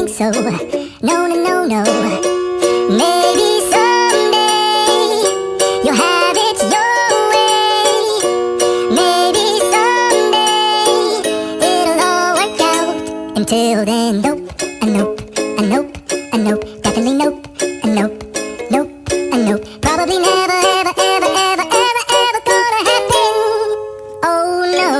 think so. No, no, no, no. Maybe someday you'll have it your way. Maybe someday it'll all work out. Until then, nope, a nope, a nope, a nope. Definitely nope, a nope, nope, a nope. Probably never, ever, ever, ever, ever, ever gonna happen. Oh no.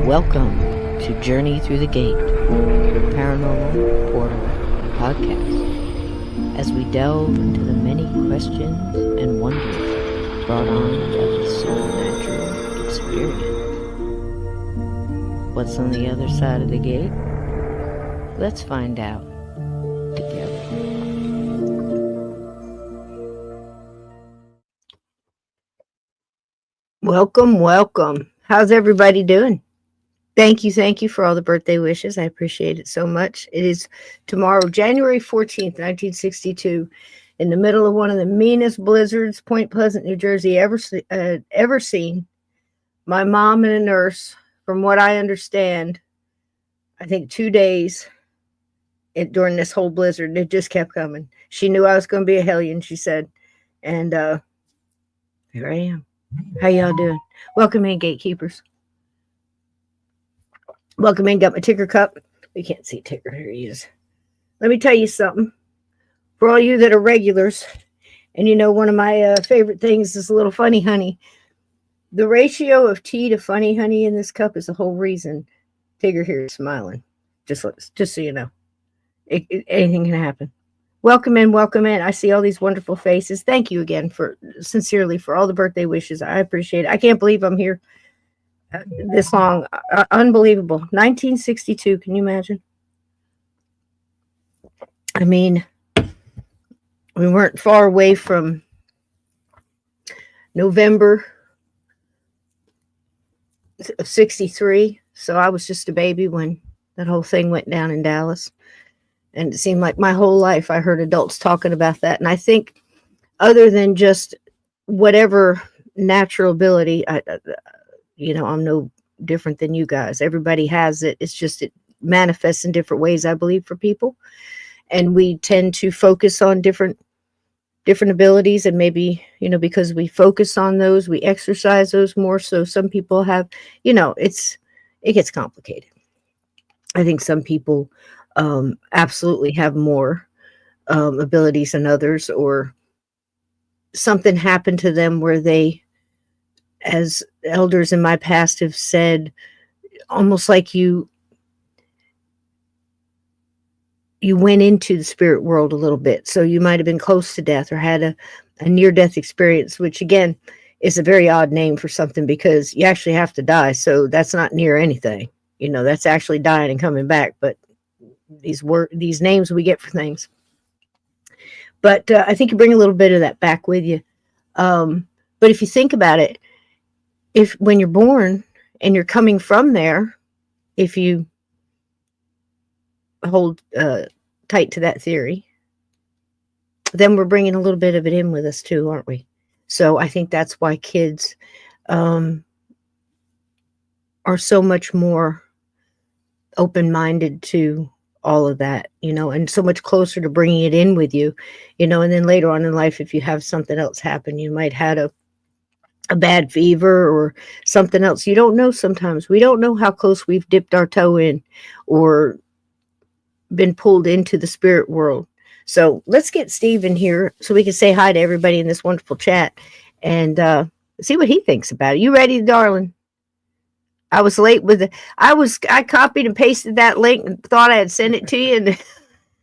Welcome to Journey Through the Gate, your paranormal portal podcast, as we delve into the many questions and wonders brought on by the supernatural experience. What's on the other side of the gate? Let's find out together. Welcome, welcome. How's everybody doing? Thank you for all the birthday wishes. I appreciate it so much. It is tomorrow, January 14th, 1962, in the middle of one of the meanest blizzards Point Pleasant, New Jersey ever seen. My mom and a nurse, from what I understand, I think 2 days during this whole blizzard, it just kept coming. She knew I was going to be a hellion, she said. And here I am. How y'all doing? Welcome in, gatekeepers. Welcome in, got my ticker cup. We can't see ticker, here he is. Let me tell you something. For all you that are regulars, and you know one of my favorite things is a little funny honey. The ratio of tea to funny honey in this cup is the whole reason Tigger here is smiling. Just so you know. Anything can happen. Welcome in, welcome in. I see all these wonderful faces. Thank you again sincerely for all the birthday wishes. I appreciate it. I can't believe I'm here this long. Unbelievable. 1962. Can you imagine? I mean, we weren't far away from November of 63. So I was just a baby when that whole thing went down in Dallas. And it seemed like my whole life I heard adults talking about that. And I think other than just whatever natural ability, I'm no different than you guys. Everybody has it. It's just it manifests in different ways, I believe, for people. And we tend to focus on different abilities, and maybe, because we focus on those, we exercise those more. So some people have, it gets complicated. I think some people absolutely have more abilities than others, or something happened to them where they, as elders in my past have said, almost like you you went into the spirit world a little bit. So you might have been close to death or had a near death experience, which again is a very odd name for something because you actually have to die. So that's not near anything. That's actually dying and coming back. But these names we get for things. But I think you bring a little bit of that back with you. But if you think about it, if when you're born and you're coming from there, if you hold tight to that theory, then we're bringing a little bit of it in with us too, aren't we? So I think that's why kids are so much more open-minded to all of that, and so much closer to bringing it in with you, and then later on in life, if you have something else happen, you might had a bad fever or something else. You don't know sometimes. We don't know how close we've dipped our toe in or been pulled into the spirit world. So let's get Steve in here so we can say hi to everybody in this wonderful chat and see what he thinks about it. You ready, darling? I was late with I copied and pasted that link and thought I had sent it to you,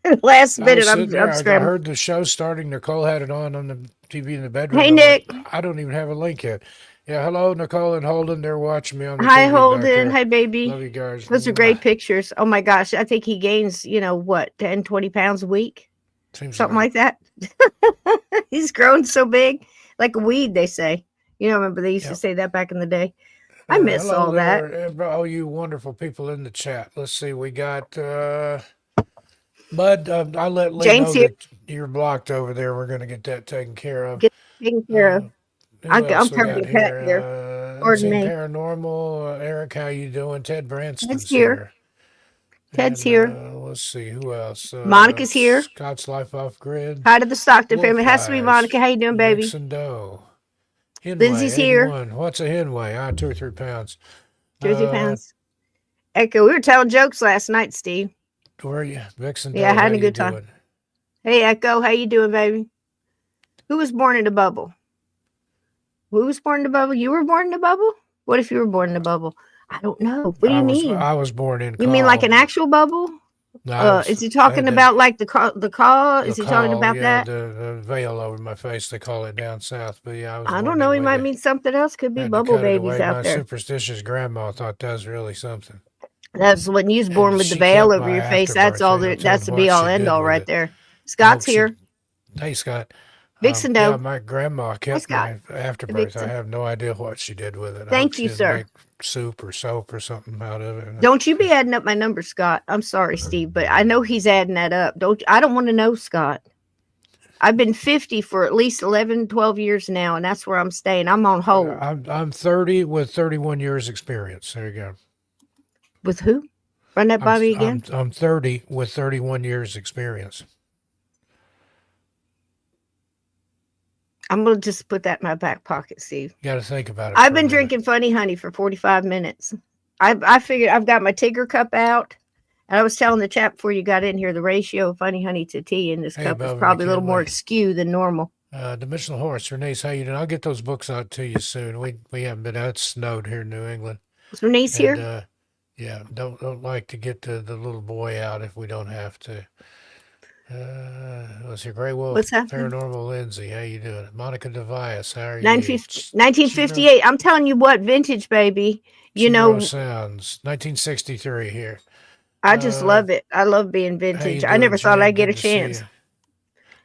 and last minute I'm scrambling. I heard the show starting. Nicole had it on the TV in the bedroom. Hey, Nick. I don't even have a link yet. Yeah, hello, Nicole and Holden. They're watching me on the Hi, TV Holden. back there. Hi, baby. Love you guys. Those are great pictures. Oh, my gosh. I think he gains, 10, 20 pounds a week? Seems something like that. He's grown so big, like a weed, they say. Remember they used to say that back in the day. I miss all that. Oh, you wonderful people in the chat. Let's see. We got Bud. I let Lee know that you're blocked over there. We're going to get that taken care of. Get taken care of. I'm covering a pet here. Pardon me. Paranormal. Eric, how you doing? Ted Branston's here. Ted's here. Let's see. Who else? Monica's here. Scott's Life Off Grid. Hi to the Stockton family. It has to be Monica. How you doing, baby? Nixon Doe. Lindsay's here. What's a hen weigh? 2 or 3 pounds. 2 or 3 pounds. Echo, we were telling jokes last night, Steve. Were you? Vixen Doe, yeah, having a good time. Hey, Echo, how you doing, baby? Who was born in a bubble? Who was born in a bubble? You were born in a bubble? What if you were born in a bubble? I don't know. What do you mean? I was born in. You mean like an actual bubble? No, is he talking about like the call? Is he talking about that? The veil over my face, they call it down south. But yeah, I don't know. He might mean something else. Could be bubble babies out there. My superstitious grandma thought that was really something. That's when you was born with the veil over your face. That's all. That's the be all end all right there. Scott's here. Hey, Scott. Vixen Doe. Yeah, my grandma kept my afterbirth. I have no idea what she did with it. Thank you, sir. Make soup or soap or something out of it. Don't you be adding up my number, Scott. I'm sorry, Steve, but I know he's adding that up. I don't want to know, Scott. I've been 50 for at least 11, 12 years now, and that's where I'm staying. I'm on hold. I'm 30 with 31 years experience. There you go. With who? Run that by me again. I'm 30 with 31 years experience. I'm going to just put that in my back pocket, Steve. You got to think about it. I've been drinking Funny Honey for 45 minutes. I figured I've got my Tigger cup out. And I was telling the chat before you got in here, the ratio of Funny Honey to tea in this cup is probably a little more askew than normal. Dimensional Horse, Renee's, how you doing? I'll get those books out to you soon. We haven't been out. It's snowed here in New England. Is Renee's here? Yeah, don't like to get the little boy out if we don't have to. Let's see, Grey Wolf, what's happening? Paranormal Lindsay, how you doing? Monica Devias, how are you? 1958. I'm telling you what, vintage, baby. Sounds 1963 here. I just love it. I love being vintage. I never thought I'd get a chance.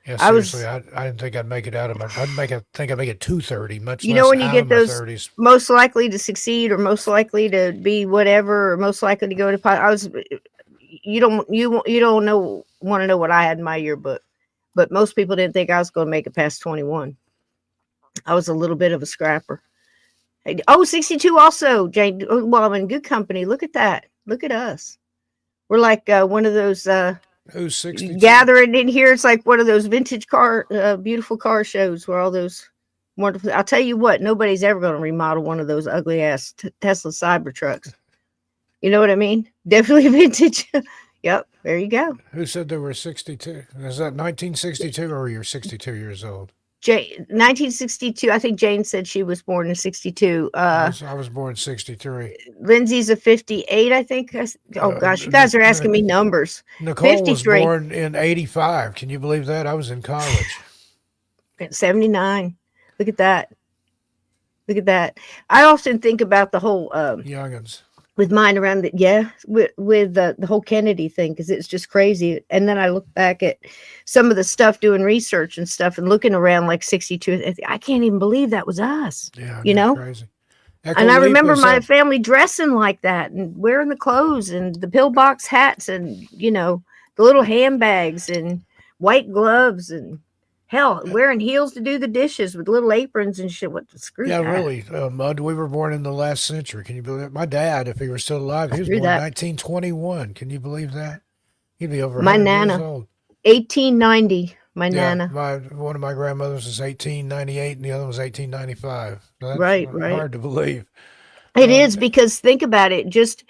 Yeah, seriously, I didn't think I'd make it out of my. Think I'd make it 2:30. Much less when you get those 30s. Most likely to succeed, or most likely to be whatever, or most likely to go to pot. You don't want to know what I had in my yearbook, but most people didn't think I was going to make it past 21. I was a little bit of a scrapper. 62 also, Jane. Well, I'm in good company. Look at that. Look at us. We're like one of those who's 62? Gathering in here. It's like one of those vintage beautiful car shows where all those wonderful. I'll tell you what, nobody's ever going to remodel one of those ugly ass Tesla Cybertrucks. You know what I mean? Definitely vintage. Yep, there you go. Who said there were 62? Is that 1962 or you're 62 years old? 1962. I think Jane said she was born in 62. I was born in 63. Lindsay's a 58, I think. Oh gosh, you guys are asking me numbers. Nicole was 53. born in 85. Can you believe that? I was in college. 79. Look at that. Look at that. I often think about the whole Youngins. with mine around with the whole Kennedy thing, because it's just crazy. And then I look back at some of the stuff, doing research and stuff, and looking around like 62. I can't even believe that was us. Yeah, you know, crazy. And I remember my family dressing like that and wearing the clothes and the pillbox hats and, you know, the little handbags and white gloves and hell, wearing heels to do the dishes with little aprons and shit. What the screw? Yeah, that. really. Mud, we were born in the last century. Can you believe that? My dad, if he were still alive, he was born in 1921. Can you believe that? He'd be over 100 years old. 1890. My nana. One of my grandmothers was 1898 and the other was 1895. That's right. Hard to believe. It is, because think about it. Just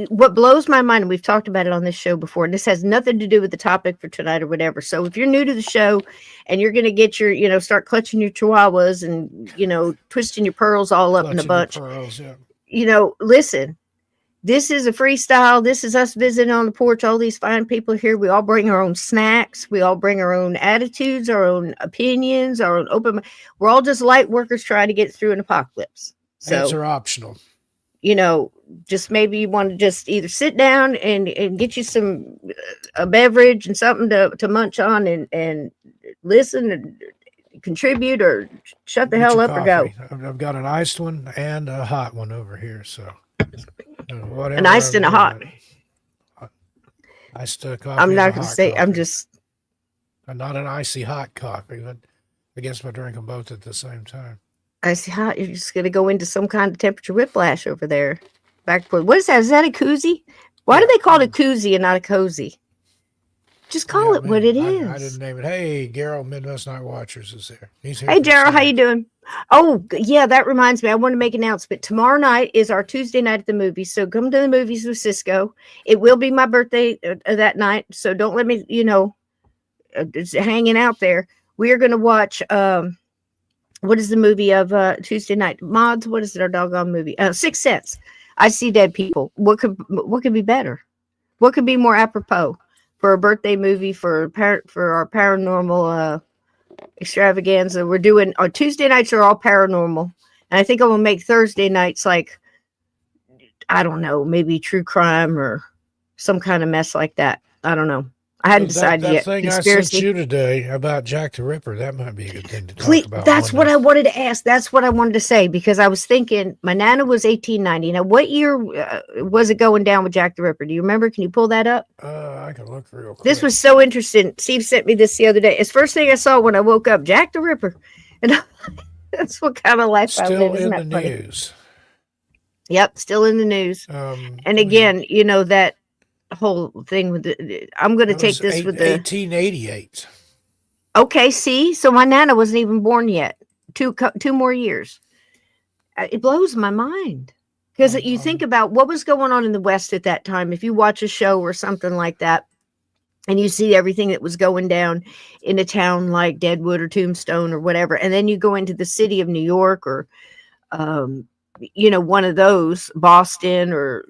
what blows my mind, and we've talked about it on this show before, and this has nothing to do with the topic for tonight or whatever. So if you're new to the show and you're going to get your, you know, start clutching your chihuahuas and, you know, twisting your pearls all up in a bunch, you know, listen. This is a freestyle. This is us visiting on the porch. All these fine people here. We all bring our own snacks. We all bring our own attitudes, our own opinions, our own open. We're all just light workers trying to get through an apocalypse. So answer optional. You know, just maybe you want to just either sit down and get you a beverage and something to munch on and listen and contribute, or shut the hell up or go. I've got an iced one and a hot one over here. So. Whatever. An iced and a hot. Iced coffee. I'm not going to say. Coffee. I'm just. Not an icy hot coffee, but I guess I drink them both at the same time. Icy hot. You're just going to go into some kind of temperature whiplash over there. What is that? Is that a koozie? Why do they call it a koozie and not a cozy? Just call it what it is. I didn't name it. Hey, Gerald, Midwest Night Watchers is there. He's here. Hey, Gerald, how you doing? Oh, yeah, that reminds me. I want to make an announcement. Tomorrow night is our Tuesday night at the movies, so come to the movies with Cisco. It will be my birthday that night, so don't let me, you know, just hanging out there. We are going to watch, what is the movie of Tuesday night? Mods, what is it, our doggone movie? Sixth Sense. I See Dead People. What could be better? What could be more apropos for a birthday movie for our paranormal extravaganza? We're doing our Tuesday nights are all paranormal, and I think I'm gonna make Thursday nights like, I don't know, maybe true crime or some kind of mess like that. I don't know. I hadn't decided yet. That thing Conspiracy. I sent you today about Jack the Ripper, that might be a good thing to talk about. That's what I wanted to ask. That's what I wanted to say, because I was thinking my nana was 1890. Now, what year was it going down with Jack the Ripper? Do you remember? Can you pull that up? I can look real quick. This was so interesting. Steve sent me this the other day. It's the first thing I saw when I woke up, Jack the Ripper. And that's what kind of life I live. Still in the news. Yep, still in the news. And again, you know, that whole thing with I'm going to take this with the 1888. Okay, see, so my nana wasn't even born yet. Two more years. It blows my mind, because you think about what was going on in the West at that time. If you watch a show or something like that, and you see everything that was going down in a town like Deadwood or Tombstone or whatever, and then you go into the city of New York or, you know, one of those, Boston or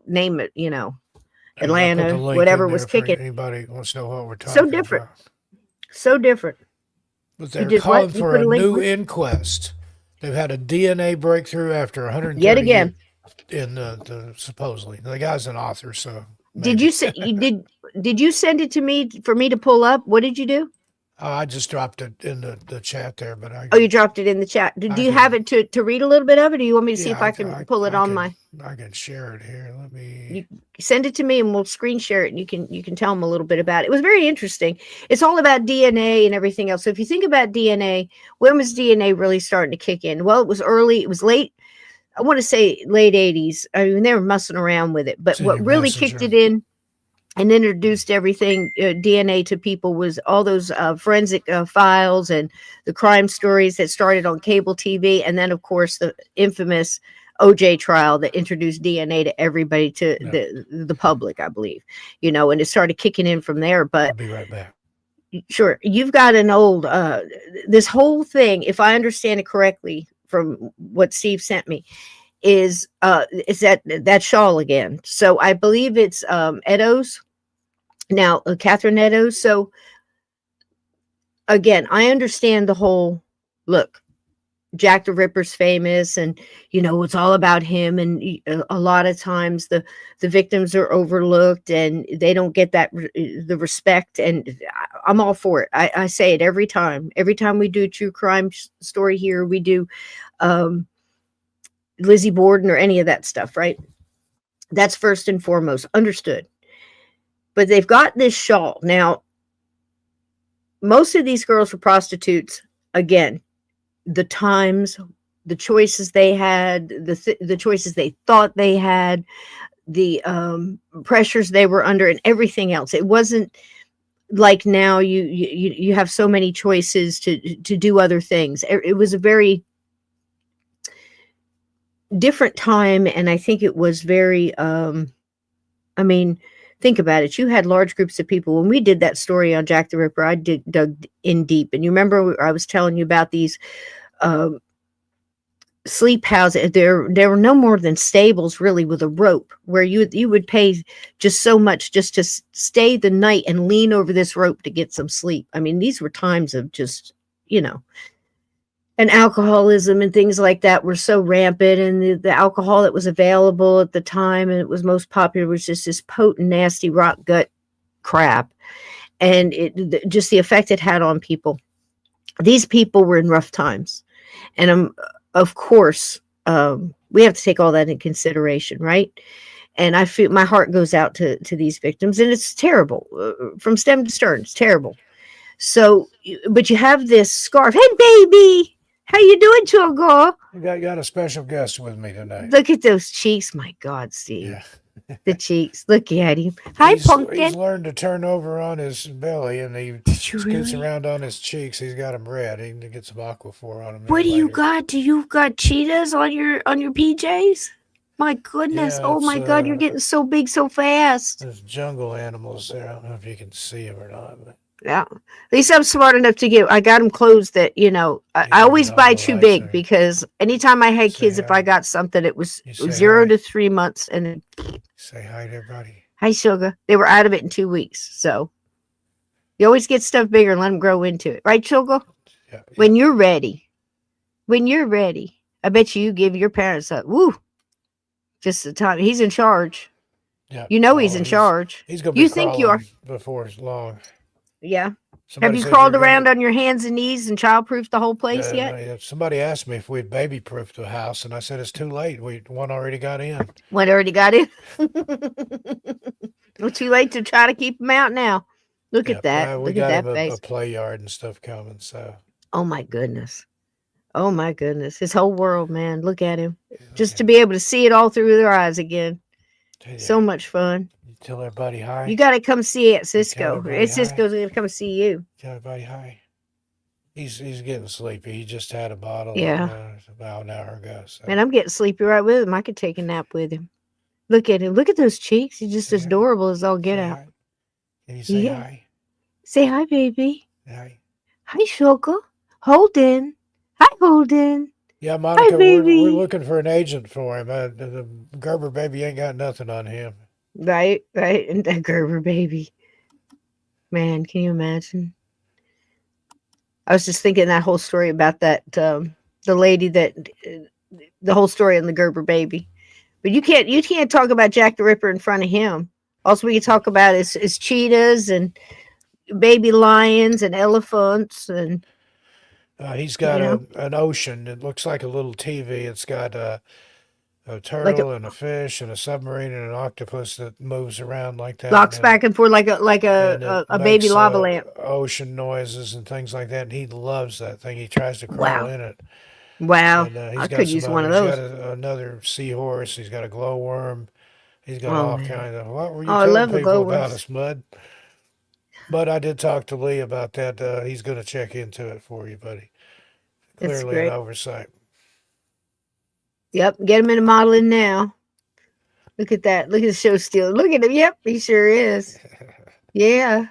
name it, you know. Atlanta, whatever was kicking. Anybody wants to know what we're talking so different. about. So different. But they're calling for a new inquest. They've had a DNA breakthrough after 130 yet again. In the supposedly. The guy's an author, so maybe. Did you say did you send it to me for me to pull up? What did you do? I just dropped it in the chat there, but you dropped it in the chat. Do you have it to read a little bit of it? Or do you want me to see if I can pull it on my? I can share it here. Let me. You send it to me and we'll screen share it, and you can tell them a little bit about it. It was very interesting. It's all about DNA and everything else. So if you think about DNA, when was DNA really starting to kick in? Well, it was early. It was late. I want to say late 80s. I mean, they were messing around with it, but what really kicked it in and introduced everything DNA to people was all those forensic files and the crime stories that started on cable TV. And then, of course, the infamous OJ trial that introduced DNA to everybody, to the public, I believe, you know, and it started kicking in from there. But I'll be right back. Sure. You've got an old, this whole thing, if I understand it correctly from what Steve sent me, is that shawl again. So I believe it's Edo's now, Catherine Edo's. So again, I understand the whole look. Jack the Ripper's famous, and it's all about him. And a lot of times the victims are overlooked, and they don't get the respect. And I'm all for it. I say it every time. Every time we do a true crime story here, we do Lizzie Borden or any of that stuff, right? That's first and foremost understood. But they've got this shawl now. Most of these girls were prostitutes. Again, the times, the choices they had, the choices they thought they had, the pressures they were under, and everything else. It wasn't like now you have so many choices to do other things. It was a very different time, and I think it was very I mean, think about it. You had large groups of people. When we did that story on Jack the Ripper, I dug in deep. And you remember I was telling you about these sleep houses. There were no more than stables, really, with a rope, where you would pay just so much just to stay the night and lean over this rope to get some sleep. I mean, these were times of just, and alcoholism and things like that were so rampant, and the alcohol that was available at the time and it was most popular was just this potent, nasty rock gut crap, and just the effect it had on people. These people were in rough times, and of course we have to take all that in consideration, right? And I feel my heart goes out to these victims, and it's terrible from stem to stern. It's terrible. So, but you have this scarf. Hey, baby. How you doing, Chogo? You got a special guest with me tonight. Look at those cheeks. My God, Steve. Yeah. The cheeks. Look at him. Hi, Pumpkin. He's learned to turn over on his belly, and he scoots around on his cheeks. He's got them red. He can get some Aquaphor on him. What do you got? Do you got cheetahs on your PJs? My goodness. Yeah, oh, my God. You're getting so big so fast. There's jungle animals there. I don't know if you can see them or not, but... Yeah. At least I'm smart enough to get, I got them clothes that, I always buy too big because anytime I had kids, if I got something, it was 0 to 3 months. And then say hi to everybody. Hi, Sugar. They were out of it in 2 weeks. So you always get stuff bigger and let them grow into it. Right, Sugar? Yeah. When you're ready. When you're ready. I bet you give your parents a, woo, just the time. He's in charge. Yeah. He's in charge. He's going to be you think you are before long. Yeah. Have you crawled around on your hands and knees and childproofed the whole place yet? Yeah. Somebody asked me if we'd baby-proofed the house, and I said it's too late. One already got in. One already got in? Well, too late to try to keep them out now. Look at that. We got him a play yard and stuff coming, so. Oh, my goodness. Oh, my goodness. His whole world, man. Look at him. Just to be able to see it all through their eyes again. So much fun. Tell everybody hi. You got to come see it, Cisco. Cisco's going to come see you. Tell everybody hi. He's getting sleepy. He just had a bottle about an hour ago. So. Man, I'm getting sleepy right with him. I could take a nap with him. Look at him. Look at those cheeks. He's just as adorable as all get out. Can you say hi? Say hi, baby. Hi. Hi, Sugar. Holden. Hi, Holden. Yeah, Monica, hi, we're looking for an agent for him. The Gerber baby ain't got nothing on him. Right. And that Gerber baby. Man, can you imagine? I was just thinking that whole story about that, the lady that, the whole story on the Gerber baby. But you can't talk about Jack the Ripper in front of him. Also, we can talk about is cheetahs and baby lions and elephants and. He's got an ocean. It looks like a little TV. It's got a turtle and a fish and a submarine and an octopus that moves around like that. Rocks back and forth like a baby lava lamp. Ocean noises and things like that. And he loves that thing. He tries to crawl in it. Wow. And, I could use one of those. He's got another seahorse. He's got a glowworm. He's got all kinds of. What were you I telling love people about us, Mud? But I did talk to Lee about that. He's going to check into it for you, buddy. Clearly an oversight. Yep, get him in a modeling now. Look at that. Look at the show stealer. Look at him. Yep, he sure is. Yeah.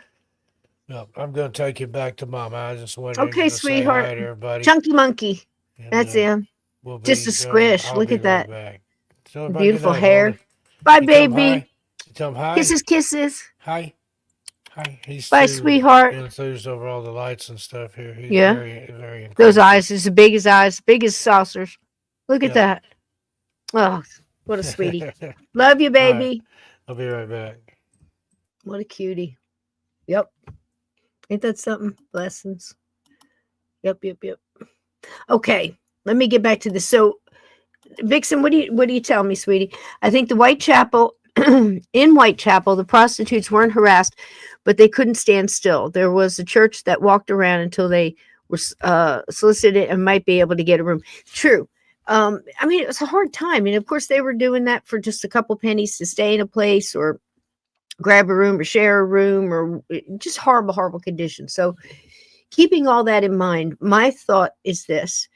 Well, I'm going to take you back to Mama. I just went in Okay, to say hi sweetheart. to everybody, Chunky monkey. and That's him. we'll Just a be. squish. I'll Look be at right that. back. Tell everybody good Beautiful night, Walter. hair. Bye, You tell him baby. hi. You tell him hi. Kisses, kisses. Hi. Hi. He's Bye, too sweetheart. enthused over all the lights and stuff here. He's Yeah. very Those encouraging. eyes is as big as eyes, big as saucers. Look at Yeah. that. Oh, what a sweetie. Love you, All right. baby. I'll be right back. What a cutie. Yep. Ain't that something? Lessons. Yep. Okay. Let me get back to this. So, Vixen, what do you tell me, sweetie? I think the Whitechapel in Whitechapel, the prostitutes weren't harassed, but they couldn't stand still. There was a church that walked around until they were solicited and might be able to get a room. True. I mean, it was a hard time. And of course, they were doing that for just a couple pennies to stay in a place or grab a room or share a room or just horrible conditions. So, keeping all that in mind, my thought is this: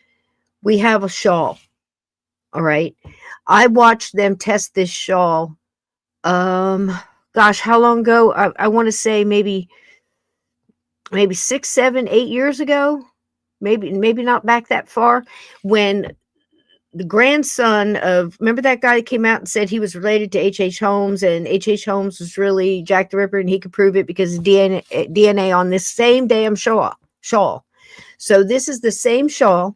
we have a shawl. All right. I watched them test this shawl. Gosh, how long ago? I want to say maybe 6, 7, 8 years ago. Maybe not back that far, when the grandson of, remember that guy that came out and said he was related to H.H. Holmes, and H.H. Holmes was really Jack the Ripper, and he could prove it because of DNA on this same damn shawl. So this is the same shawl,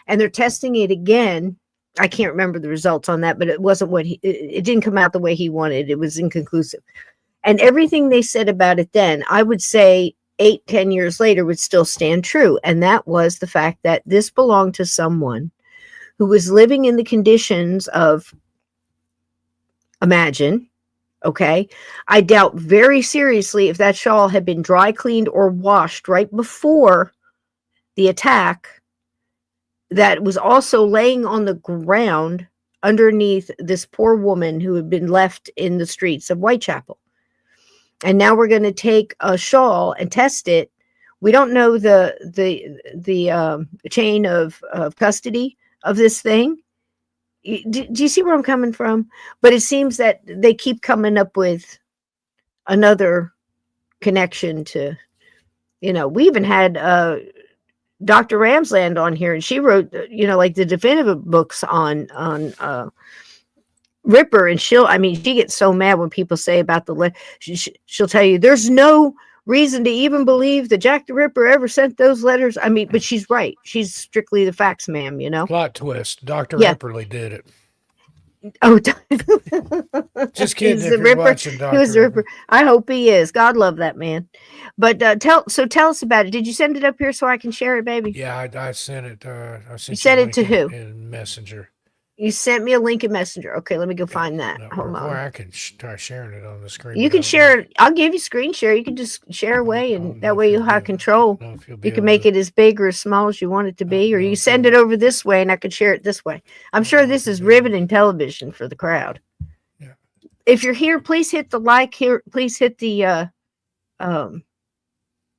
and they're testing it again. I can't remember the results on that, but it wasn't it didn't come out the way he wanted. It was inconclusive. And everything they said about it then, I would say 8, 10 years later would still stand true. And that was the fact that this belonged to someone who was living in the conditions of, imagine, okay? I doubt very seriously if that shawl had been dry cleaned or washed right before the attack, that was also laying on the ground underneath this poor woman who had been left in the streets of Whitechapel. And now we're going to take a shawl and test it. We don't know the chain of custody of this thing. Do you see where I'm coming from? But it seems that they keep coming up with another connection to, we even had Dr. Ramsland on here, and she wrote, like the definitive books on Ripper, and she gets so mad when people say about she'll tell you there's no reason to even believe that Jack the Ripper ever sent those letters. But she's right. She's strictly the facts, ma'am, Plot twist. Dr. Yeah. Ripperly did it. Oh, just kidding. He's If the you're Ripper. watching Dr. He was the Ripper. I hope he is. God love that man. But tell us about it. Did you send it up here so I can share it, baby? Yeah, I sent it. I sent you sent it to who? In Messenger. You sent me a link in Messenger. Okay, let me go find that. Hold on. Or I can try sharing it on the screen. You can share it. I'll give you screen share. You can just share away, and that way you'll have control. You can make it as big or as small as you want it to be, or you send it over this way, and I can share it this way. I'm sure this is riveting television for the crowd. Yeah. If you're here, please hit the like here. Please hit the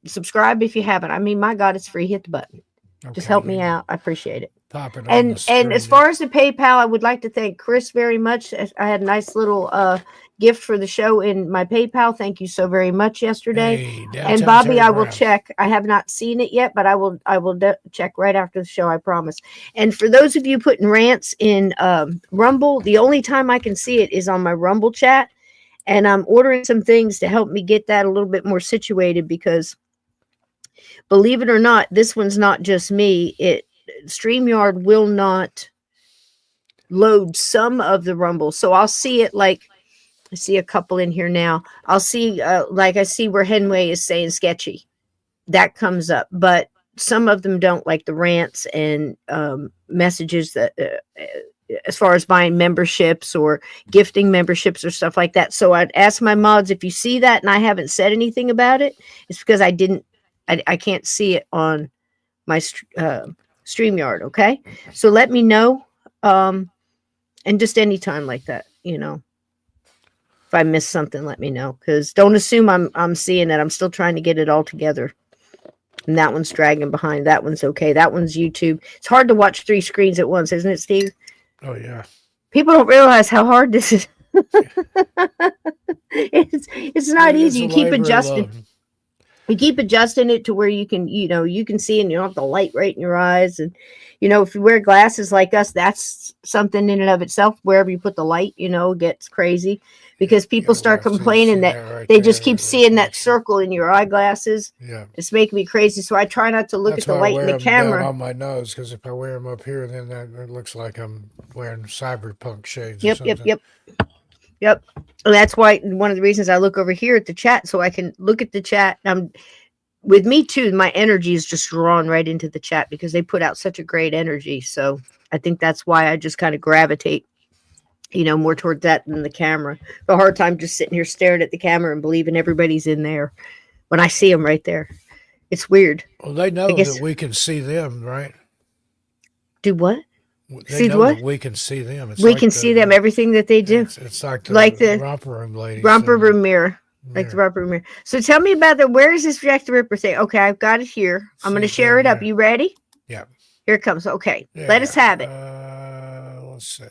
subscribe if you haven't. My God, it's free. Hit the button. Okay. Just help me out. I appreciate it. Pop it and as far as the PayPal, I would like to thank Chris very much. I had a nice little gift for the show in my PayPal. Thank you so very much yesterday. Hey, and Bobby, I will check. I have not seen it yet, but I will check right after the show, I promise. And for those of you putting rants in Rumble, the only time I can see it is on my Rumble chat. And I'm ordering some things to help me get that a little bit more situated, because believe it or not, this one's not just me. StreamYard will not load some of the Rumble. So I'll see it, like I see a couple in here now. I'll see like I see where Henway is saying sketchy. That comes up, but some of them don't, like the rants and messages that as far as buying memberships or gifting memberships or stuff like that. So I'd ask my mods, if you see that and I haven't said anything about it, it's because I can't see it on my StreamYard. Okay. So let me know. And just anytime like that, if I miss something, let me know, because don't assume I'm seeing it. I'm still trying to get it all together. And that one's dragging behind. That one's okay. That one's YouTube. It's hard to watch 3 screens at once, isn't it, Steve? Oh yeah. People don't realize how hard this is. It's not easy. You keep adjusting. You keep adjusting it to where you can, you can see, and you don't have the light right in your eyes. And, if you wear glasses like us, that's something in and of itself. Wherever you put the light, gets crazy because people start complaining that right they there, just keep that seeing that reflection. circle in your eyeglasses. Yeah. It's making me crazy. So I try not to look That's at the why I light in wear the them down camera. on my nose, because if I wear them up here, then it looks like I'm wearing cyberpunk shades or Yep, yep, something. yep. Yep. And that's why one of the reasons I look over here at the chat so I can look at the chat. With me too, my energy is just drawn right into the chat because they put out such a great energy. So I think that's why I just kind of gravitate, more toward that than the camera. The hard time just sitting here staring at the camera and believing everybody's in there when I see them right there. It's weird. Well, they I know guess. that we can see them, right? Do what? They See know what? that we can see them. It's We like can see them, everything that they do. it's like Like the the romper room ladies romper said. room mirror. Like the Mirror. romper room mirror. So tell me about where is this Jack the Ripper thing? Okay, I've got it here. I'm going to share it up. You ready? Yeah. Here it comes. Okay. There Let you us go. have it. Let's see.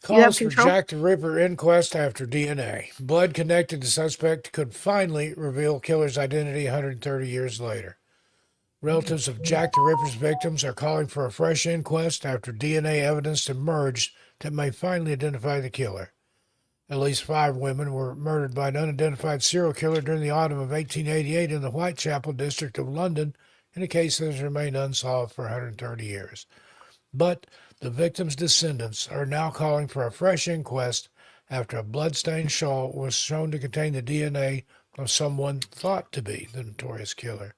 You have Calls for control? Jack the Ripper inquest after DNA. Blood connected to suspect could finally reveal killer's identity 130 years later. Relatives of Jack the Ripper's victims are calling for a fresh inquest after DNA evidence emerged that may finally identify the killer. At least 5 women were murdered by an unidentified serial killer during the autumn of 1888 in the Whitechapel district of London in a case that has remained unsolved for 130 years. But the victims' descendants are now calling for a fresh inquest after a bloodstained shawl was shown to contain the DNA of someone thought to be the notorious killer.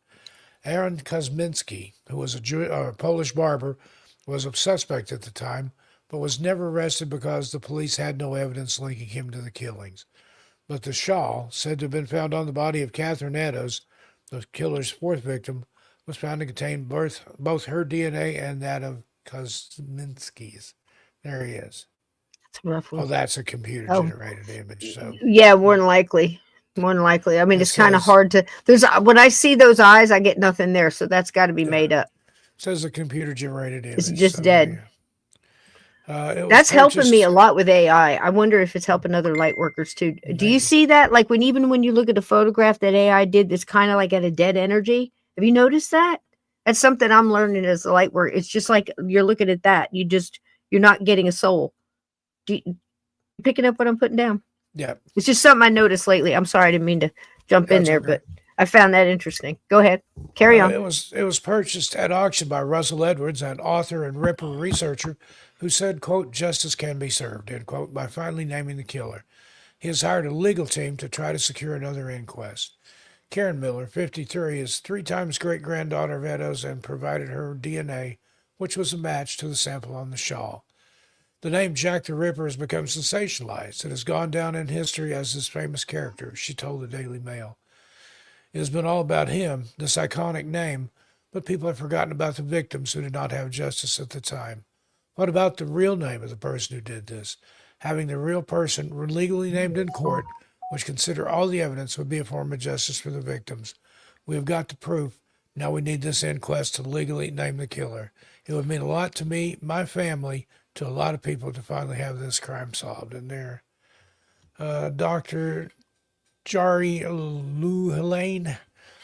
Aaron Kosminski, who was a Polish barber, was a suspect at the time, but was never arrested because the police had no evidence linking him to the killings. But the shawl, said to have been found on the body of Catherine Eddowes, the killer's 4th victim, was found to contain both her DNA and that of Kosminski's. There he is. That's a rough one. Oh, that's a computer-generated image. So yeah, more than likely. More than likely. I mean, it's kind of says- hard to. When I see those eyes, I get nothing there. So that's got to be made up. It says a computer-generated image. It's just dead. That's helping me a lot with AI. I wonder if it's helping other light workers too. Do you see that? Like even when you look at a photograph that AI did, that's kind of like at a dead energy. Have you noticed that? That's something I'm learning as a light worker. It's just like you're looking at that. You're not getting a soul. You picking up what I'm putting down? Yeah. It's just something I noticed lately. I'm sorry, I didn't mean to jump in there, but I found that interesting. Go ahead. Carry on. It was purchased at auction by Russell Edwards, an author and Ripper researcher, who said, quote, "Justice can be served," end quote, by finally naming the killer. He has hired a legal team to try to secure another inquest. Karen Miller, 53, is 3 times great-granddaughter of Eddowes and provided her DNA, which was a match to the sample on the shawl. The name Jack the Ripper has become sensationalized. It has gone down in history as this famous character, she told the Daily Mail. It has been all about him, this iconic name, but people have forgotten about the victims who did not have justice at the time. What about the real name of the person who did this? Having the real person legally named in court, which consider all the evidence, would be a form of justice for the victims. We have got the proof. Now we need this inquest to legally name the killer. It would mean a lot to me, my family, to a lot of people to finally have this crime solved. And there, Dr. Jari Luhelane,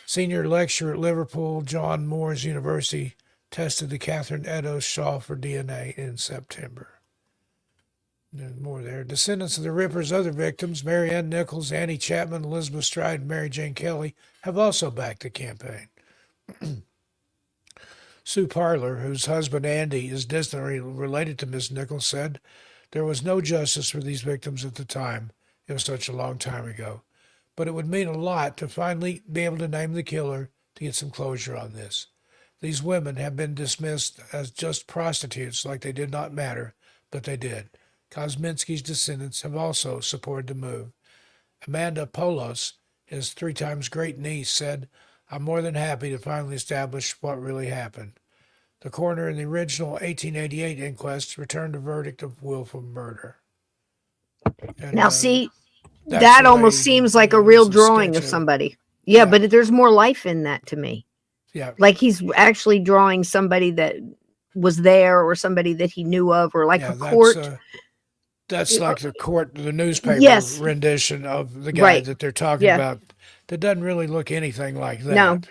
senior lecturer at Liverpool John Moores University, tested the Catherine Eddowes shawl for DNA in September. There's more there. Descendants of the Ripper's other victims, Mary Ann Nichols, Annie Chapman, Elizabeth Stride, and Mary Jane Kelly, have also backed the campaign. Sue Parler, whose husband Andy is distantly related to Miss Nichols, said, "There was no justice for these victims at the time. It was such a long time ago. But it would mean a lot to finally be able to name the killer to get some closure on this. These women have been dismissed as just prostitutes like they did not matter, but they did. Kosminski's descendants have also supported the move. Amanda Polos, his 3 times great niece, said, "I'm more than happy to finally establish what really happened." The coroner in the original 1888 inquest returned a verdict of willful murder. And, now, see, that almost seems like a real drawing of somebody. Yeah, but there's more life in that to me. Yeah. Like he's actually drawing somebody that was there or somebody that he knew of, or like a court. That's like the court, the newspaper Yes. rendition of the guy that they're talking about that doesn't really look anything like No. that.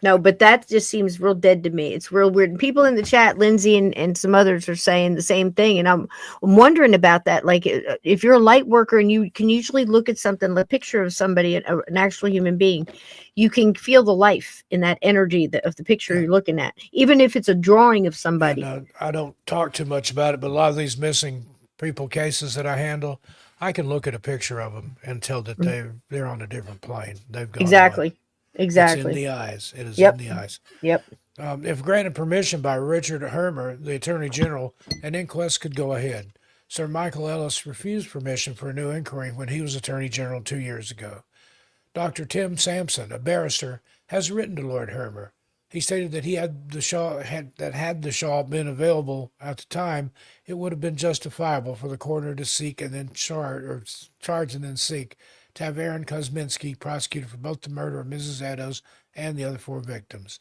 No, but that just seems real dead to me. It's real weird. And people in the chat, Lindsay and some others are saying the same thing. And I'm wondering about that. Like, if you're a light worker and you can usually look at something, a picture of somebody, an actual human being, you can feel the life in that energy of the picture Yeah. you're looking at, even if it's a drawing of somebody. And I don't talk too much about it, but a lot of these missing people cases that I handle, I can look at a picture of them and tell that they're on a different plane. They've gone on. Exactly. It's in Exactly. the eyes. It is in Yep. the eyes. Yep. If granted permission by Richard Hermer, the Attorney General, an inquest could go ahead. Sir Michael Ellis refused permission for a new inquiry when he was Attorney General 2 years ago. Dr. Tim Sampson, a barrister, has written to Lord Hermer. He stated that had the Shaw been available at the time, it would have been justifiable for the coroner to seek and then charge and then seek to have Aaron Kosminski prosecuted for both the murder of Mrs. Eddowes and the other 4 victims.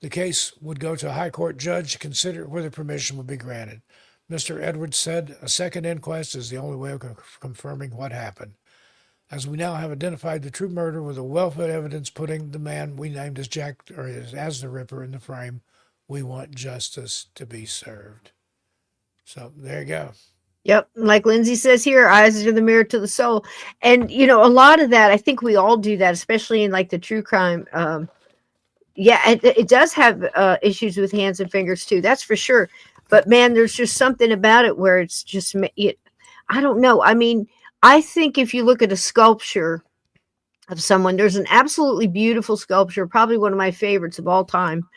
The case would go to a high court judge to consider whether permission would be granted. Mr. Edwards said a second inquest is the only way of confirming what happened. As we now have identified the true murder with a wealth of evidence putting the man we named as as the Ripper in the frame, we want justice to be served. So there you go. Yep. Like Lindsay says here, eyes are the mirror to the soul. And, a lot of that, I think we all do that, especially in like the true crime. Yeah, it does have issues with hands and fingers too. That's for sure. But man, there's just something about it where it's just, I don't know. I mean, I think if you look at a sculpture of someone, there's an absolutely beautiful sculpture, probably one of my favorites of all time.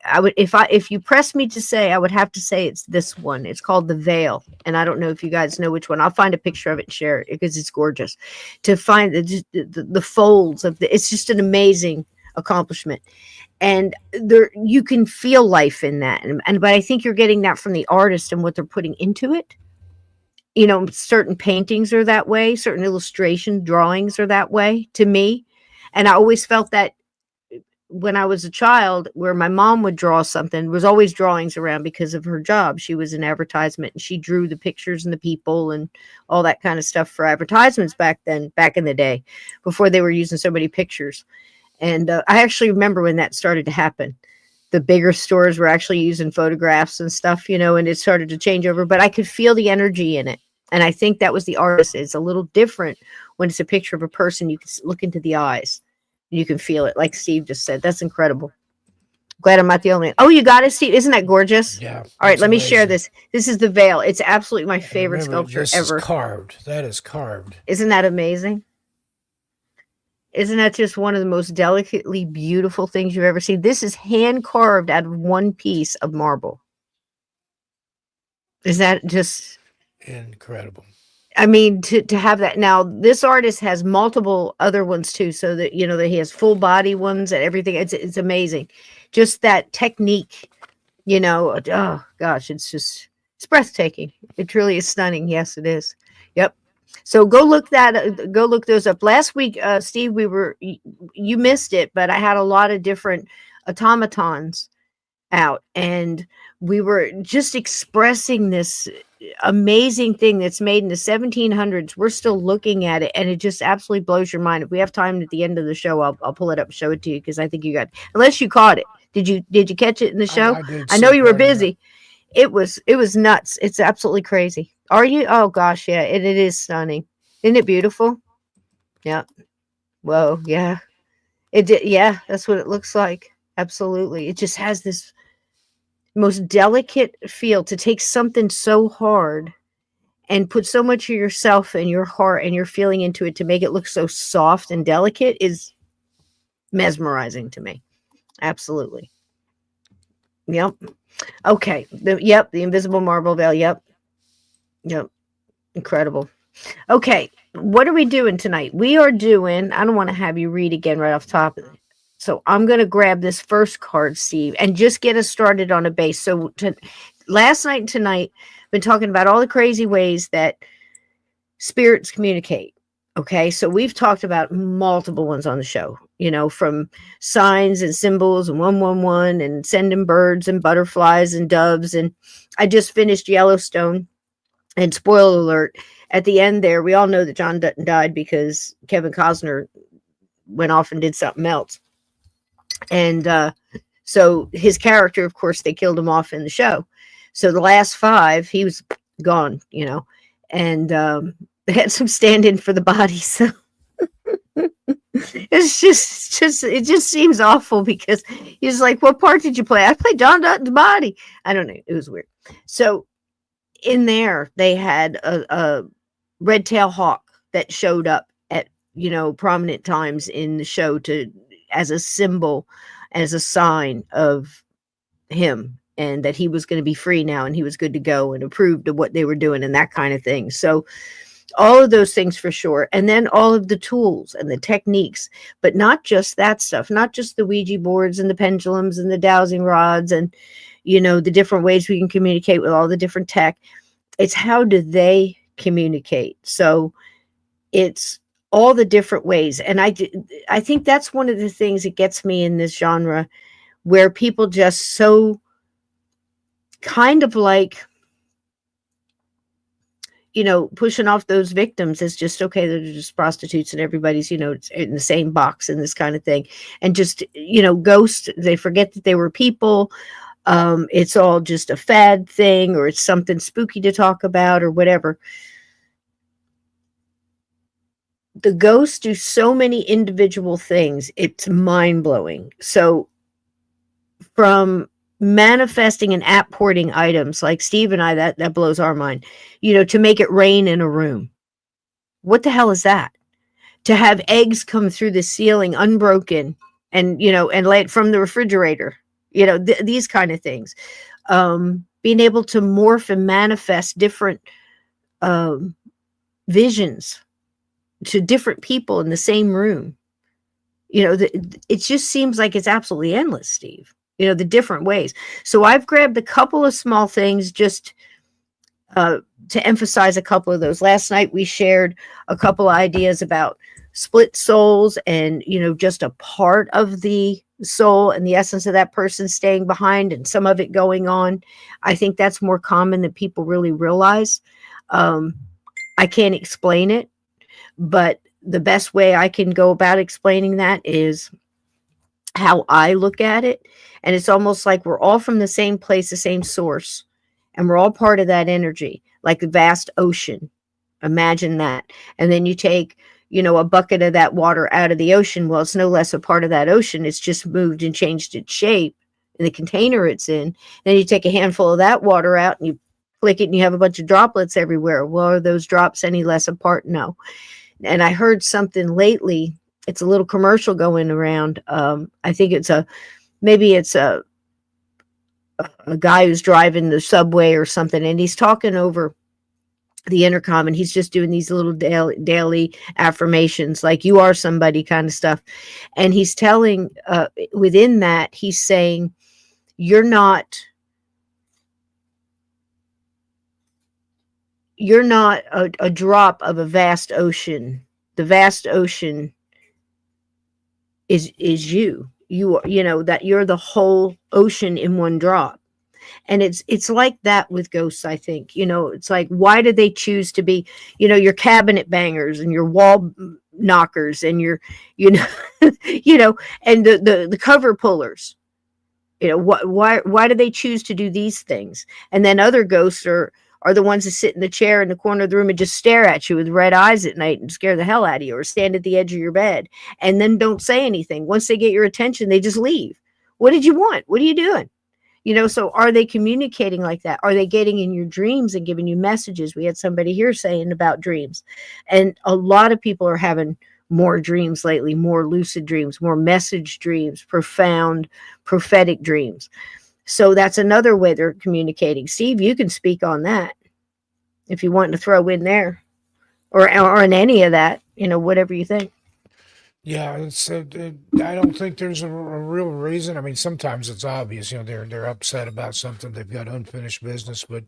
I would, if you press me to say, I would have to say it's this one. It's called The Veil, and I don't know if you guys know which one. I'll find a picture of it and share it because it's gorgeous. To find the folds of it's just an amazing accomplishment, and there you can feel life in that. But I think you're getting that from the artist and what they're putting into it. Certain paintings are that way, certain illustration drawings are that way to me, and I always felt that when I was a child, where my mom would draw something, was always drawings around because of her job. She was in advertisement and she drew the pictures and the people and all that kind of stuff for advertisements back in the day, before they were using so many pictures. And I actually remember when that started to happen. The bigger stores were actually using photographs and stuff, and it started to change over, but I could feel the energy in it. And I think that was the artist. It's a little different when it's a picture of a person. You can look into the eyes. You can feel it, like Steve just said. That's incredible. Glad I'm not the only one. Oh, you got it, Steve. Isn't that gorgeous? Yeah. All right, let me share amazing. this. This is The Veil. It's absolutely my And favorite remember, sculpture this ever. is carved. That is carved. Isn't that amazing? Isn't that just one of the most delicately beautiful things you've ever seen? This is hand carved out of one piece of marble. Is that just incredible? I mean, to have that. Now, this artist has multiple other ones too, so that that he has full body ones and everything. It's amazing, just that technique. Oh gosh, it's breathtaking. It truly is stunning. Yes, it is. Yep. So go look those up. Last week, Steve, you missed it, but I had a lot of different automatons out, and we were just expressing this amazing thing that's made in the 1700s. We're still looking at it, and it just absolutely blows your mind. If we have time at the end of the show, I'll pull it up and show it to you, because I think you unless you caught it. Did you catch it in the show? I did. I know you were busy. It was nuts. It's absolutely crazy. Are you? Oh gosh, yeah. It is stunning. Isn't it beautiful? Yeah. Whoa, yeah. It did. Yeah, that's what it looks like. Absolutely. It just has this most delicate feel to take something so hard and put so much of yourself and your heart and your feeling into it to make it look so soft and delicate is mesmerizing to me. Absolutely. Yep. Okay. The invisible marble veil. Yep. Incredible. Okay. What are we doing tonight? We are doing, I don't want to have you read again right off the top. So I'm going to grab this first card, Steve, and just get us started on a base. So last night and tonight, I've been talking about all the crazy ways that spirits communicate. Okay. So we've talked about multiple ones on the show, from signs and symbols and 111 and sending birds and butterflies and doves. And I just finished Yellowstone, and spoiler alert, at the end there, we all know that John Dutton died because Kevin Costner went off and did something else. And so his character, of course, they killed him off in the show. So the last 5, he was gone, and they had some stand in for the body. So it just seems awful because he's like, what part did you play? I played John Dutton's body. I don't know. It was weird. So in there, they had a red tail hawk that showed up at, prominent times in the show as a symbol, as a sign of him, and that he was going to be free now and he was good to go and approved of what they were doing and that kind of thing. So all of those things for sure. And then all of the tools and the techniques, but not just that stuff, not just the Ouija boards and the pendulums and the dowsing rods and, the different ways we can communicate with all the different tech. It's how do they communicate? So it's all the different ways. And I think that's one of the things that gets me in this genre, where people just so kind of like, pushing off those victims as just, okay, they're just prostitutes and everybody's, it's in the same box and this kind of thing. And just, ghosts, they forget that they were people. It's all just a fad thing, or it's something spooky to talk about or whatever. The ghosts do so many individual things. It's mind-blowing. So from manifesting and apporting items like Steve and I, that blows our mind, to make it rain in a room. What the hell is that? To have eggs come through the ceiling unbroken and, and lay it from the refrigerator, these kind of things. Being able to morph and manifest different visions to different people in the same room. It just seems like it's absolutely endless, Steve. The different ways. So I've grabbed a couple of small things just to emphasize a couple of those. Last night we shared a couple of ideas about split souls and, just a part of the soul and the essence of that person staying behind and some of it going on. I think that's more common than people really realize. I can't explain it, but the best way I can go about explaining that is how I look at it. And it's almost like we're all from the same place, the same source, and we're all part of that energy, like a vast ocean. Imagine that. And then you take, a bucket of that water out of the ocean. Well, it's no less a part of that ocean. It's just moved and changed its shape in the container it's in. Then you take a handful of that water out and you flick it and you have a bunch of droplets everywhere. Well, are those drops any less apart? No. And I heard something lately. It's a little commercial going around. I think maybe it's a guy who's driving the subway or something, and he's talking over the intercom, and he's just doing these little daily affirmations, like you are somebody kind of stuff. And he's telling, within that, he's saying, you're not a drop of a vast ocean. The vast ocean is you. That you're the whole ocean in one drop. And it's like that with ghosts, I think. It's like, why did they choose to be, your cabinet bangers and your wall knockers and your, and the cover pullers? Why do they choose to do these things? And then other ghosts are the ones that sit in the chair in the corner of the room and just stare at you with red eyes at night and scare the hell out of you, or stand at the edge of your bed and then don't say anything. Once they get your attention, they just leave. What did you want? What are you doing? So are they communicating like that? Are they getting in your dreams and giving you messages? We had somebody here saying about dreams. And a lot of people are having more dreams lately, more lucid dreams, more message dreams, profound prophetic dreams. So that's another way they're communicating. Steve, you can speak on that if you want to throw in there, or in any of that, whatever you think. Yeah, I don't think there's a real reason. I mean, sometimes it's obvious, they're upset about something, they've got unfinished business, but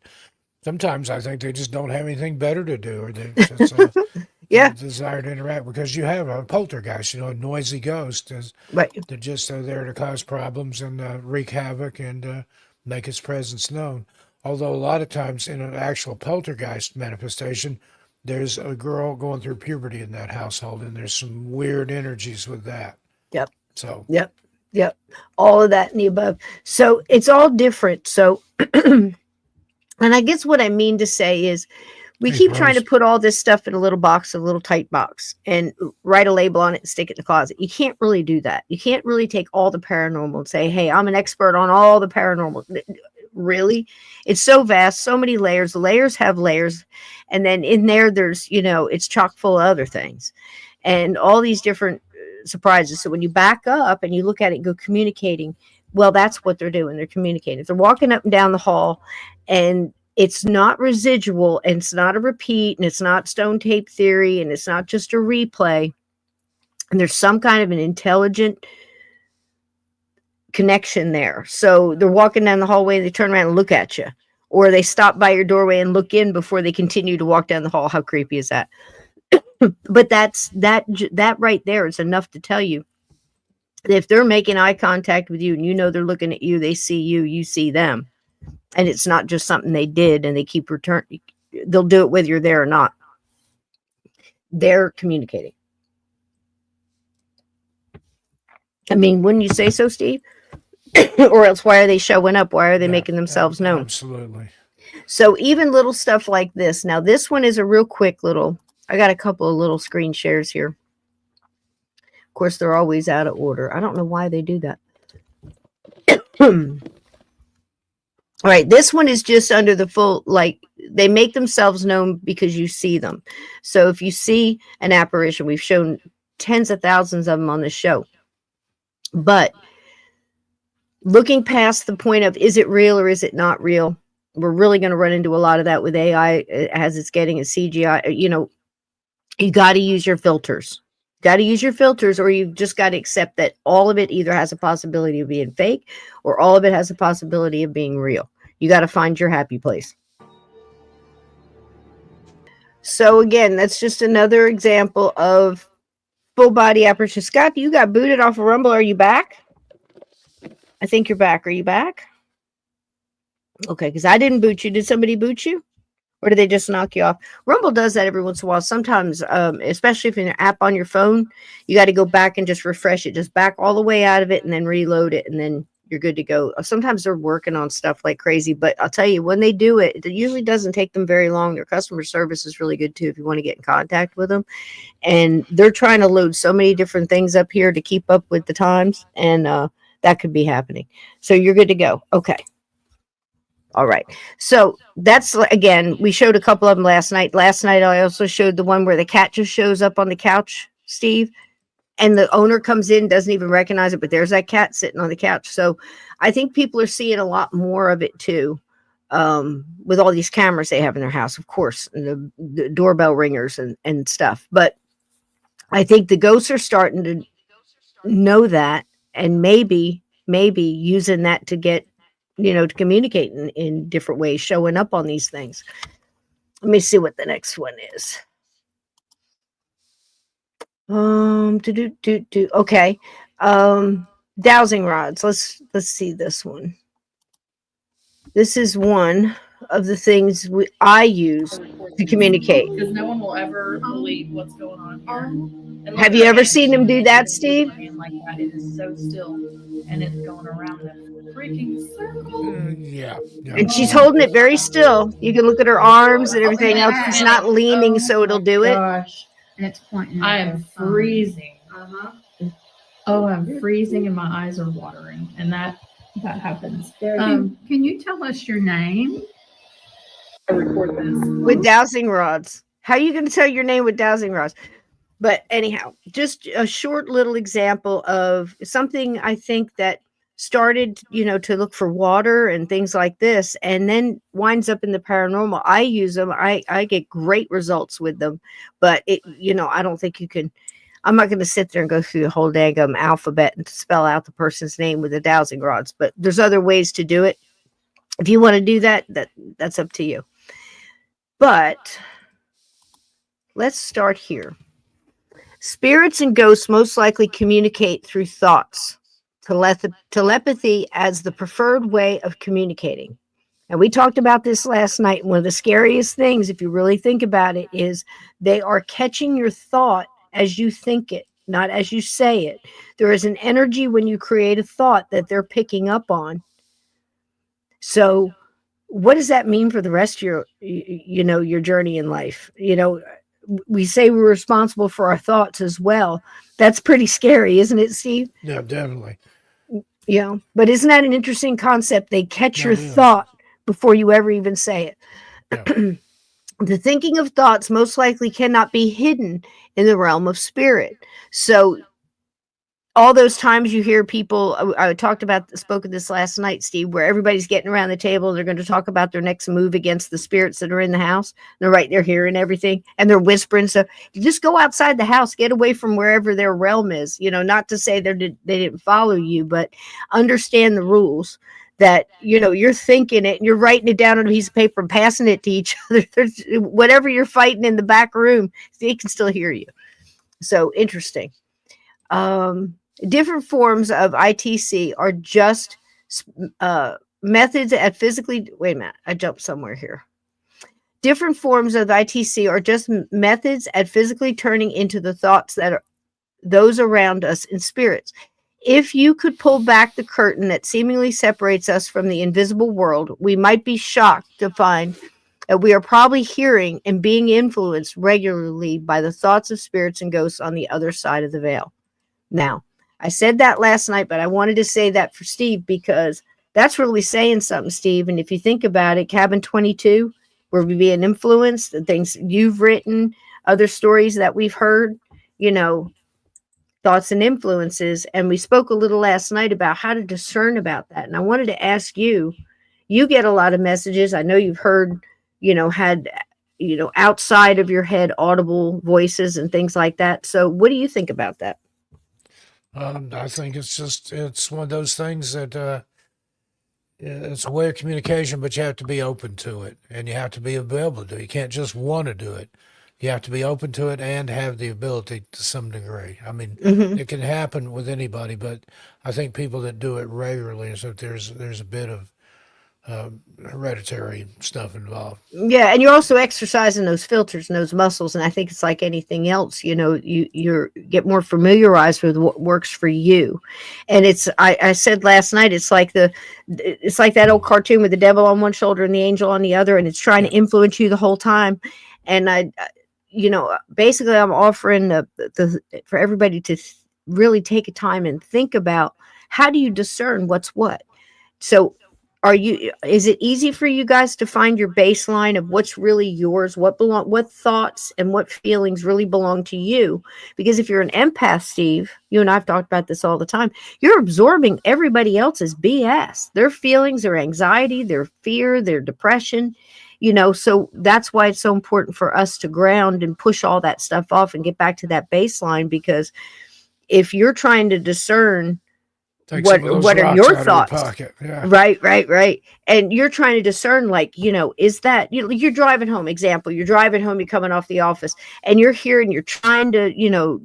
sometimes I think they just don't have anything better to do, or they just Yeah. desire to interact, because you have a poltergeist, a noisy ghost. Right. They're just there to cause problems and wreak havoc and make its presence known. Although a lot of times in an actual poltergeist manifestation, there's a girl going through puberty in that household, and there's some weird energies with that. Yep. So, Yep. Yep. All of that and the above. So it's all different. So, and I guess what I mean to say is we Hey, keep trying to Rose. put all this stuff in a little box, a little tight box, and write a label on it and stick it in the closet. You can't really do that. You can't really take all the paranormal and say, hey, I'm an expert on all the paranormal. Really? It's so vast, so many layers. The layers have layers. And then in there, there's, it's chock full of other things and all these different surprises. So when you back up and you look at it and go communicating, well, that's what they're doing. They're communicating. They're walking up and down the hall, and it's not residual, and it's not a repeat, and it's not stone tape theory, and it's not just a replay. And there's some kind of an intelligent connection there. So they're walking down the hallway, they turn around and look at you, or they stop by your doorway and look in before they continue to walk down the hall. How creepy is that? But that right there is enough to tell you that if they're making eye contact with you and they're looking at you, they see you, you see them. And it's not just something they did and they keep returning. They'll do it whether you're there or not. They're communicating. I mean, wouldn't you say so, Steve? Or else why are they showing up? Why are they making themselves known? Absolutely. So even little stuff like this. Now, this one is a real quick little, I got a couple of little screen shares here. Of course, they're always out of order. I don't know why they do that. All right, this one is just under the full, like, they make themselves known because you see them. So if you see an apparition, we've shown tens of thousands of them on the show. But looking past the point of, is it real or is it not real? We're really going to run into a lot of that with AI as it's getting a CGI. You got to use your filters. Got to use your filters, or you've just got to accept that all of it either has a possibility of being fake or all of it has a possibility of being real. You got to find your happy place. So again, that's just another example of full body apparition. Scott, you got booted off of Rumble. Are you back? I think you're back. Are you back? Okay, because I didn't boot you. Did somebody boot you? Or did they just knock you off? Rumble does that every once in a while. Sometimes, especially if in an app on your phone, you got to go back and just refresh it. Just back all the way out of it and then reload it, and then you're good to go. Sometimes they're working on stuff like crazy, but I'll tell you, when they do it, it usually doesn't take them very long. Their customer service is really good too if you want to get in contact with them. And they're trying to load so many different things up here to keep up with the times, and that could be happening. So you're good to go. Okay. All right. So that's, again, we showed a couple of them last night. Last night, I also showed the one where the cat just shows up on the couch, Steve, and the owner comes in, doesn't even recognize it, but there's that cat sitting on the couch. So I think people are seeing a lot more of it too, with all these cameras they have in their house, of course, and the doorbell ringers and stuff. But I think the ghosts are starting to know that, and maybe using that to get, to communicate in different ways, showing up on these things. Let me see what the next one is. Okay. Dowsing rods. Let's see this one. This is one of the things I use to communicate. Because no one will ever believe what's going on here. And Have you ever seen them do that, Steve? Like that. It is so still, and it's going around a freaking circle. Yeah. And she's holding it very still. You can look at her arms and everything else. She's not leaning, so it'll do it. Gosh, And it's pointing. I am freezing. Uh-huh. Oh, I'm freezing, and my eyes are watering, and that happens. Can you tell us your name? I record this. With dowsing rods. How are you going to tell your name with dowsing rods? But anyhow, just a short little example of something I think that started, to look for water and things like this, and then winds up in the paranormal. I use them. I get great results with them, but I don't think you can. I'm not going to sit there and go through the whole dang alphabet and spell out the person's name with the dowsing rods, but there's other ways to do it. If you want to do that, that's up to you. But let's start here. Spirits and ghosts most likely communicate through thoughts. Telepathy as the preferred way of communicating. And we talked about this last night. One of the scariest things, if you really think about it, is they are catching your thought as you think it, not as you say it. There is an energy when you create a thought that they're picking up on. So, what does that mean for the rest of your journey in life? We say we're responsible for our thoughts as well. That's pretty scary, isn't it, Steve? Yeah, definitely. But isn't that an interesting concept? They catch your That is. thought before you ever even say it. Yeah. The thinking of thoughts most likely cannot be hidden in the realm of spirit. So all those times you hear people, I spoke of this last night, Steve, where everybody's getting around the table and they're going to talk about their next move against the spirits that are in the house. They're right there hearing everything and they're whispering. So you just go outside the house, get away from wherever their realm is, not to say they didn't follow you, but understand the rules that, you're thinking it and you're writing it down on a piece of paper and passing it to each other. Whatever you're fighting in the back room, they can still hear you. So interesting. Different forms of ITC are just methods at physically. Wait a minute, I jumped somewhere here. Different forms of ITC are just methods at physically turning into the thoughts that are those around us in spirits. If you could pull back the curtain that seemingly separates us from the invisible world, we might be shocked to find that we are probably hearing and being influenced regularly by the thoughts of spirits and ghosts on the other side of the veil. Now, I said that last night, but I wanted to say that for Steve because that's really saying something, Steve. And if you think about it, Cabin 22, where we being influenced, the things you've written, other stories that we've heard, thoughts and influences. And we spoke a little last night about how to discern about that. And I wanted to ask you get a lot of messages. I know you've heard, had, outside of your head, audible voices and things like that. So what do you think about that? I think it's one of those things that it's a way of communication, but you have to be open to it and you have to be able to do it. You can't just want to do it. You have to be open to it and have the ability to some degree. I mean, it can happen with anybody, but I think people that do it regularly, so there's a bit of hereditary stuff involved. Yeah, and you're also exercising those filters and those muscles, and I think it's like anything else. You get more familiarized with what works for you. And I said last night, it's like that old cartoon with the devil on one shoulder and the angel on the other, and it's trying to influence you the whole time. And basically, I'm offering for everybody to really take a time and think about how do you discern what's what. So is it easy for you guys to find your baseline of what's really yours, what thoughts and what feelings really belong to you? Because if you're an empath, Steve, you and I've talked about this all the time, you're absorbing everybody else's BS, their feelings, their anxiety, their fear, their depression, so that's why it's so important for us to ground and push all that stuff off and get back to that baseline. Because if you're trying to discern what are your thoughts? Yeah. Right. And you're trying to discern, is that, you're driving home, you're driving home, you're coming off the office and you're trying to,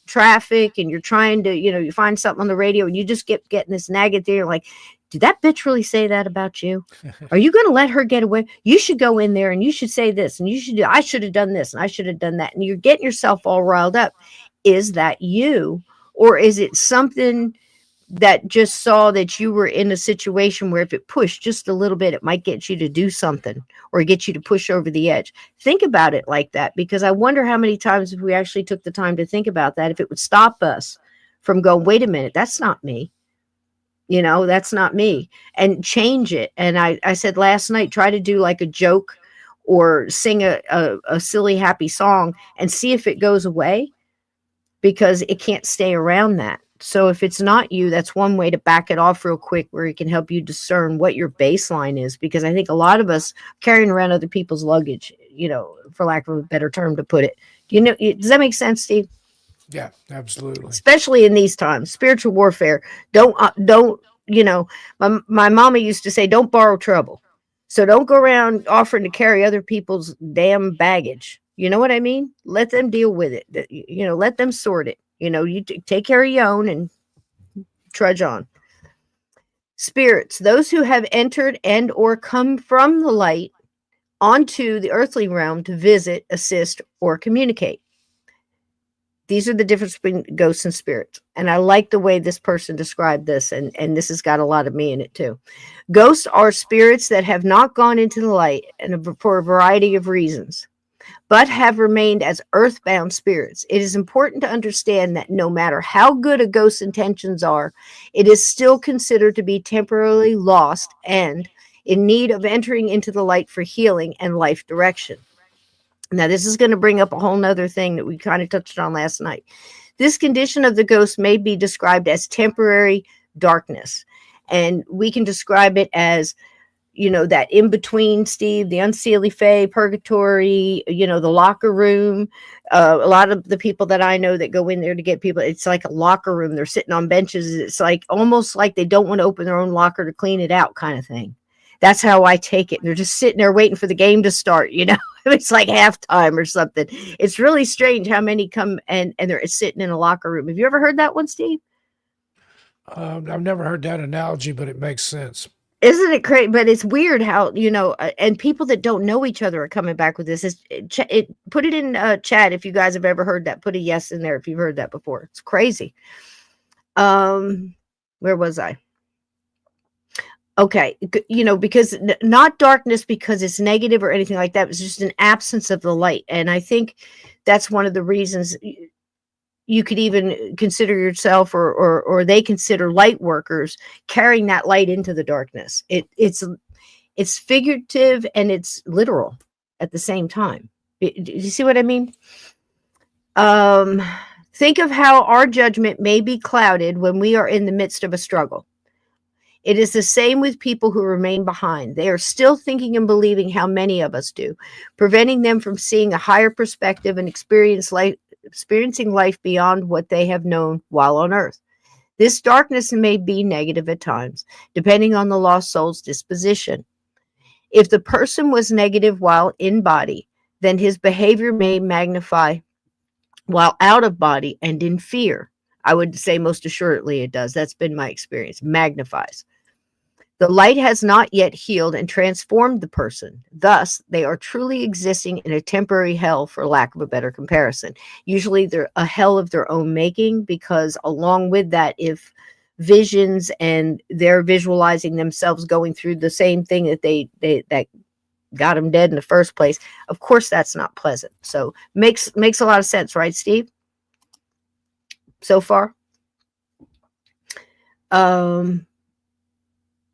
traffic and you're trying to, you find something on the radio and you just getting this nagging there. Like, did that bitch really say that about you? Are you going to let her get away? You should go in there and you should say this and I should have done this and I should have done that. And you're getting yourself all riled up. Is that you? Or is it something that just saw that you were in a situation where if it pushed just a little bit, it might get you to do something or get you to push over the edge? Think about it like that, because I wonder how many times if we actually took the time to think about that, if it would stop us from going, wait a minute, that's not me. That's not me, and change it. And I said last night, try to do like a joke or sing a silly, happy song and see if it goes away, because it can't stay around that. So if it's not you, that's one way to back it off real quick, where it can help you discern what your baseline is. Because I think a lot of us carrying around other people's luggage, for lack of a better term to put it. Does that make sense, Steve? Yeah, absolutely. Especially in these times, spiritual warfare. Don't, my mama used to say, don't borrow trouble. So don't go around offering to carry other people's damn baggage. You know what I mean? Let them deal with it. Let them sort it. You take care of your own and trudge on. Spirits, those who have entered and or come from the light onto the earthly realm to visit, assist, or communicate. These are the difference between ghosts and spirits. And I like the way this person described this, and this has got a lot of me in it too. Ghosts are spirits that have not gone into the light and for a variety of reasons, but have remained as earthbound spirits. It is important to understand that no matter how good a ghost's intentions are, it is still considered to be temporarily lost and in need of entering into the light for healing and life direction. Now, this is going to bring up a whole nother thing that we kind of touched on last night. This condition of the ghost may be described as temporary darkness, and we can describe it as, you know, that in between, Steve, the unseelie fae, purgatory, you know, the locker room. A lot of the people that I know that go in there to get people, it's like a locker room. They're sitting on benches. It's like almost like they don't want to open their own locker to clean it out, kind of thing. That's how I take it. They're just sitting there waiting for the game to start, you know. It's like halftime or something. It's really strange how many come and they're sitting in a locker room. Have you ever heard that one, Steve? I've never heard that analogy, but it makes sense. Isn't it crazy? But it's weird how, you know, and people that don't know each other are coming back with this. Put it in chat if you guys have ever heard that. Put a yes in there if you've heard that before. It's crazy. Where was I? Okay, you know, because not darkness because it's negative or anything like that. It's just an absence of the light. And I think that's one of the reasons you could even consider yourself or they consider light workers carrying that light into the darkness. It's figurative and it's literal at the same time. Do you see what I mean? Think of how our judgment may be clouded when we are in the midst of a struggle. It is the same with people who remain behind. They are still thinking and believing how many of us do, preventing them from seeing a higher perspective and experiencing life beyond what they have known while on earth. This darkness may be negative at times, depending on the lost soul's disposition. If the person was negative while in body, then his behavior may magnify while out of body and in fear. I would say most assuredly it does. That's been my experience. Magnifies. The light has not yet healed and transformed the person. Thus, they are truly existing in a temporary hell, for lack of a better comparison. Usually they're a hell of their own making, because along with that, if visions and they're visualizing themselves going through the same thing that got them dead in the first place, of course that's not pleasant. So makes a lot of sense, right, Steve? So far?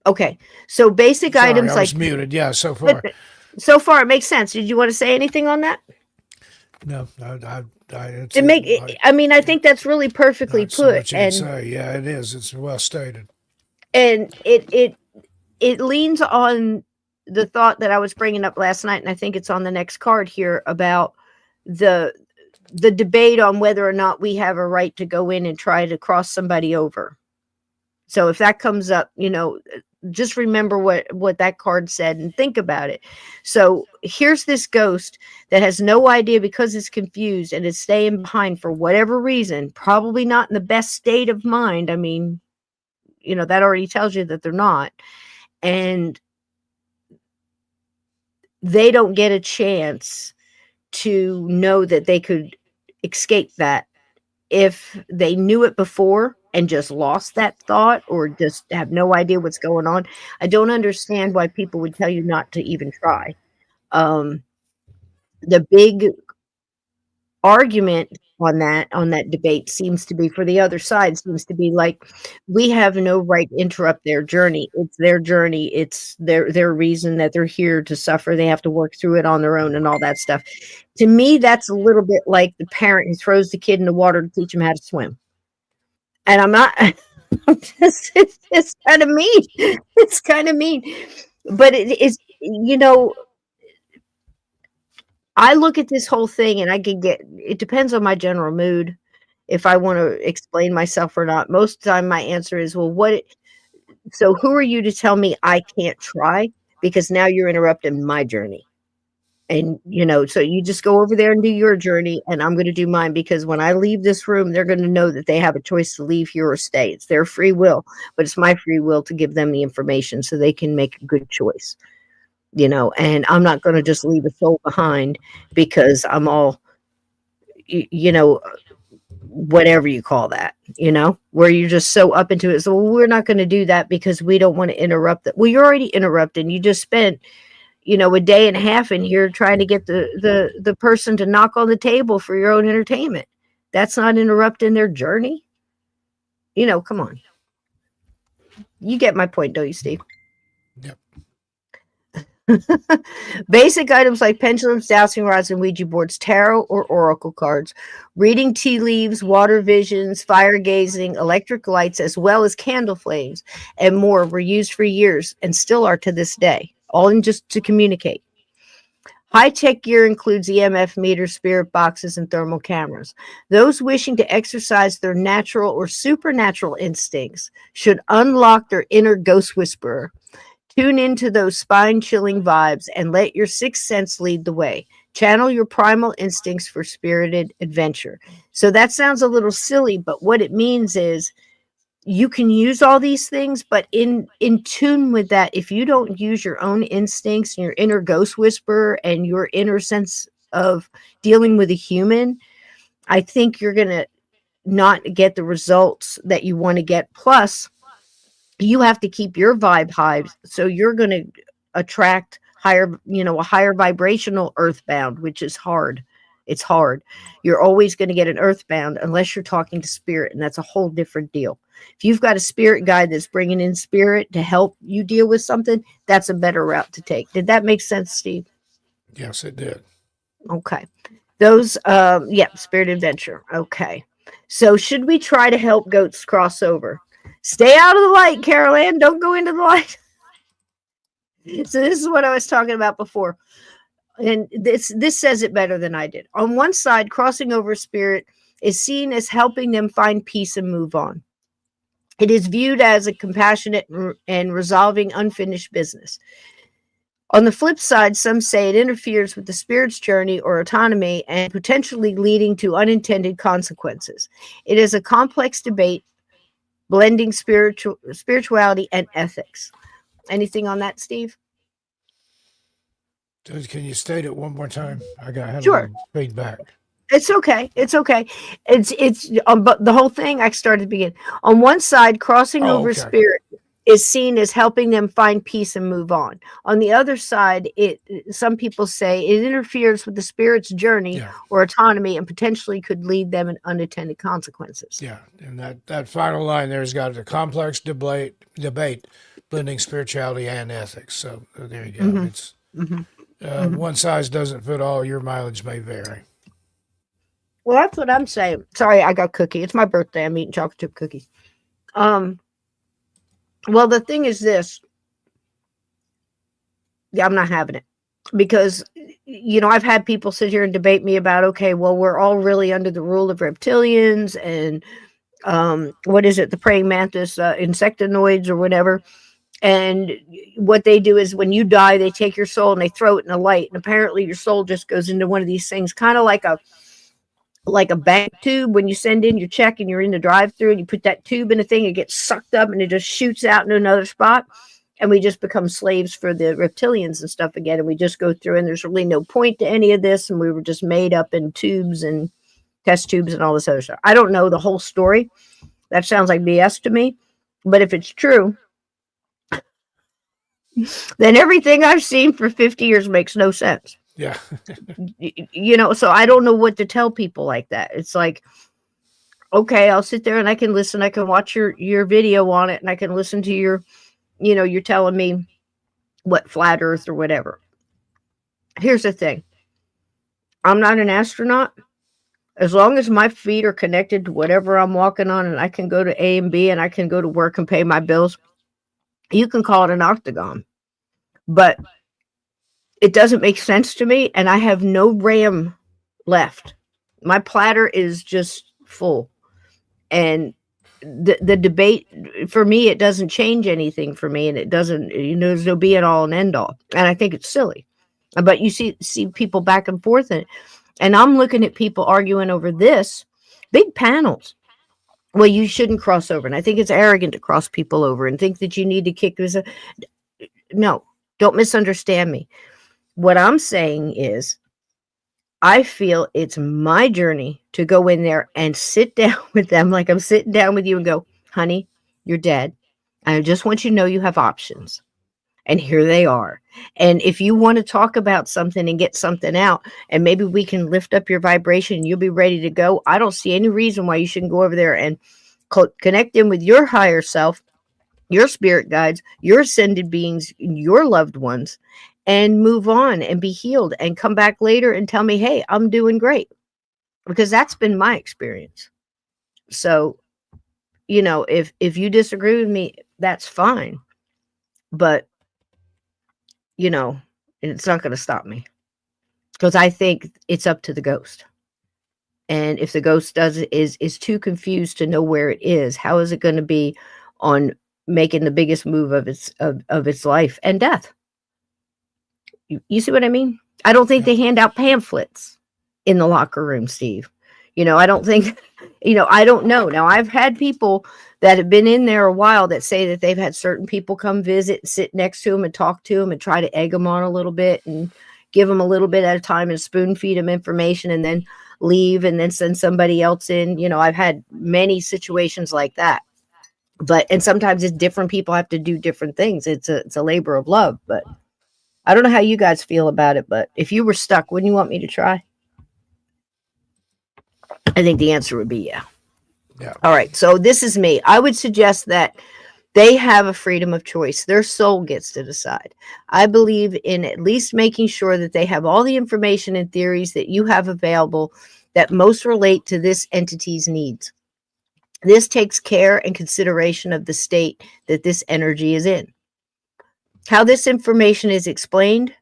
Okay, so basic Sorry, items I was like muted. Yeah, so far. So far, it makes sense. Did you want to say anything on that? No, I mean, I think that's really perfectly not so put, much you can say. Yeah, it is. It's well stated. and it leans on the thought that I was bringing up last night, and I think it's on the next card here about the debate on whether or not we have a right to go in and try to cross somebody over. So if that comes up, you know, just remember what that card said and think about it. So here's this ghost that has no idea because it's confused and is staying behind for whatever reason, probably not in the best state of mind. I mean, you know, that already tells you that they're not. And they don't get a chance to know that they could escape that if they knew it before and just lost that thought or just have no idea what's going on. I don't understand why people would tell you not to even try. The big argument on that debate seems to be, for the other side, seems to be like, we have no right to interrupt their journey. It's their journey. It's their reason that they're here to suffer. They have to work through it on their own and all that stuff. To me, that's a little bit like the parent who throws the kid in the water to teach him how to swim. And I'm not, it's kind of mean. It's kind of mean. But it is, you know, I look at this whole thing and it depends on my general mood if I want to explain myself or not. Most of the time my answer is, well, so who are you to tell me I can't try? Because now you're interrupting my journey. And, so you just go over there and do your journey, and I'm going to do mine, because when I leave this room, they're going to know that they have a choice to leave here or stay. It's their free will, but it's my free will to give them the information so they can make a good choice, and I'm not going to just leave a soul behind because I'm all, whatever you call that, where you're just so up into it. So we're not going to do that because we don't want to interrupt that. Well, you're already interrupting. You just spent a day and a half in here trying to get the person to knock on the table for your own entertainment. That's not interrupting their journey. Come on. You get my point, don't you, Steve? Yep. Basic items like pendulums, dowsing rods, and Ouija boards, tarot or oracle cards, reading tea leaves, water visions, fire gazing, electric lights, as well as candle flames and more were used for years and still are to this day, all in just to communicate. High-tech gear includes EMF meters, spirit boxes, and thermal cameras. Those wishing to exercise their natural or supernatural instincts should unlock their inner ghost whisperer. Tune into those spine-chilling vibes and let your sixth sense lead the way. Channel your primal instincts for spirited adventure. So that sounds a little silly, but what it means is you can use all these things, but in tune with that, if you don't use your own instincts and your inner ghost whisperer and your inner sense of dealing with a human, I think you're going to not get the results that you want to get. Plus, you have to keep your vibe high, so you're going to attract higher, a higher vibrational earthbound, which is hard. It's hard. You're always going to get an earthbound unless you're talking to spirit, and that's a whole different deal. If you've got a spirit guide that's bringing in spirit to help you deal with something, that's a better route to take. Did that make sense, Steve? Yes, it did. Okay. Those, spirit adventure. Okay. So should we try to help goats cross over? Stay out of the light, Carol Ann. Don't go into the light. So this is what I was talking about before. And this says it better than I did. On one side, crossing over spirit is seen as helping them find peace and move on. It is viewed as a compassionate and resolving unfinished business. On the flip side, some say it interferes with the spirit's journey or autonomy and potentially leading to unintended consequences. It is a complex debate blending spirituality and ethics. Anything on that, Steve? Can you state it one more time? I had Sure. a little feedback. It's okay. It's but the whole thing I started to begin. On one side, crossing over Okay. spirit is seen as helping them find peace and move on. On the other side, some people say it interferes with the spirit's journey or autonomy and potentially could lead them in unintended consequences. Yeah, and that final line there's got a complex debate blending spirituality and ethics. So there you go. Mm-hmm. It's one size doesn't fit all. Your mileage may vary. Well, that's what I'm saying. Sorry, I got cookie. It's my birthday. I'm eating chocolate chip cookies. Well, the thing is this. Yeah, I'm not having it because, I've had people sit here and debate me about, okay, well, we're all really under the rule of reptilians and what is it? The praying mantis, insectoids or whatever. And what they do is when you die, they take your soul and they throw it in a light. And apparently your soul just goes into one of these things, kind of like a bank tube when you send in your check and you're in the drive-thru and you put that tube in a thing, it gets sucked up and it just shoots out into another spot. And we just become slaves for the reptilians and stuff again. And we just go through and there's really no point to any of this. And we were just made up in tubes and test tubes and all this other stuff. I don't know the whole story. That sounds like BS to me. But if it's true, then everything I've seen for 50 years makes no sense. Yeah. So I don't know what to tell people like that. It's like, okay, I'll sit there and I can listen. I can watch your video on it and I can listen to your, you're telling me what flat earth or whatever. Here's the thing. I'm not an astronaut. As long as my feet are connected to whatever I'm walking on and I can go to A and B and I can go to work and pay my bills, you can call it an octagon. But it doesn't make sense to me, and I have no RAM left. My platter is just full. And the debate, for me, it doesn't change anything for me, and it doesn't, there's no be it all and end all. And I think it's silly. But you see people back and forth, and I'm looking at people arguing over this big panels. Well, you shouldn't cross over, and I think it's arrogant to cross people over and think that you need to kick this. No, don't misunderstand me. What I'm saying is, I feel it's my journey to go in there and sit down with them like I'm sitting down with you and go, honey, you're dead. I just want you to know you have options. And here they are. And if you want to talk about something and get something out, and maybe we can lift up your vibration and you'll be ready to go, I don't see any reason why you shouldn't go over there and connect in with your higher self, your spirit guides, your ascended beings, your loved ones, and move on and be healed and come back later and tell me, hey, I'm doing great. Because that's been my experience. So, if you disagree with me, that's fine. But, it's not going to stop me. Because I think it's up to the ghost. And if the ghost is too confused to know where it is, how is it going to be on making the biggest move of its life and death? You see what I mean? I don't think they hand out pamphlets in the locker room, Steve. I don't think, I don't know. Now, I've had people that have been in there a while that say that they've had certain people come visit, sit next to them and talk to them and try to egg them on a little bit and give them a little bit at a time and spoon feed them information and then leave and then send somebody else in. I've had many situations like that. And sometimes it's different people have to do different things. It's a labor of love, but I don't know how you guys feel about it, but if you were stuck, wouldn't you want me to try? I think the answer would be yeah. Yeah. All right. So this is me. I would suggest that they have a freedom of choice. Their soul gets to decide. I believe in at least making sure that they have all the information and theories that you have available that most relate to this entity's needs. This takes care and consideration of the state that this energy is in. How this information is explained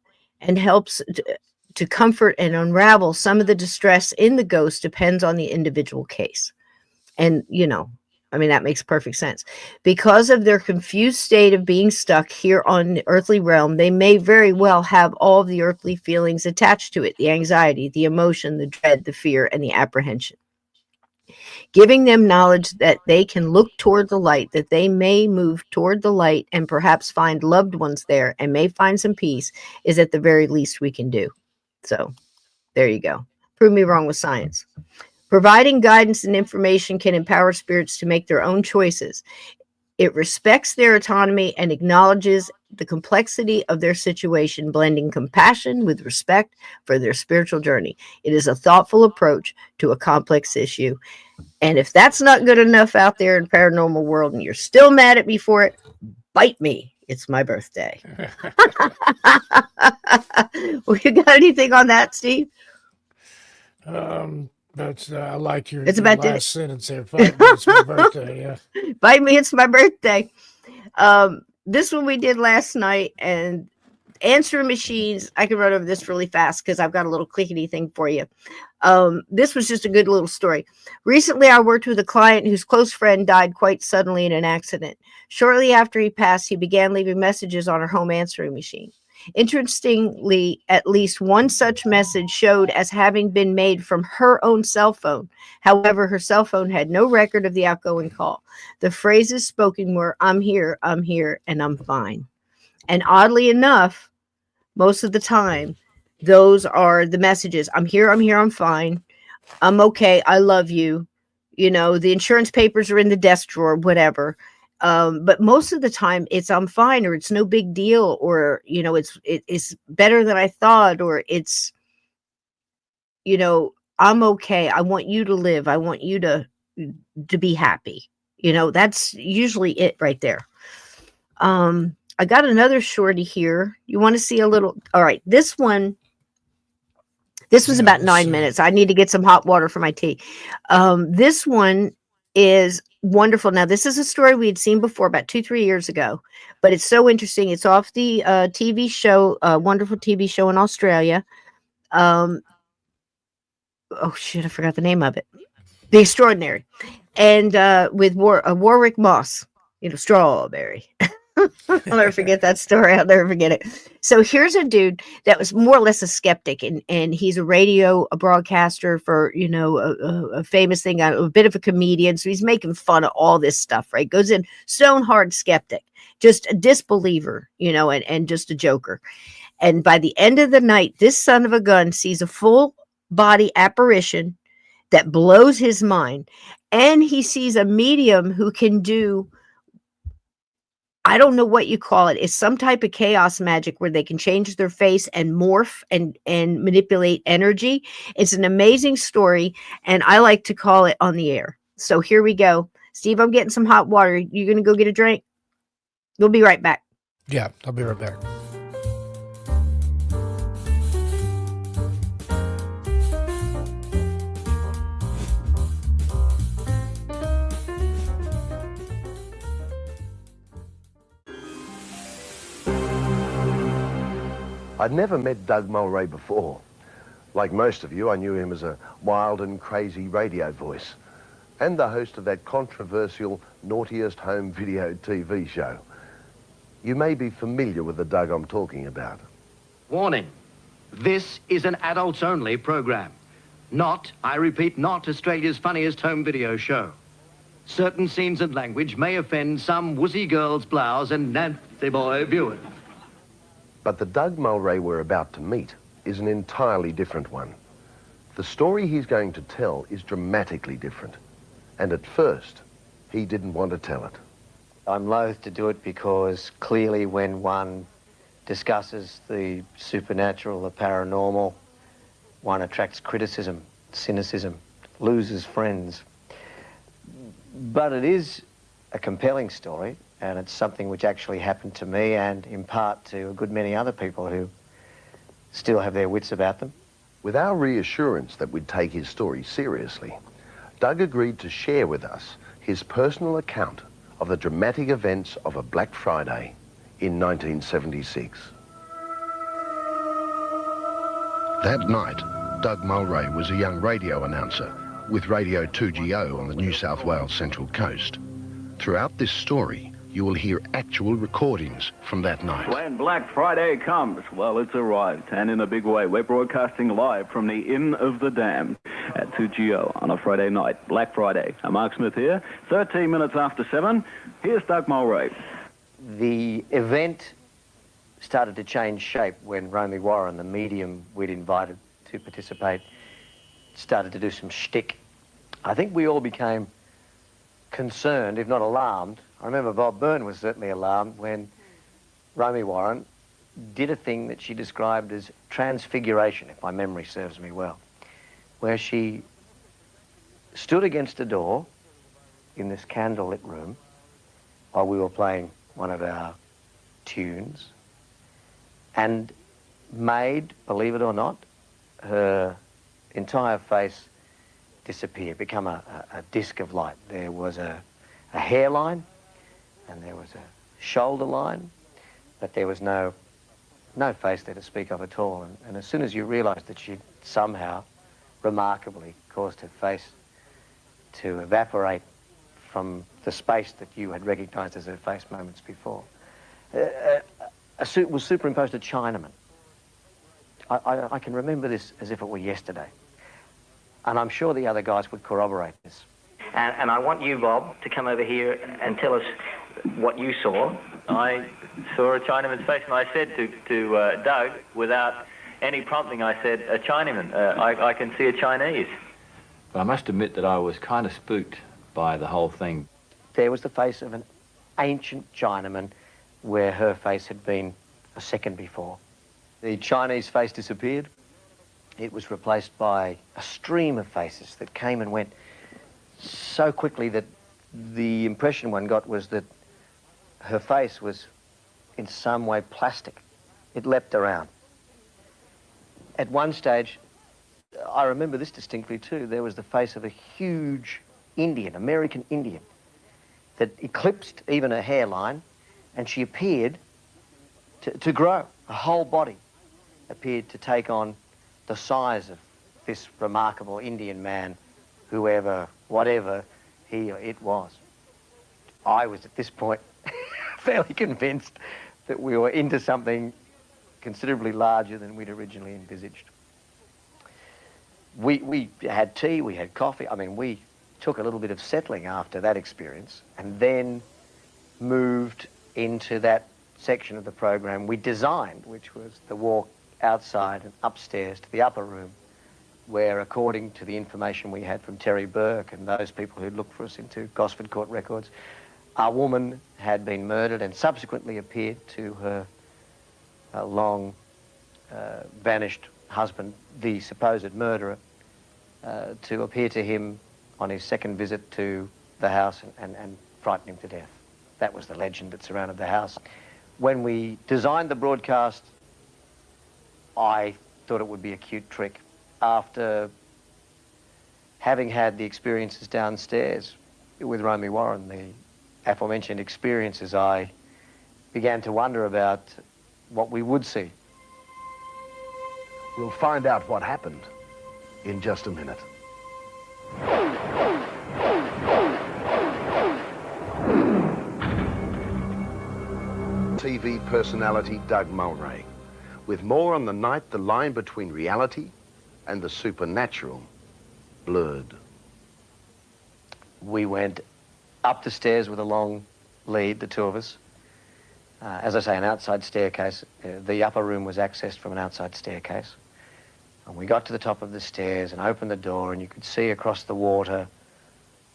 and helps to comfort and unravel some of the distress in the ghost depends on the individual case. And, that makes perfect sense. Because of their confused state of being stuck here on the earthly realm, they may very well have all the earthly feelings attached to it, the anxiety, the emotion, the dread, the fear, and the apprehension. Giving them knowledge that they can look toward the light, that they may move toward the light and perhaps find loved ones there and may find some peace is at the very least we can do. So there you go. Prove me wrong with science. Providing guidance and information can empower spirits to make their own choices. It respects their autonomy and acknowledges the complexity of their situation, blending compassion with respect for their spiritual journey. It is a thoughtful approach to a complex issue. And if that's not good enough out there in the paranormal world and you're still mad at me for it, bite me. It's my birthday. Well, you got anything on that, Steve? That's I like your About last sentence there. 5 minutes my birthday. Yeah. Bite me. It's my birthday. This one we did last night, and answering machines. I can run over this really fast because I've got a little clickety thing for you. This was just a good little story. Recently, I worked with a client whose close friend died quite suddenly in an accident. Shortly after he passed, he began leaving messages on her home answering machine. Interestingly, at least one such message showed as having been made from her own cell phone. However, her cell phone had no record of the outgoing call. The phrases spoken were, I'm here, and I'm fine. And oddly enough, most of the time, those are the messages. I'm here, I'm fine. I'm okay. I love you. The insurance papers are in the desk drawer, whatever. But most of the time it's I'm fine, or it's no big deal, or it's better than I thought, or it's I'm okay. I want you to live. I want you to be happy. That's usually it right there. I got another shorty here. You want to see a little? All right, this one. This was about 9 minutes. I need to get some hot water for my tea. This one is wonderful. Now, this is a story we had seen before about 2-3 years ago, but it's so interesting. It's off the TV show, wonderful TV show in Australia. Oh, shit, I forgot the name of it. The Extraordinary. And with Warwick Moss, Strawberry. I'll never forget that story. I'll never forget it. So here's a dude that was more or less a skeptic, and he's a broadcaster for, a famous thing, a bit of a comedian. So he's making fun of all this stuff, right? Goes in stone hard skeptic, just a disbeliever, and just a joker. And by the end of the night, this son of a gun sees a full body apparition that blows his mind. And he sees a medium who can do, I don't know what you call it. It's some type of chaos magic where they can change their face and morph and manipulate energy. It's an amazing story, and I like to call it on the air. So here we go. Steve, I'm getting some hot water. You going to go get a drink? We'll be right back. Yeah, I'll be right back. I'd never met Doug Mulray before. Like most of you, I knew him as a wild and crazy radio voice and the host of that controversial Naughtiest Home Video TV show. You may be familiar with the Doug I'm talking about. Warning, this is an adults-only program. Not, I repeat, not Australia's funniest home video show. Certain scenes and language may offend some wussy girl's blouse and Nancy boy viewers. But the Doug Mulray we're about to meet is an entirely different one. The story he's going to tell is dramatically different. And at first, he didn't want to tell it. I'm loath to do it because clearly when one discusses the supernatural, the paranormal, one attracts criticism, cynicism, loses friends. But it is a compelling story, and it's something which actually happened to me and in part to a good many other people who still have their wits about them. With our reassurance that we'd take his story seriously, Doug agreed to share with us his personal account of the dramatic events of a Black Friday in 1976. That night, Doug Mulray was a young radio announcer with Radio 2GO on the New South Wales Central Coast. Throughout this story, you will hear actual recordings from that night. When Black Friday comes, well, it's arrived, and in a big way. We're broadcasting live from the Inn of the Dam at 2GO on a Friday night, Black Friday. I'm Mark Smith here, 13 minutes after 7. Here's Doug Mulray. The event started to change shape when Romy Warren, the medium we'd invited to participate, started to do some shtick. I think we all became concerned, if not alarmed. I remember Bob Byrne was certainly alarmed when Romy Warren did a thing that she described as transfiguration, if my memory serves me well, where she stood against a door in this candlelit room while we were playing one of our tunes and made, believe it or not, her entire face disappear, become a disc of light. There was a hairline and there was a shoulder line, but there was no face there to speak of at all. And as soon as you realised that she'd somehow, remarkably, caused her face to evaporate from the space that you had recognised as her face moments before, a suit was superimposed a Chinaman. I can remember this as if it were yesterday. And I'm sure the other guys would corroborate this. And I want you, Bob, to come over here and tell us what you saw. I saw a Chinaman's face, and I said to Doug, without any prompting, I said, a Chinaman, I can see a Chinese. But I must admit that I was kind of spooked by the whole thing. There was the face of an ancient Chinaman where her face had been a second before. The Chinese face disappeared. It was replaced by a stream of faces that came and went so quickly that the impression one got was that her face was in some way plastic. It leapt around. At one stage, I remember this distinctly too, there was the face of a huge Indian, American Indian, that eclipsed even her hairline, and she appeared to grow. Her whole body appeared to take on the size of this remarkable Indian man, whoever, whatever he or it was. I was at this point fairly convinced that we were into something considerably larger than we'd originally envisaged. We had tea, we had coffee. I mean, we took a little bit of settling after that experience and then moved into that section of the program we designed, which was the walk outside and upstairs to the upper room, where, according to the information we had from Terry Burke and those people who'd looked for us into Gosford Court records, our woman had been murdered and subsequently appeared to her long vanished husband, the supposed murderer, to appear to him on his second visit to the house and frighten him to death. That was the legend that surrounded the house. When we designed the broadcast, I thought it would be a cute trick. After having had the experiences downstairs with Romy Warren, the aforementioned experiences, I began to wonder about what we would see. We'll find out what happened in just a minute. TV personality Doug Mulray, with more on the night the line between reality and the supernatural blurred. We went up the stairs with a long lead, the two of us. As I say, an outside staircase. The upper room was accessed from an outside staircase. And we got to the top of the stairs and opened the door, and you could see across the water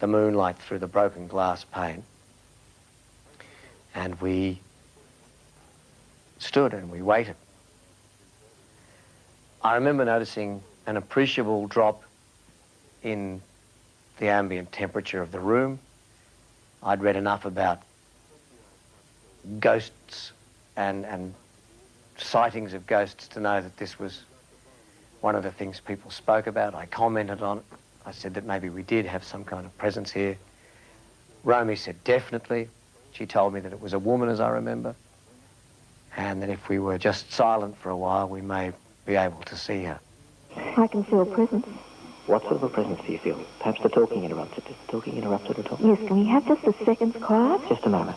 the moonlight through the broken glass pane. And we stood and we waited. I remember noticing an appreciable drop in the ambient temperature of the room. I'd read enough about ghosts and sightings of ghosts to know that this was one of the things people spoke about. I commented on it. I said that maybe we did have some kind of presence here. Romy said definitely. She told me that it was a woman, as I remember, and that if we were just silent for a while, we may be able to see her. I can feel a presence. What sort of a presence do you feel? Perhaps the talking interrupted. Is the talking interrupted at all? Yes, can we have just a second's quiet? Just a moment.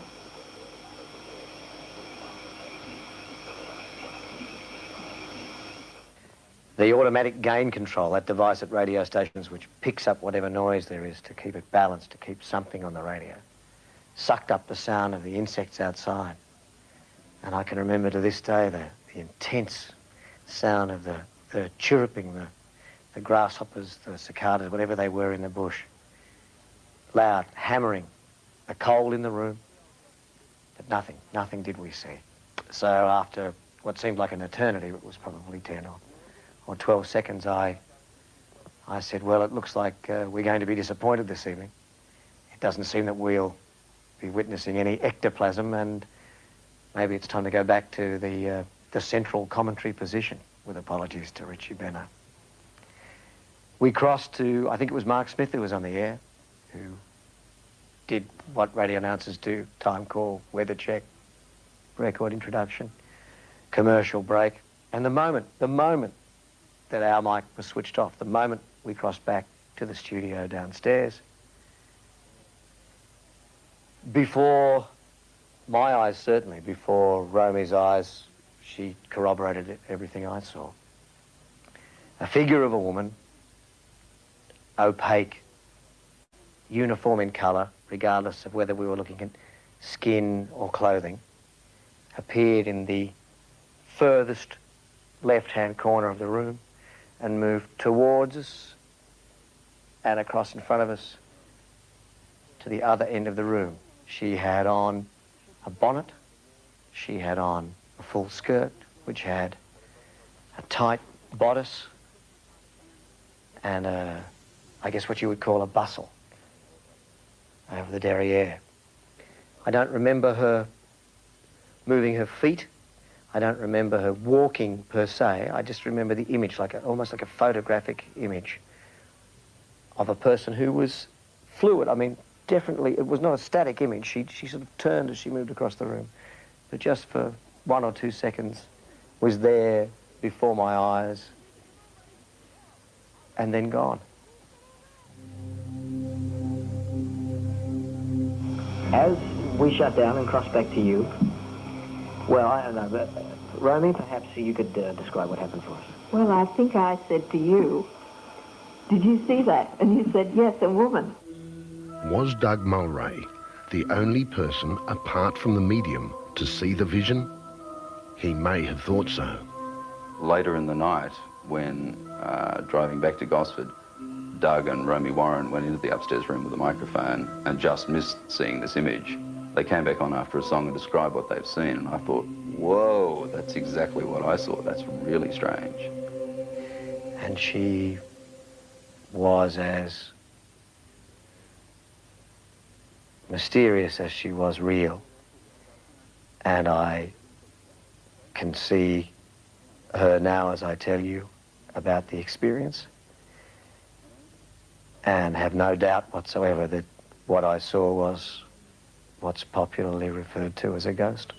The automatic gain control, that device at radio stations which picks up whatever noise there is to keep it balanced, to keep something on the radio, sucked up the sound of the insects outside. And I can remember to this day the intense sound of the chirruping, the grasshoppers, the cicadas, whatever they were in the bush. Loud, hammering, a cold in the room, but nothing did we see. So after what seemed like an eternity, it was probably 10 or 12 seconds, I said, well, it looks like we're going to be disappointed this evening. It doesn't seem that we'll be witnessing any ectoplasm, and maybe it's time to go back to the central commentary position, with apologies to Richie Benner. We crossed to, I think it was Mark Smith who was on the air, who did what radio announcers do: time call, weather check, record introduction, commercial break. And the moment that our mic was switched off, the moment we crossed back to the studio downstairs, before my eyes, certainly, before Romy's eyes, she corroborated everything I saw. A figure of a woman, opaque, uniform in colour, regardless of whether we were looking at skin or clothing, appeared in the furthest left-hand corner of the room and moved towards us and across in front of us to the other end of the room. She had on a bonnet, she had on a full skirt, which had a tight bodice and I guess what you would call a bustle over the derriere. I don't remember her moving her feet. I don't remember her walking per se. I just remember the image, almost like a photographic image of a person who was fluid. I mean, definitely, it was not a static image. She sort of turned as she moved across the room, but just for 1 or 2 seconds was there before my eyes and then gone. As we shut down and crossed back to you. Well, I don't know, but Romy, perhaps you could describe what happened for us. Well, I think I said to you, did you see that? And you said, yes, a woman. Was Doug Mulray the only person apart from the medium to see the vision? He may have thought so. Later in the night, when driving back to Gosford, Doug and Romy Warren went into the upstairs room with a microphone and just missed seeing this image. They came back on after a song and described what they've seen, and I thought, whoa, that's exactly what I saw. That's really strange. And she was as mysterious as she was real. And I can see her now as I tell you about the experience, and have no doubt whatsoever that what I saw was what's popularly referred to as a ghost.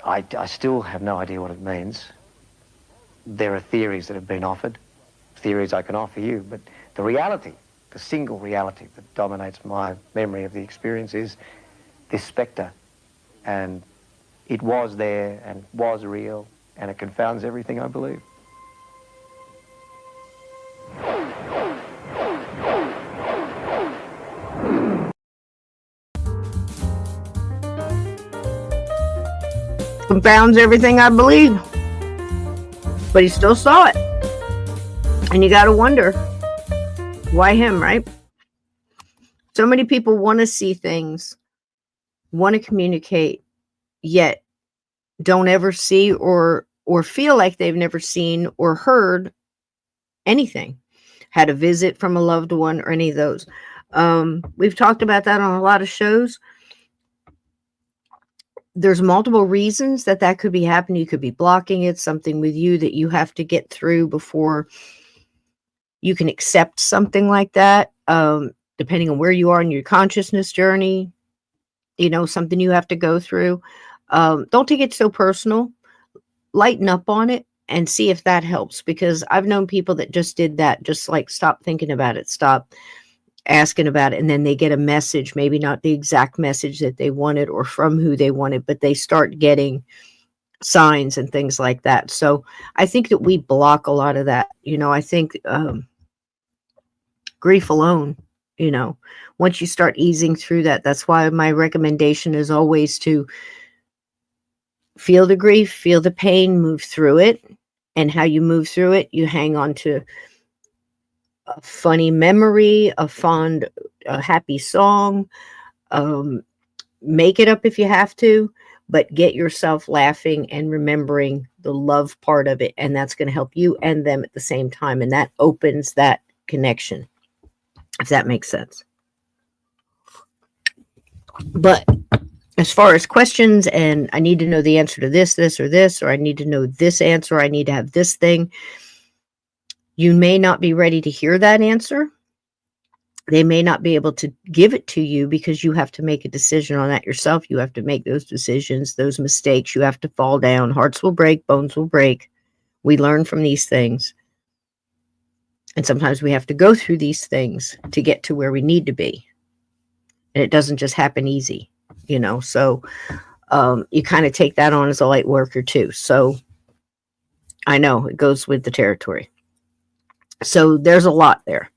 I still have no idea what it means. There are theories that have been offered, theories I can offer you, but the reality, the single reality that dominates my memory of the experience is this spectre, and it was there and was real, and it confounds everything I believe. Confounds everything I believe. But he still saw it. And you got to wonder, why him, right? So many people want to see things, want to communicate, yet don't ever see or feel like they've never seen or heard anything, had a visit from a loved one or any of those. We've talked about that on a lot of shows. There's multiple reasons that could be happening. You could be blocking it, something with you that you have to get through before you can accept something like that. Depending on where you are in your consciousness journey, something you have to go through. Don't take it so personal. Lighten up on it and see if that helps, because I've known people that just did that, just like stop thinking about it, stop asking about it, and then they get a message, maybe not the exact message that they wanted or from who they wanted, but they start getting signs and things like that. So I think that we block a lot of that. I think grief alone, once you start easing through that, that's why my recommendation is always to feel the grief, feel the pain, move through it. And how you move through it, you hang on to a funny memory, a happy song, make it up if you have to, but get yourself laughing and remembering the love part of it. And that's going to help you and them at the same time. And that opens that connection, if that makes sense. But as far as questions, and I need to know the answer to this, or I need to know this answer, I need to have this thing. You may not be ready to hear that answer. They may not be able to give it to you because you have to make a decision on that yourself. You have to make those decisions, those mistakes. You have to fall down. Hearts will break, bones will break. We learn from these things. And sometimes we have to go through these things to get to where we need to be. And it doesn't just happen easy, So you kind of take that on as a light worker too. So I know it goes with the territory. So there's a lot there.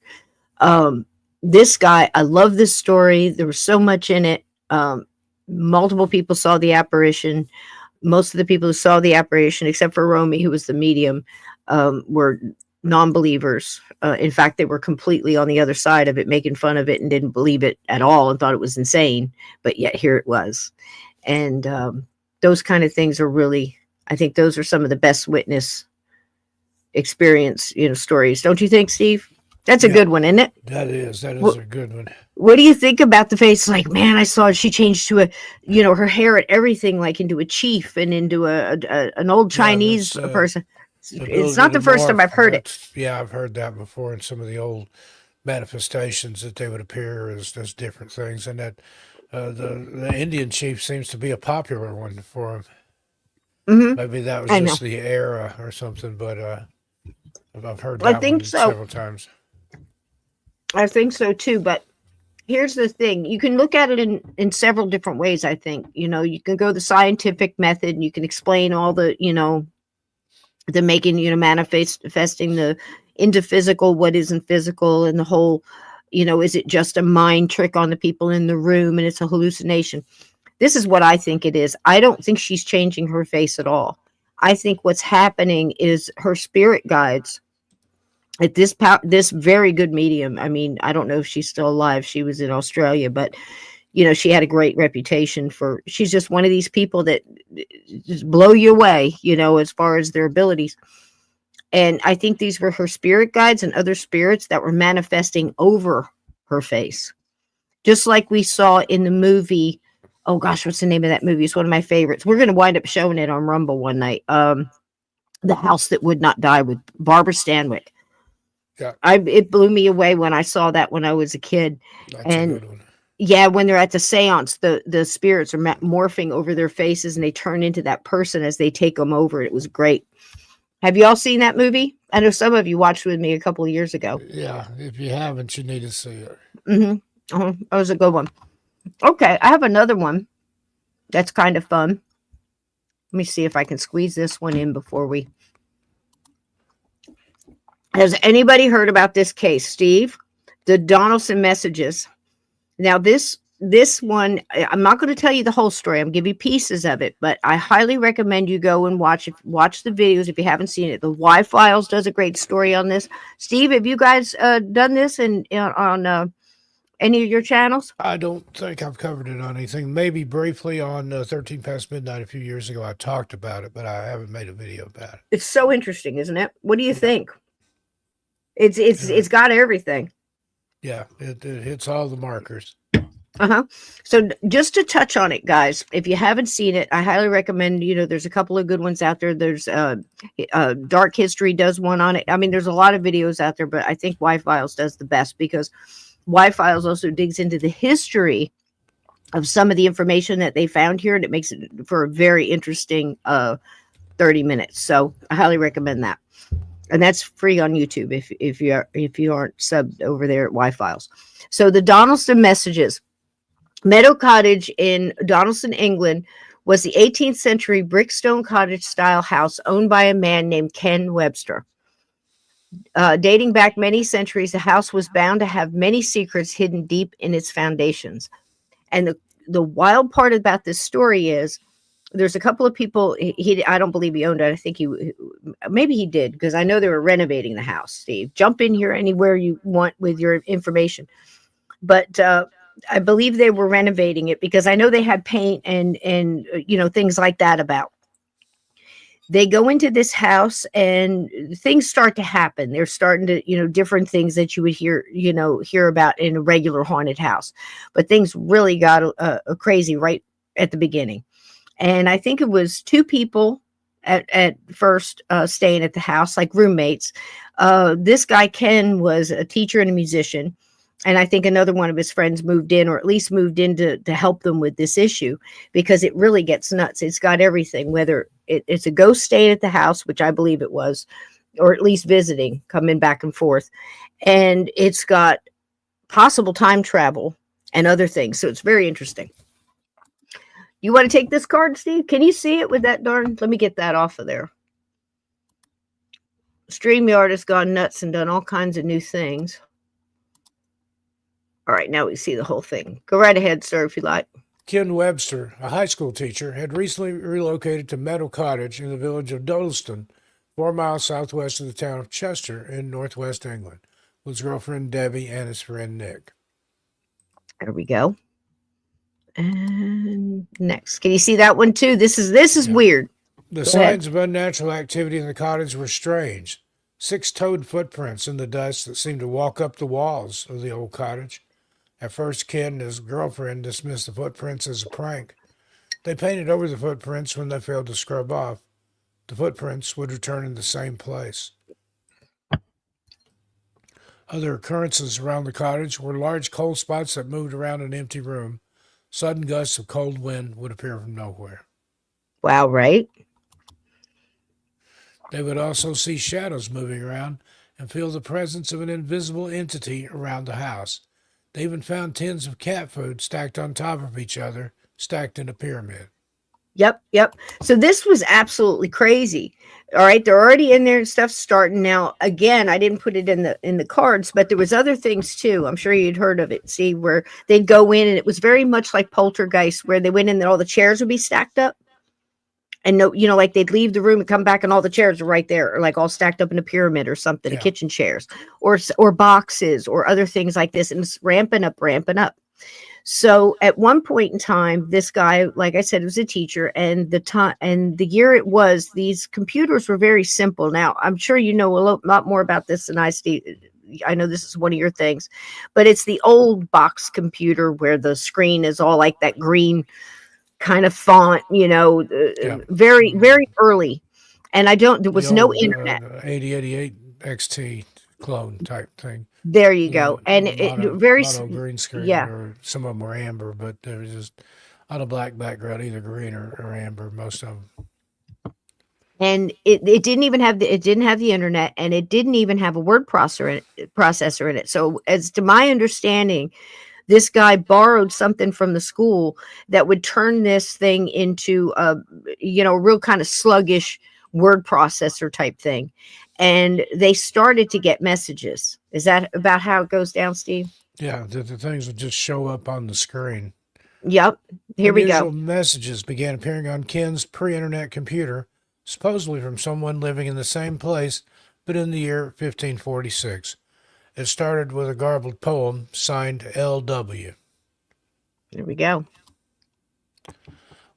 This guy, I love this story. There was so much in it. Multiple people saw the apparition. Most of the people who saw the apparition, except for Romy, who was the medium, were non-believers. In fact, they were completely on the other side of it, making fun of it and didn't believe it at all and thought it was insane. But yet here it was. And those kind of things are really, I think those are some of the best witness experience, stories. Don't you think, Steve? That's a good one, isn't it? That is a good one. What do you think about the face? Like, man, I saw she changed to her hair and everything, like into a chief and into an old Chinese person. It's not the first time I've heard it. Yeah, I've heard that before in some of the old manifestations, that they would appear as different things, and that the Indian chief seems to be a popular one for him. Mm-hmm. Maybe that was just the era or something, but I've heard that one several times. I think so too, but here's the thing. You can look at it in several different ways, I think. You can go the scientific method and you can explain all the, the making, manifesting the into physical, what isn't physical, and the whole, is it just a mind trick on the people in the room and it's a hallucination? This is what I think it is. I don't think she's changing her face at all. I think what's happening is her spirit guides at this very good medium. I mean, I don't know if she's still alive. She was in Australia, but she had a great reputation for. She's just one of these people that just blow you away, as far as their abilities. And I think these were her spirit guides and other spirits that were manifesting over her face, just like we saw in the movie. Oh gosh, what's the name of that movie? It's one of my favorites. We're going to wind up showing it on Rumble one night. The House That Would Not Die with Barbara Stanwyck. Yeah. It blew me away when I saw that when I was a kid. That's and a good one. Yeah, when they're at the seance, the spirits are morphing over their faces and they turn into that person as they take them over. It was great. Have you all seen that movie? I know some of you watched with me a couple of years ago. Yeah, if you haven't, you need to see it. That was a good one. Okay, I have another one that's kind of fun. Let me see if I can squeeze this one in before we... Has anybody heard about this case, Steve? The Donaldson messages. Now, this one, I'm not going to tell you the whole story. I'm going to give you pieces of it, but I highly recommend you go and watch the videos if you haven't seen it. The Y Files does a great story on this. Steve, have you guys done this on any of your channels? I don't think I've covered it on anything. Maybe briefly on 13 Past Midnight a few years ago. I talked about it, but I haven't made a video about it. It's so interesting, isn't it? What do you think? It's got everything. Yeah, it hits all the markers. So just to touch on it, guys, if you haven't seen it, I highly recommend, there's a couple of good ones out there. There's Dark History does one on it. I mean, there's a lot of videos out there, but I think Y Files does the best because Y Files also digs into the history of some of the information that they found here, and it makes it for a very interesting 30 minutes. So I highly recommend that. And that's free on YouTube if you aren't subbed over there at Y Files. So the Donaldson messages. Meadow Cottage in Donaldson, England, was the 18th century brickstone cottage style house owned by a man named Ken Webster. Dating back many centuries, the house was bound to have many secrets hidden deep in its foundations. And the wild part about this story is there's a couple of people. I don't believe he owned it. I think maybe he did, because I know they were renovating the house. Steve, jump in here anywhere you want with your information. But I believe they were renovating it because I know they had paint and things like that about. They go into this house and things start to happen. They're starting to, different things that you would hear about in a regular haunted house. But things really got crazy right at the beginning. And I think it was two people at first staying at the house, like roommates. This guy, Ken, was a teacher and a musician. And I think another one of his friends moved in, or at least moved in to help them with this issue, because it really gets nuts. It's got everything, whether it's a ghost staying at the house, which I believe it was, or at least visiting, coming back and forth. And it's got possible time travel and other things. So it's very interesting. You want to take this card, Steve? Can you see it with that darn? Let me get that off of there. StreamYard has gone nuts and done all kinds of new things. All right, now we see the whole thing. Go right ahead, sir, if you like. Ken Webster, a high school teacher, had recently relocated to Meadow Cottage in the village of Doddleston, 4 miles southwest of the town of Chester in northwest England, with his girlfriend Debbie and his friend Nick. There we go. And next. Can you see that one too? This is weird. The signs of unnatural activity in the cottage were strange. 6-toed footprints in the dust that seemed to walk up the walls of the old cottage. At first, Ken and his girlfriend dismissed the footprints as a prank. They painted over the footprints when they failed to scrub off. The footprints would return in the same place. Other occurrences around the cottage were large cold spots that moved around an empty room. Sudden gusts of cold wind would appear from nowhere. Wow, right? They would also see shadows moving around and feel the presence of an invisible entity around the house. They even found tins of cat food stacked on top of each other, stacked in a pyramid. Yep. So this was absolutely crazy. All right, they're already in there and stuff starting now. Again, I didn't put it in the cards, but there was other things too. I'm sure you'd heard of it. See, where they'd go in and it was very much like Poltergeist, where they went in and all the chairs would be stacked up. And no, like they'd leave the room and come back and all the chairs are right there, or like all stacked up in a pyramid or something, Yeah. kitchen chairs or boxes or other things like this. And it's ramping up. So at one point in time, this guy, like I said, was a teacher, and the year it was, these computers were very simple. Now, I'm sure you know a lot more about this than I, Steve. I know this is one of your things, but it's the old box computer where the screen is all like that green kind of font, very, very early. And there was no internet. 8088 XT clone type thing. There you go. And mono green screen, yeah. or some of them were amber, but there was just on a black background, either green or amber, most of them. And it didn't even have the internet, and it didn't even have a word processor in it. So as to my understanding, this guy borrowed something from the school that would turn this thing into a real kind of sluggish word processor type thing. And they started to get messages. Is that about how it goes down, Steve? Yeah, the things would just show up on the screen. Yep. Here we go. Unusual messages began appearing on Ken's pre-internet computer, supposedly from someone living in the same place, but in the year 1546. It started with a garbled poem signed L.W. There we go.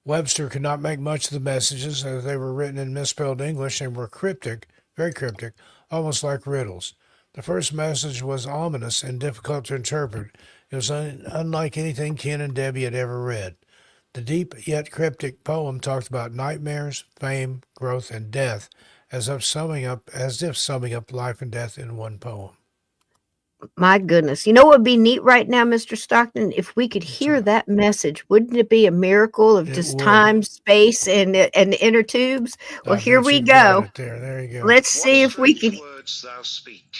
Webster could not make much of the messages, as they were written in misspelled English and were cryptic, very cryptic, almost like riddles. The first message was ominous and difficult to interpret. It was unlike anything Ken and Debbie had ever read. The deep yet cryptic poem talked about nightmares, fame, growth, and death, as if summing up life and death in one poem. My goodness. You know what would be neat right now, Mr. Stockton? If we could hear that message, wouldn't it be a miracle of just time, space, and the inner tubes? Well, here we go. There you go. Let's see if we can. Words thou speak,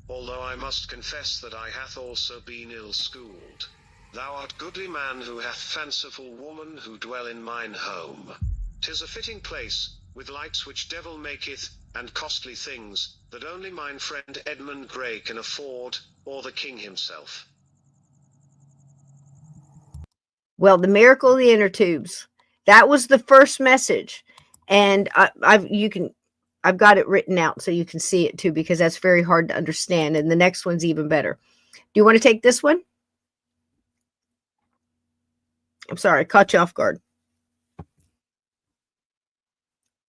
although I must confess that I hath also been ill-schooled. Thou art goodly man who hath fanciful woman who dwell in mine home. 'Tis a fitting place, with lights which devil maketh, and costly things, that only mine friend Edmund Gray can afford, or the king himself. Well, the miracle of the inner tubes. That was the first message. And I've got it written out so you can see it too, because that's very hard to understand. And the next one's even better. Do you want to take this one? I'm sorry, I caught you off guard.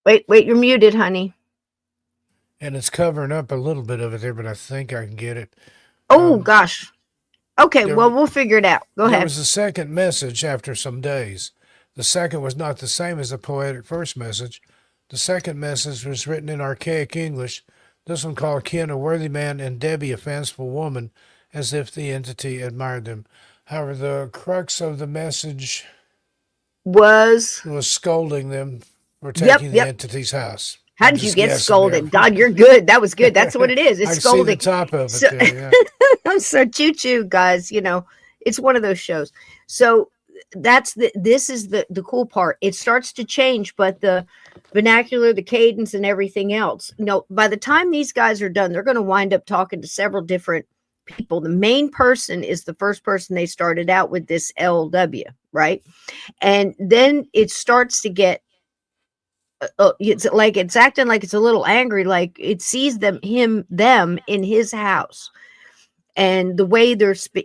Wait, you're muted, honey. And it's covering up a little bit of it there, but I think I can get it. Oh, gosh. Okay, well, we'll figure it out. Go ahead. There was a second message after some days. The second was not the same as the poetic first message. The second message was written in archaic English. This one called Ken a worthy man and Debbie a fanciful woman, as if the entity admired them. However, the crux of the message was scolding them for taking the entity's house. How did you get scolded? God, you're good. That was good. That's what it is. It's I scolding. See the top of it there, yeah. So choo-choo, guys. It's one of those shows. So this is the cool part. It starts to change, but the vernacular, the cadence, and everything else. By the time these guys are done, they're going to wind up talking to several different people. The main person is the first person they started out with, this LW, right? And then it starts to get it's acting like it's a little angry, like it sees them in his house, and the way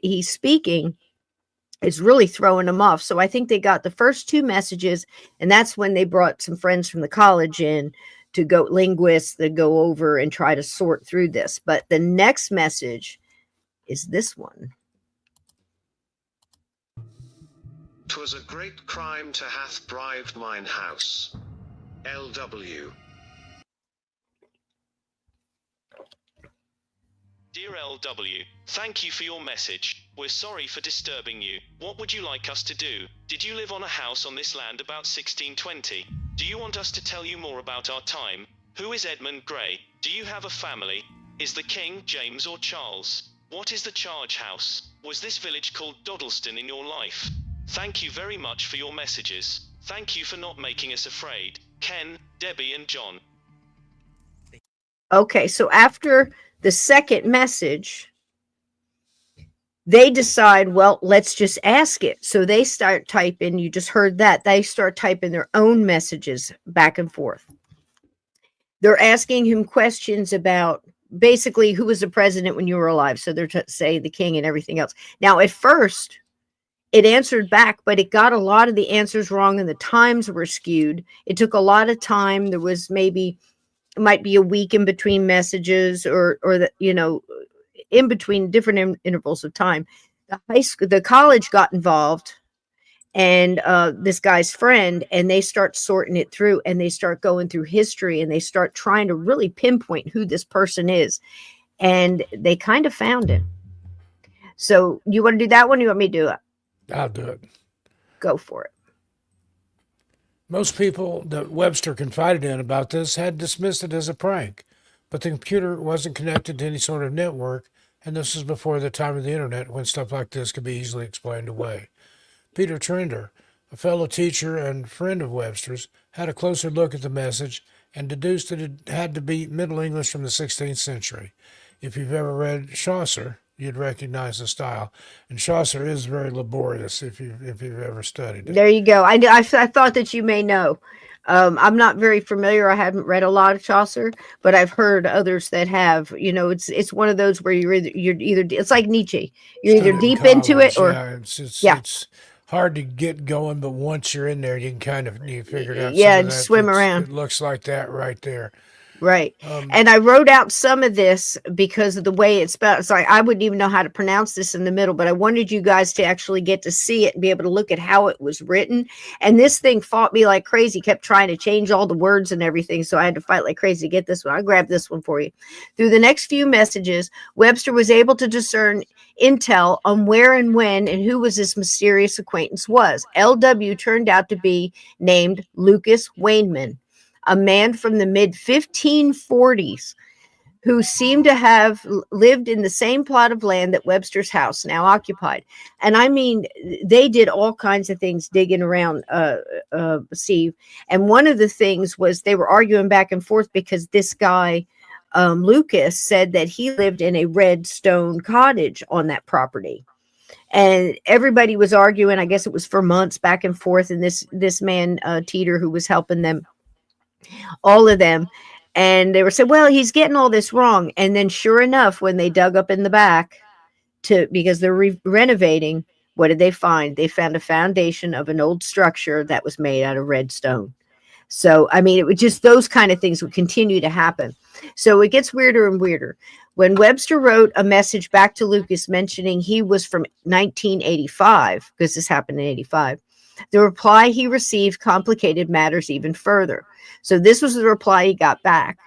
he's speaking is really throwing them off. So I think they got the first two messages, and that's when they brought some friends from the college in to go, linguists, that go over and try to sort through this. But the next message is this one. 'Twas a great crime to hath bribed mine house. L.W. Dear L.W., thank you for your message. We're sorry for disturbing you. What would you like us to do? Did you live on a house on this land about 1620? Do you want us to tell you more about our time? Who is Edmund Gray? Do you have a family? Is the king James or Charles? What is the charge house? Was this village called Doddleston in your life? Thank you very much for your messages. Thank you for not making us afraid. Ken, Debbie, and John. Okay, so after the second message, they decide, well, let's just ask it. So they start typing, you just heard that. They start typing their own messages back and forth. They're asking him questions about basically who was the president when you were alive. So they're saying the king and everything else. Now, at first, it answered back, but it got a lot of the answers wrong and the times were skewed. It took a lot of time. There was might be a week in between messages or in between different intervals of time. The college got involved and this guy's friend, and they start sorting it through and they start going through history and they start trying to really pinpoint who this person is. And they kind of found him. So you want to do that one? Or you want me to do it? I'll do it. Go for it. Most people that Webster confided in about this had dismissed it as a prank, but the computer wasn't connected to any sort of network, and this was before the time of the internet when stuff like this could be easily explained away. Peter Trinder, a fellow teacher and friend of Webster's, had a closer look at the message and deduced that it had to be Middle English from the 16th century. If you've ever read Chaucer, you'd recognize the style. And Chaucer is very laborious if you've ever studied it. There you go. I thought that you may know. I'm not very familiar. I haven't read a lot of Chaucer, but I've heard others that have. It's one of those where you're either it's like Nietzsche. You're either deep into it or it's hard to get going, but once you're in there, you can kind of figure it out. Yeah, swim around. It looks like that right there. Right. And I wrote out some of this because of the way it's spelled. Sorry, I wouldn't even know how to pronounce this in the middle, but I wanted you guys to actually get to see it and be able to look at how it was written. And this thing fought me like crazy, kept trying to change all the words and everything. So I had to fight like crazy to get this one. I grabbed this one for you. Through the next few messages, Webster was able to discern intel on where and when and who was this mysterious acquaintance was. LW turned out to be named Lucas Wayneman, a man from the mid-1540s who seemed to have lived in the same plot of land that Webster's house now occupied. And I mean, they did all kinds of things digging around, Steve. And one of the things was they were arguing back and forth because this guy, Lucas, said that he lived in a red stone cottage on that property. And everybody was arguing. I guess it was for months back and forth. And this man, Teeter, who was helping them, all of them, and they were saying, well, he's getting all this wrong. And then sure enough, when they dug up in the back because they're renovating, what did they find? They found a foundation of an old structure that was made out of red stone. So, I mean, it would just, those kind of things would continue to happen. So it gets weirder and weirder. When Webster wrote a message back to Lucas mentioning he was from 1985, because this happened in 85, the reply he received complicated matters even further. So this was the reply he got back.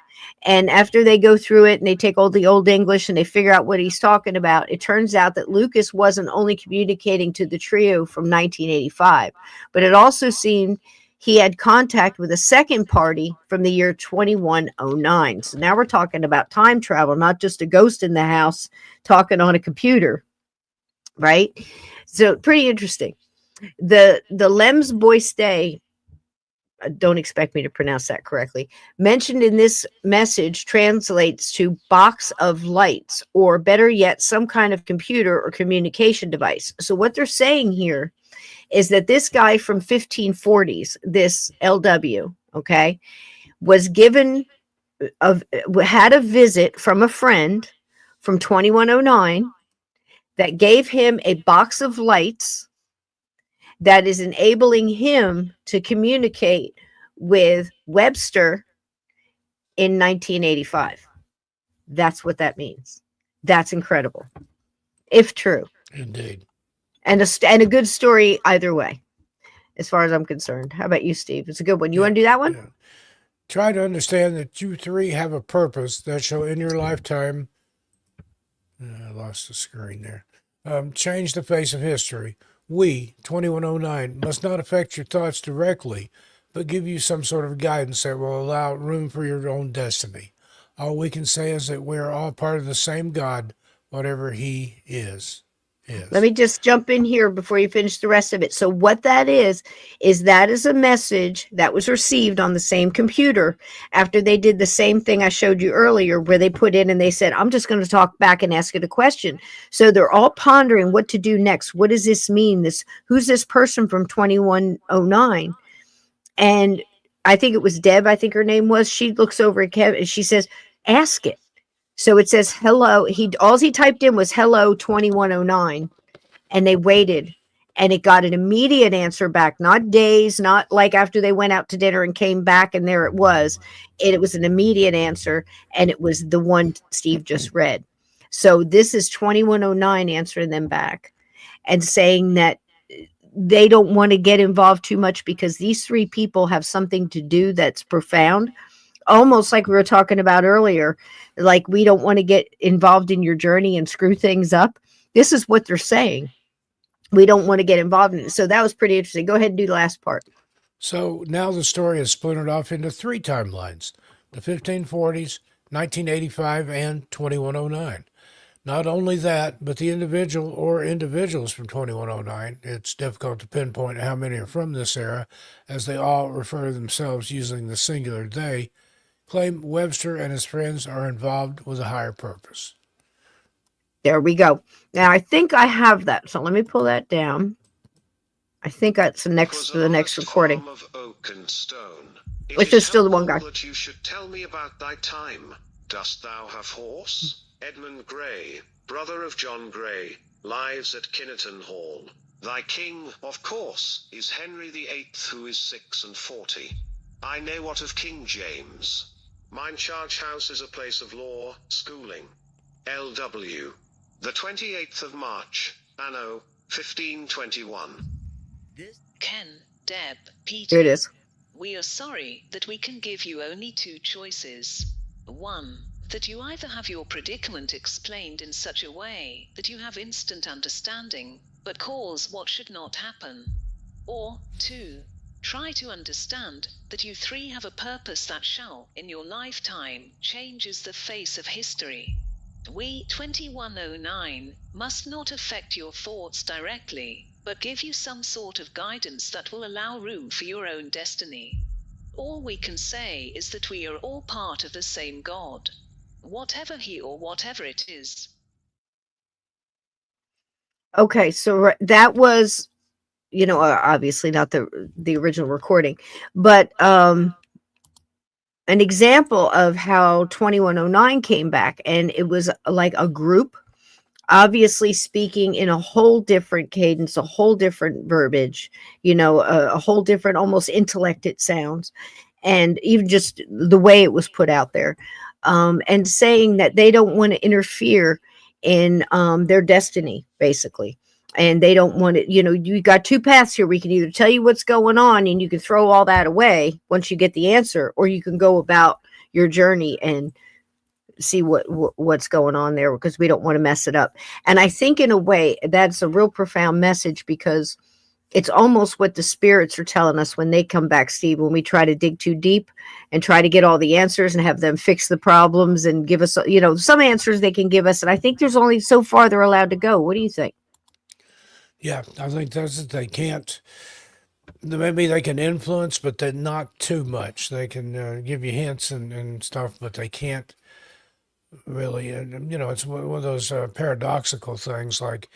And after they go through it and they take all the old English and they figure out what he's talking about, it turns out that Lucas wasn't only communicating to the trio from 1985, but it also seemed he had contact with a second party from the year 2109. So now we're talking about time travel, not just a ghost in the house talking on a computer, right? So pretty interesting. The Lems Boiste, don't expect me to pronounce that correctly, mentioned in this message translates to box of lights, or better yet, some kind of computer or communication device. So what they're saying here is that this guy from 1540s, this LW, okay, was had a visit from a friend from 2109 that gave him a box of lights that is enabling him to communicate with Webster in 1985. That's what that means. That's incredible, if true. Indeed. And a good story either way, as far as I'm concerned. How about you, Steve? It's a good one. You want to do that one? Yeah. Try to understand that you three have a purpose that shall, in your lifetime, I lost the screen there, change the face of history. We, 2109, must not affect your thoughts directly, but give you some sort of guidance that will allow room for your own destiny. All we can say is that we are all part of the same God, whatever he is. Let me just jump in here before you finish the rest of it. So what that is that is a message that was received on the same computer after they did the same thing I showed you earlier, where they put in and they said, I'm just going to talk back and ask it a question. So they're all pondering what to do next. What does this mean? Who's this person from 2109? And I think it was Deb, I think her name was. She looks over at Kevin and she says, ask it. So it says hello. All he typed in was hello 2109, and they waited, and it got an immediate answer back, not days, not like after they went out to dinner and came back and there it was. It was an immediate answer, and it was the one Steve just read. So this is 2109 answering them back and saying that they don't want to get involved too much because these three people have something to do that's profound. Almost like we were talking about earlier, like we don't want to get involved in your journey and screw things up. This is what they're saying. We don't want to get involved in it. So that was pretty interesting. Go ahead and do the last part. So now the story is splintered off into 3 timelines, the 1540s, 1985, and 2109. Not only that, but the individual or individuals from 2109, it's difficult to pinpoint how many are from this era, as they all refer to themselves using the singular they, claim Webster and his friends are involved with a higher purpose. There we go. Now I think I have that. So let me pull that down. I think that's the next recording. Of oak and stone. Which is still the one guy. That you should tell me about thy time. Dost thou have horse? Edmund Grey, brother of John Grey, lives at Kinnerton Hall. Thy king, of course, is Henry VIII, who is 46. I know what of King James. Mine charge house is a place of law, schooling. L.W. The 28th of March, anno 1521. Ken, Deb, Peter. Here it is. We are sorry that we can give you only 2 choices. 1, that you either have your predicament explained in such a way that you have instant understanding, but cause what should not happen. Or 2, try to understand that you 3 have a purpose that shall, in your lifetime, changes the face of history. We, 2109, must not affect your thoughts directly, but give you some sort of guidance that will allow room for your own destiny. All we can say is that we are all part of the same God. Whatever he or whatever it is. Okay, so that was, obviously not the original recording, but an example of how 2109 came back, and it was like a group, obviously speaking in a whole different cadence, a whole different verbiage, a whole different almost intellect it sounds, and even just the way it was put out there, and saying that they don't want to interfere in their destiny, basically. And they don't want it, you got 2 paths here. We can either tell you what's going on and you can throw all that away once you get the answer, or you can go about your journey and see what's going on there, because we don't want to mess it up. And I think in a way that's a real profound message, because it's almost what the spirits are telling us when they come back, Steve, when we try to dig too deep and try to get all the answers and have them fix the problems and give us, some answers they can give us. And I think there's only so far they're allowed to go. What do you think? Yeah, I think that's it. They can't, maybe they can influence, but they're not too much. They can give you hints and stuff, but they can't really, it's one of those paradoxical things, like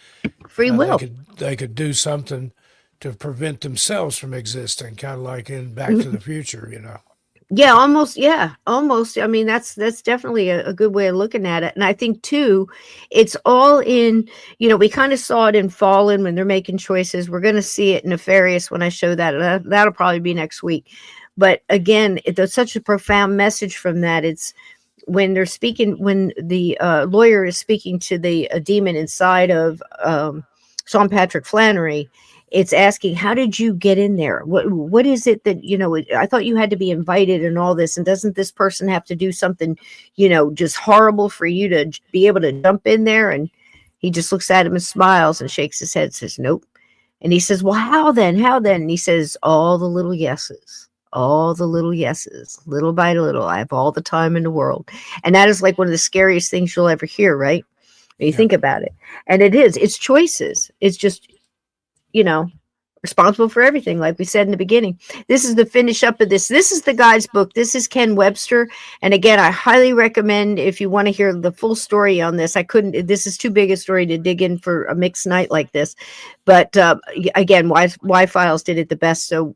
free will. They could do something to prevent themselves from existing, kind of like in Back to the Future, Yeah, almost. Yeah, almost. I mean, that's definitely a good way of looking at it. And I think too, it's all in, we kind of saw it in Fallen when they're making choices. We're going to see it in Nefarious when I show that. That'll probably be next week. But again, there's such a profound message from that. It's when they're speaking, when the lawyer is speaking to the demon inside of Sean Patrick Flannery, it's asking, how did you get in there? What is it that, I thought you had to be invited and all this. And doesn't this person have to do something, just horrible for you to be able to jump in there? And he just looks at him and smiles and shakes his head, says, nope. And he says, well, how then? And he says, all the little yeses, little by little. I have all the time in the world. And that is like one of the scariest things you'll ever hear, right? when you think about it. And it's choices. It's just, responsible for everything, like we said in the beginning. This is the finish up of this. This is the guy's book. This is Ken Webster. And again, I highly recommend, if you want to hear the full story on this. This is too big a story to dig in for a mixed night like this. But again, why Files did it the best. So,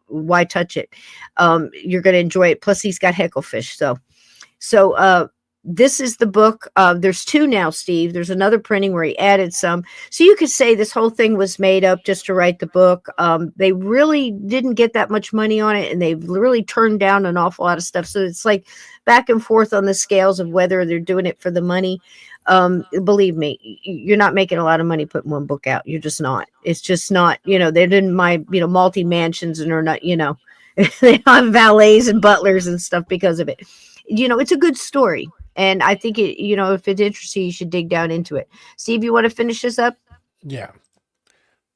why touch it? You're going to enjoy it. Plus, he's got Hecklefish. So this is the book. There's two now, Steve. There's another printing where he added some. So you could say this whole thing was made up just to write the book. They really didn't get that much money on it, and they've really turned down an awful lot of stuff. So it's like back and forth on the scales of whether they're doing it for the money. Believe me, you're not making a lot of money putting one book out. You're just not. It's just not, they didn't buy, multi-mansions and are not, they have valets and butlers and stuff because of it. It's a good story. And I think if it interests you, you should dig down into it. Steve, you want to finish this up? Yeah.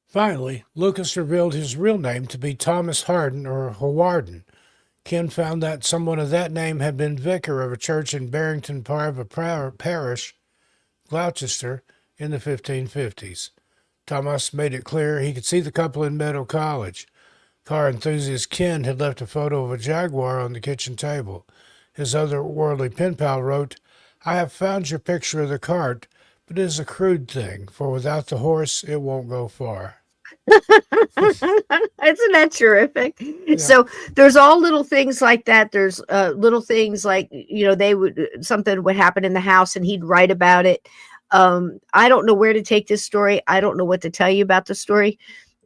Finally, Lucas revealed his real name to be Thomas Harden or Hawarden. Ken found that someone of that name had been vicar of a church in Barrington Parish, Gloucester, in the 1550s. Thomas made it clear he could see the couple in Meadow College. Car enthusiast Ken had left a photo of a Jaguar on the kitchen table. His otherworldly pen pal wrote, "I have found your picture of the cart, but it is a crude thing, for without the horse, it won't go far." Isn't that terrific? Yeah. So there's all little things like that. There's little things like, something would happen in the house and he'd write about it. I don't know where to take this story. I don't know what to tell you about the story.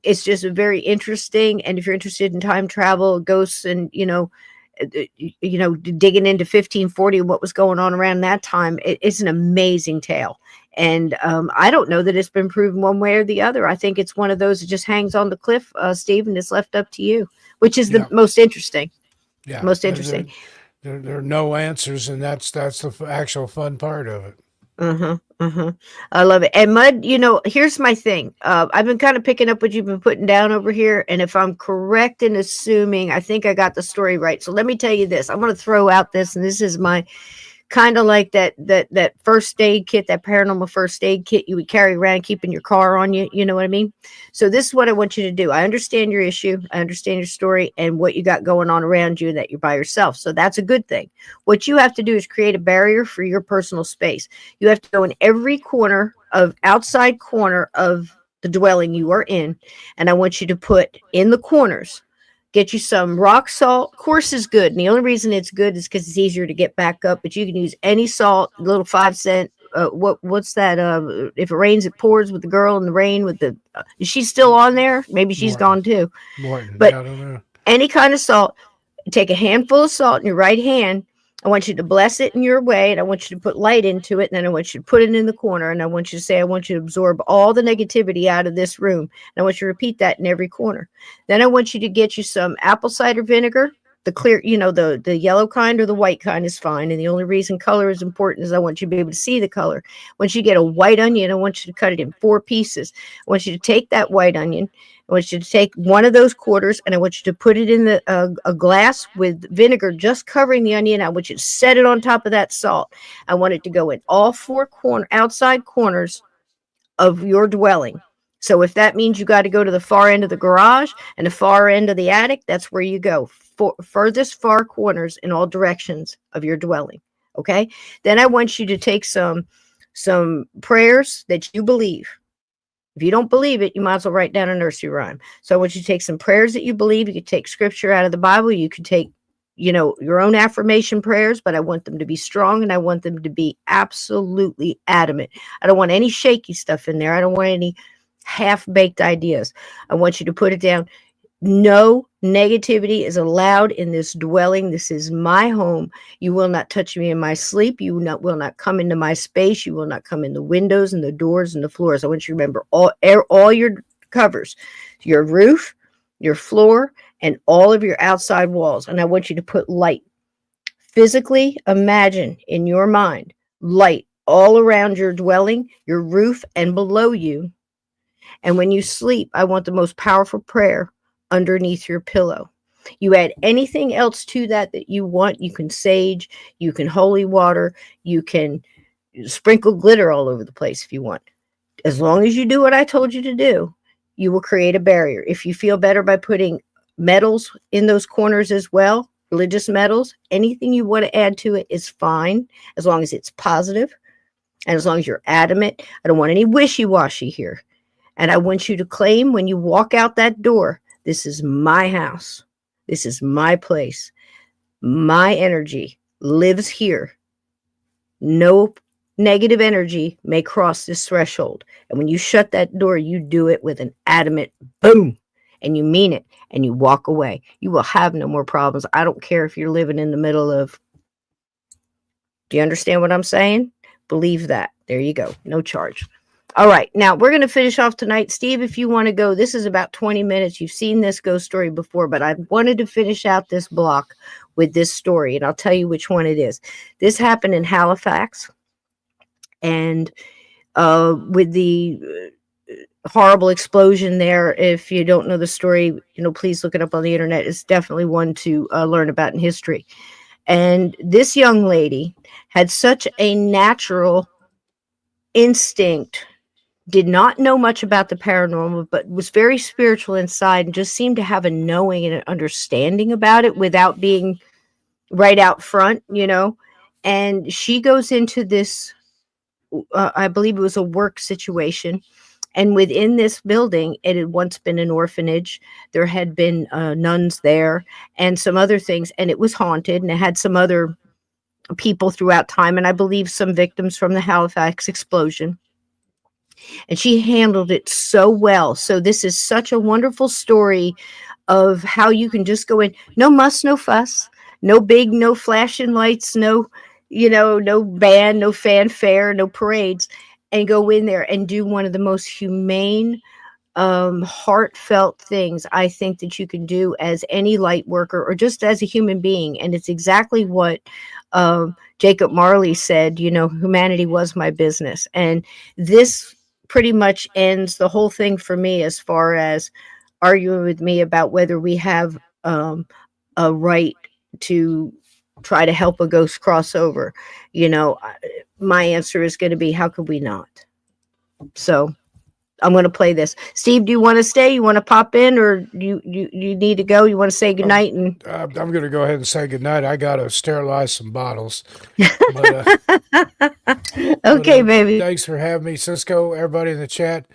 It's just very interesting. And if you're interested in time travel, ghosts, and, digging into 1540 and what was going on around that time, it's an amazing tale. And I don't know that it's been proven one way or the other. I think it's one of those that just hangs on the cliff, Steve, and it's left up to you, which is the most interesting. Yeah, most interesting. There are no answers, and that's the actual fun part of it. I love it. And Mud, here's my thing. I've been kind of picking up what you've been putting down over here. And if I'm correct in assuming, I think I got the story right. So let me tell you this. I'm going to throw out this, and this is my kind of like that first aid kit, that paranormal first aid kit you would carry around keeping your car on you. You know what I mean? So this is what I want you to do. I understand your issue. I understand your story and what you got going on around you, and that you're by yourself. So that's a good thing. What you have to do is create a barrier for your personal space. You have to go in every outside corner of the dwelling you are in. And I want you to put in the corners, get you some rock salt. Coarse is good. And the only reason it's good is because it's easier to get back up. But you can use any salt, little 5-cent. What's that? If it rains, it pours, with the girl in the rain with the. Is she still on there? Maybe she's gone too. Morton, but I don't know. Any kind of salt. Take a handful of salt in your right hand. I want you to bless it in your way, and I want you to put light into it, and then I want you to put it in the corner, and I want you to say, I want you to absorb all the negativity out of this room. And I want you to repeat that in every corner. Then I want you to get you some apple cider vinegar, the clear, the yellow kind or the white kind is fine. And the only reason color is important is I want you to be able to see the color. Once you get a white onion, I want you to cut it in 4 pieces. I want you to take that white onion. I want you to take one of those quarters, and I want you to put it in a glass with vinegar just covering the onion. I want you to set it on top of that salt. I want it to go in all 4 outside corners of your dwelling. So if that means you got to go to the far end of the garage and the far end of the attic, that's where you go. Furthest far corners in all directions of your dwelling. Okay? Then I want you to take some prayers that you believe. If you don't believe it, you might as well write down a nursery rhyme. So I want you to take some prayers that you believe. You could take scripture out of the Bible. You could take, your own affirmation prayers, but I want them to be strong, and I want them to be absolutely adamant. I don't want any shaky stuff in there. I don't want any half-baked ideas. I want you to put it down. No negativity is allowed in this dwelling. This is my home. You will not touch me in my sleep. You will not come into my space. You will not come in the windows and the doors and the floors. I want you to remember all your covers, your roof, your floor, and all of your outside walls. And I want you to put light. Physically imagine in your mind light all around your dwelling, your roof, and below you. And when you sleep, I want the most powerful prayer underneath your pillow. You add anything else to that you want. You can sage, you can holy water, you can sprinkle glitter all over the place if you want. As long as you do what I told you to do, you will create a barrier. If you feel better by putting metals in those corners as well, religious metals, anything you want to add to it is fine, as long as it's positive and as long as you're adamant. I don't want any wishy-washy here. And I want you to claim when you walk out that door, this is my house. This is my place. My energy lives here. No negative energy may cross this threshold. And when you shut that door, you do it with an adamant boom, and you mean it, and you walk away. You will have no more problems. I don't care if you're living in the middle of, do you understand what I'm saying? Believe that. There you go. No charge. All right. Now we're going to finish off tonight. Steve, if you want to go, this is about 20 minutes. You've seen this ghost story before, but I wanted to finish out this block with this story, and I'll tell you which one it is. This happened in Halifax, and with the horrible explosion there. If you don't know the story, please look it up on the internet. It's definitely one to learn about in history. And this young lady had such a natural instinct, did not know much about the paranormal, but was very spiritual inside and just seemed to have a knowing and an understanding about it without being right out front, And she goes into this, I believe it was a work situation. And within this building, it had once been an orphanage. There had been nuns there and some other things, and it was haunted, and it had some other people throughout time, and I believe some victims from the Halifax explosion. And she handled it so well. So this is such a wonderful story of how you can just go in, no muss, no fuss, no flashing lights, no band, no fanfare, no parades, and go in there and do one of the most humane, heartfelt things I think that you can do as any light worker or just as a human being. And it's exactly what Jacob Marley said, humanity was my business. And this pretty much ends the whole thing for me as far as arguing with me about whether we have a right to try to help a ghost cross over. My answer is going to be, how could we not? So I'm going to play this. Steve, do you want to stay? You want to pop in, or you need to go? You want to say goodnight? And I'm going to go ahead and say goodnight. I got to sterilize some bottles. But, okay, baby. Thanks for having me, Cisco. Everybody in the chat,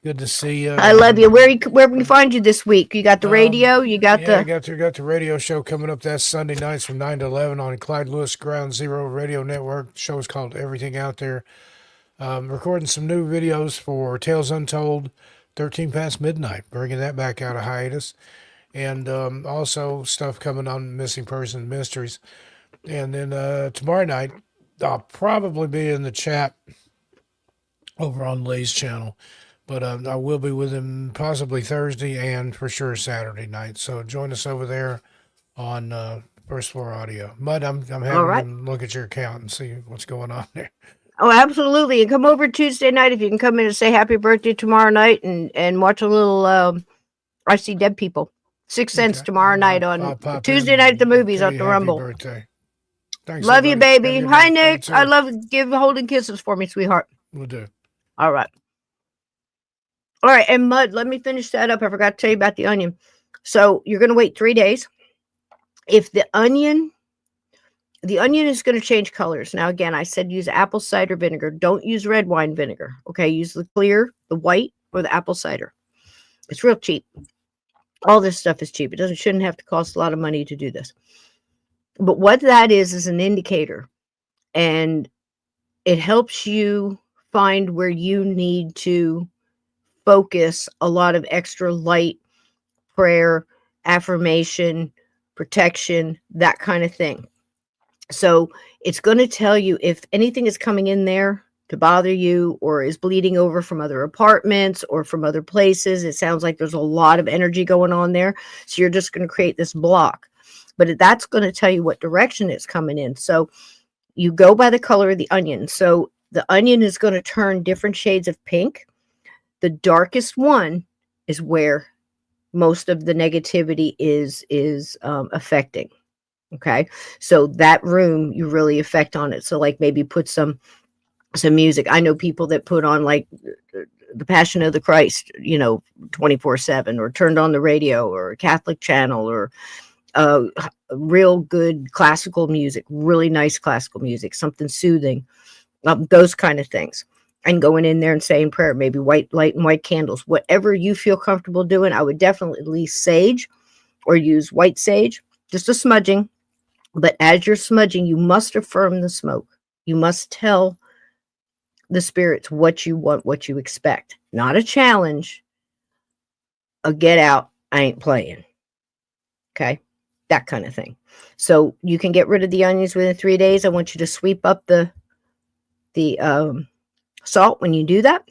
good to see you. I love you. Where can we find you this week? You got the radio. You got I got the radio show coming up. That's Sunday nights from 9 to 11 on Clyde Lewis Ground Zero Radio Network. The show is called Everything Out There. Recording some new videos for Tales Untold, 13 Past Midnight, bringing that back out of hiatus. And also stuff coming on Missing Person Mysteries. And then tomorrow night, I'll probably be in the chat over on Lay's channel. But I will be with him possibly Thursday and for sure Saturday night. So join us over there on First Floor Audio. Mud, I'm having him look at your account and see what's going on there. Oh, absolutely. And come over Tuesday night if you can come in and say happy birthday tomorrow night and watch a little I See Dead People. 6 cents tomorrow night on Tuesday night at the movies at the Rumble. Birthday. Thanks, love you, baby. Hi, night. Nick. I love give holding kisses for me, sweetheart. We'll do. All right. All right. And Mud, let me finish that up. I forgot to tell you about the onion. So you're going to wait 3 days. If the onion is going to change colors. Now, again, I said use apple cider vinegar. Don't use red wine vinegar. Okay, use the clear, the white, or the apple cider. It's real cheap. All this stuff is cheap. It shouldn't have to cost a lot of money to do this. But what that is an indicator. And it helps you find where you need to focus a lot of extra light, prayer, affirmation, protection, that kind of thing. So it's going to tell you if anything is coming in there to bother you or is bleeding over from other apartments or from other places. It sounds like there's a lot of energy going on there. So you're just going to create this block. But that's going to tell you what direction it's coming in. So you go by the color of the onion. So the onion is going to turn different shades of pink. The darkest one is where most of the negativity is affecting. Okay, so that room you really affect on it. So like maybe put some some music. I know people that put on like the Passion of the Christ, 24/7, or turned on the radio or a Catholic channel, or real good classical music, really nice classical music, something soothing, those kind of things. And going in there and saying prayer, maybe white light and white candles, whatever you feel comfortable doing. I would definitely sage or use white sage, just a smudging. But as you're smudging, you must affirm the smoke. You must tell the spirits what you want, what you expect. Not a challenge, a get out, I ain't playing. Okay? That kind of thing. So you can get rid of the onions within 3 days. I want you to sweep up the salt when you do that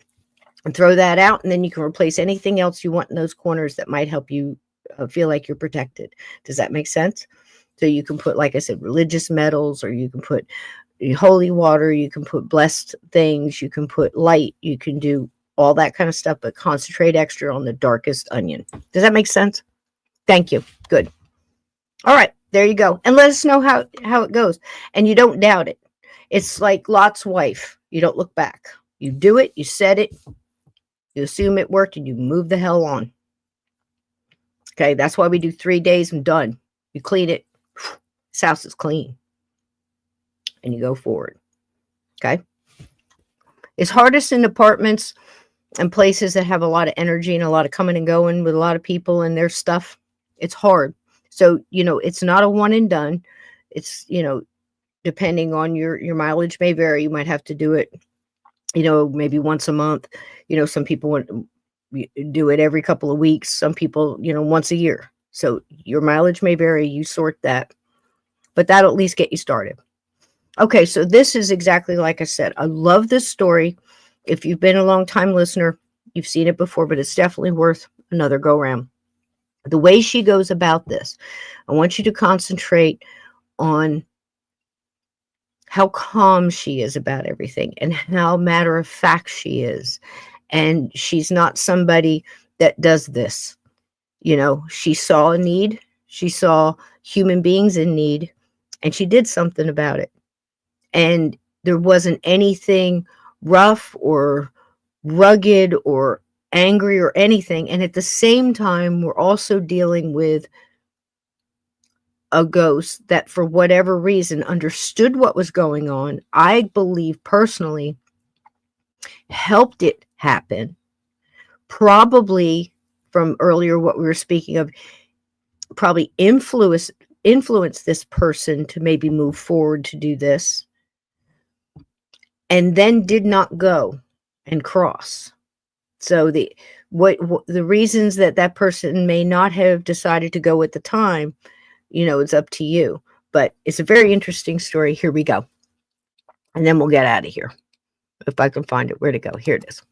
and throw that out. And then you can replace anything else you want in those corners that might help you feel like you're protected. Does that make sense? So you can put, like I said, religious metals, or you can put holy water, you can put blessed things, you can put light, you can do all that kind of stuff, but concentrate extra on the darkest onion. Does that make sense? Thank you. Good. All right, there you go. And let us know how it goes. And you don't doubt it. It's like Lot's wife. You don't look back. You do it, you said it, you assume it worked, and you move the hell on. Okay, that's why we do 3 days and done. You clean it. This house is clean. And you go forward. Okay. It's hardest in apartments and places that have a lot of energy and a lot of coming and going with a lot of people and their stuff. It's hard. So, it's not a one and done. It's, depending on your mileage may vary. You might have to do it, maybe once a month. Some people want to do it every couple of weeks. Some people, once a year. So your mileage may vary. You sort that. But that'll at least get you started. Okay, so this is exactly like I said. I love this story. If you've been a long time listener, you've seen it before, but it's definitely worth another go round. The way she goes about this, I want you to concentrate on how calm she is about everything and how matter of fact she is. And she's not somebody that does this. She saw a need. She saw human beings in need, and she did something about it. And there wasn't anything rough or rugged or angry or anything. And at the same time, we're also dealing with a ghost that, for whatever reason, understood what was going on. I believe personally helped it happen. Probably, from earlier what we were speaking of, probably influence this person to maybe move forward to do this, and then did not go and cross. So the reasons that person may not have decided to go at the time, it's up to you. But it's a very interesting story. Here we go. And then we'll get out of here. If I can find it. Where'd it go? Here it is.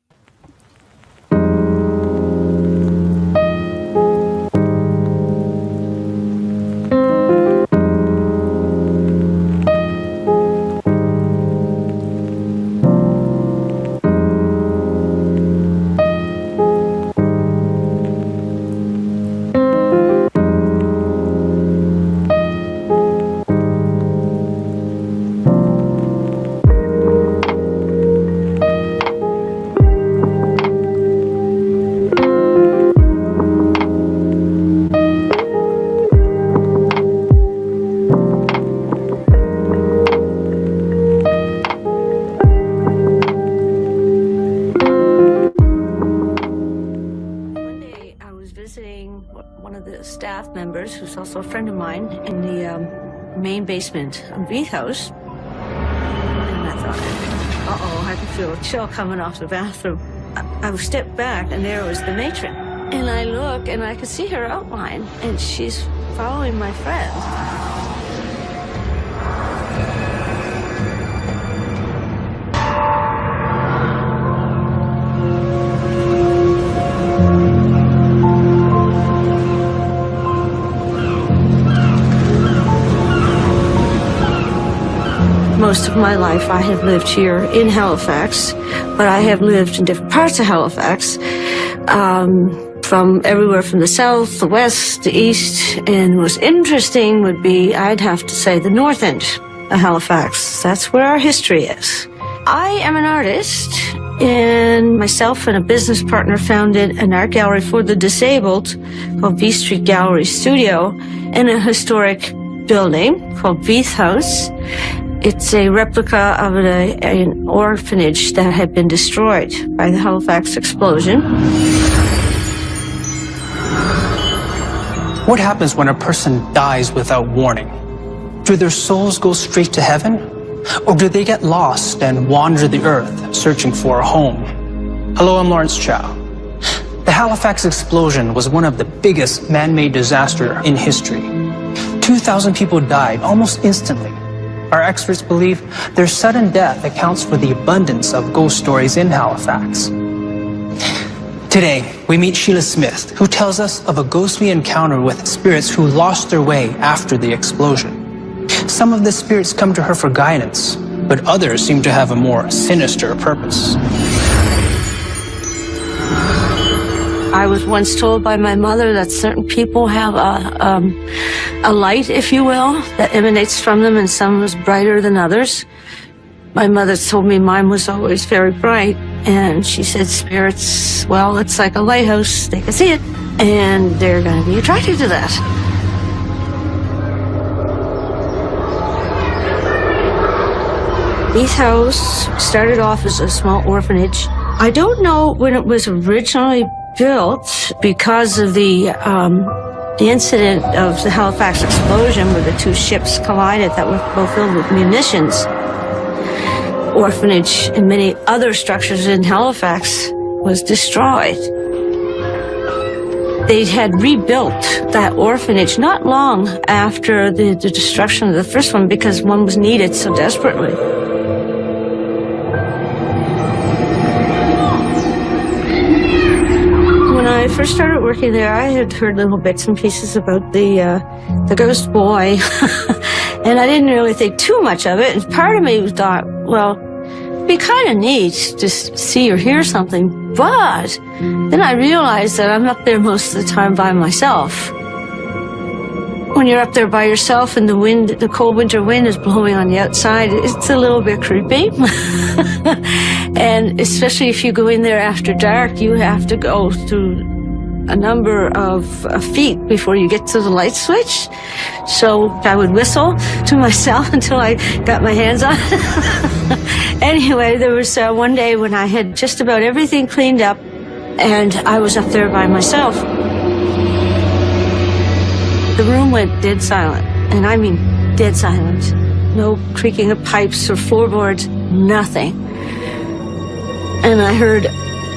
Who's also a friend of mine in the main basement of the house. And I thought, uh-oh, I could feel a chill coming off the bathroom. I stepped back, and there was the matron. And I look, and I could see her outline, and she's following my friend. Most of my life I have lived here in Halifax, but I have lived in different parts of Halifax, from everywhere from the south, the west, the east, and most interesting would be, I'd have to say, the north end of Halifax. That's where our history is. I am an artist, and myself and a business partner founded an art gallery for the disabled called V Street Gallery Studio in a historic building called Veith House. It's a replica of an orphanage that had been destroyed by the Halifax explosion. What happens when a person dies without warning? Do their souls go straight to heaven? Or do they get lost and wander the earth searching for a home? Hello, I'm Lawrence Chow. The Halifax explosion was one of the biggest man-made disasters in history. 2,000 people died almost instantly. Our experts believe their sudden death accounts for the abundance of ghost stories in Halifax. Today, we meet Sheila Smith, who tells us of a ghostly encounter with spirits who lost their way after the explosion. Some of the spirits come to her for guidance, but others seem to have a more sinister purpose. I was once told by my mother that certain people have a light, if you will, that emanates from them, and some was brighter than others. My mother told me mine was always very bright, and she said spirits, well, it's like a lighthouse. They can see it, and they're going to be attracted to that. Veith House started off as a small orphanage. I don't know when it was originally built because of the incident of the Halifax explosion where the two ships collided that were both filled with munitions. Orphanage and many other structures in Halifax was destroyed. They had rebuilt that orphanage not long after the destruction of the first one because one was needed so desperately. When I first started working there, I had heard little bits and pieces about the ghost boy, and I didn't really think too much of it. And part of me thought, well, it'd be kind of neat to see or hear something, but then I realized that I'm up there most of the time by myself. When you're up there by yourself and the cold winter wind is blowing on the outside, it's a little bit creepy. And especially if you go in there after dark, you have to go through a number of feet before you get to the light switch. So I would whistle to myself until I got my hands on it. Anyway, there was one day when I had just about everything cleaned up and I was up there by myself. The room went dead silent, and I mean dead silent. No creaking of pipes or floorboards, nothing. And I heard,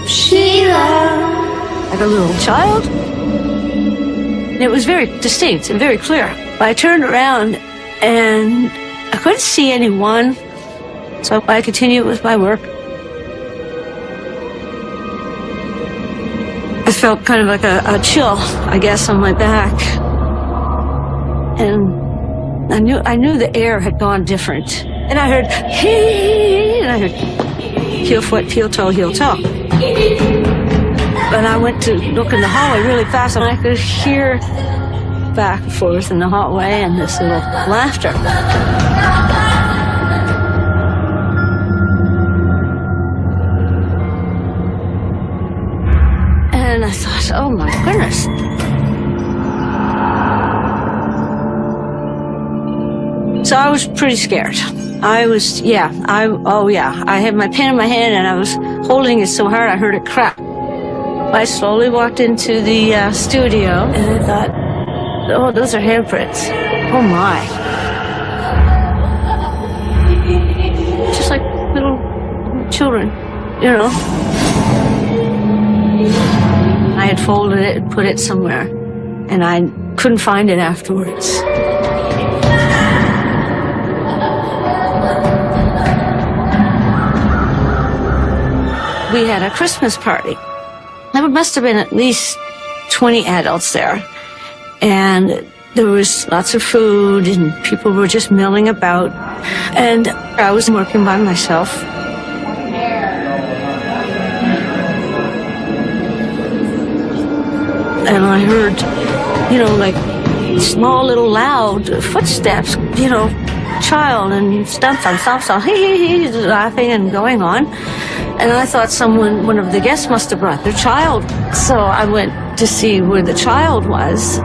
Sheila, like a little child. And it was very distinct and very clear. I turned around and I couldn't see anyone, so I continued with my work. I felt kind of like a chill, I guess, on my back. And I knew the air had gone different. And I heard, hey, and I heard, heel foot, heel toe, heel toe. And I went to look in the hallway really fast, and I could hear back and forth in the hallway and this little laughter. And I thought, oh my goodness. So I was pretty scared. I had my pen in my hand and I was holding it so hard I heard it crack. I slowly walked into the studio and I thought, oh, those are handprints. Oh my. Just like little children, you know. I had folded it and put it somewhere and I couldn't find it afterwards. We had a Christmas party. There must have been at least 20 adults there. And there was lots of food and people were just milling about. And I was working by myself. And I heard, like small little loud footsteps, child, and stomp, he's laughing and going on. And I thought one of the guests must have brought their child. So I went to see where the child was.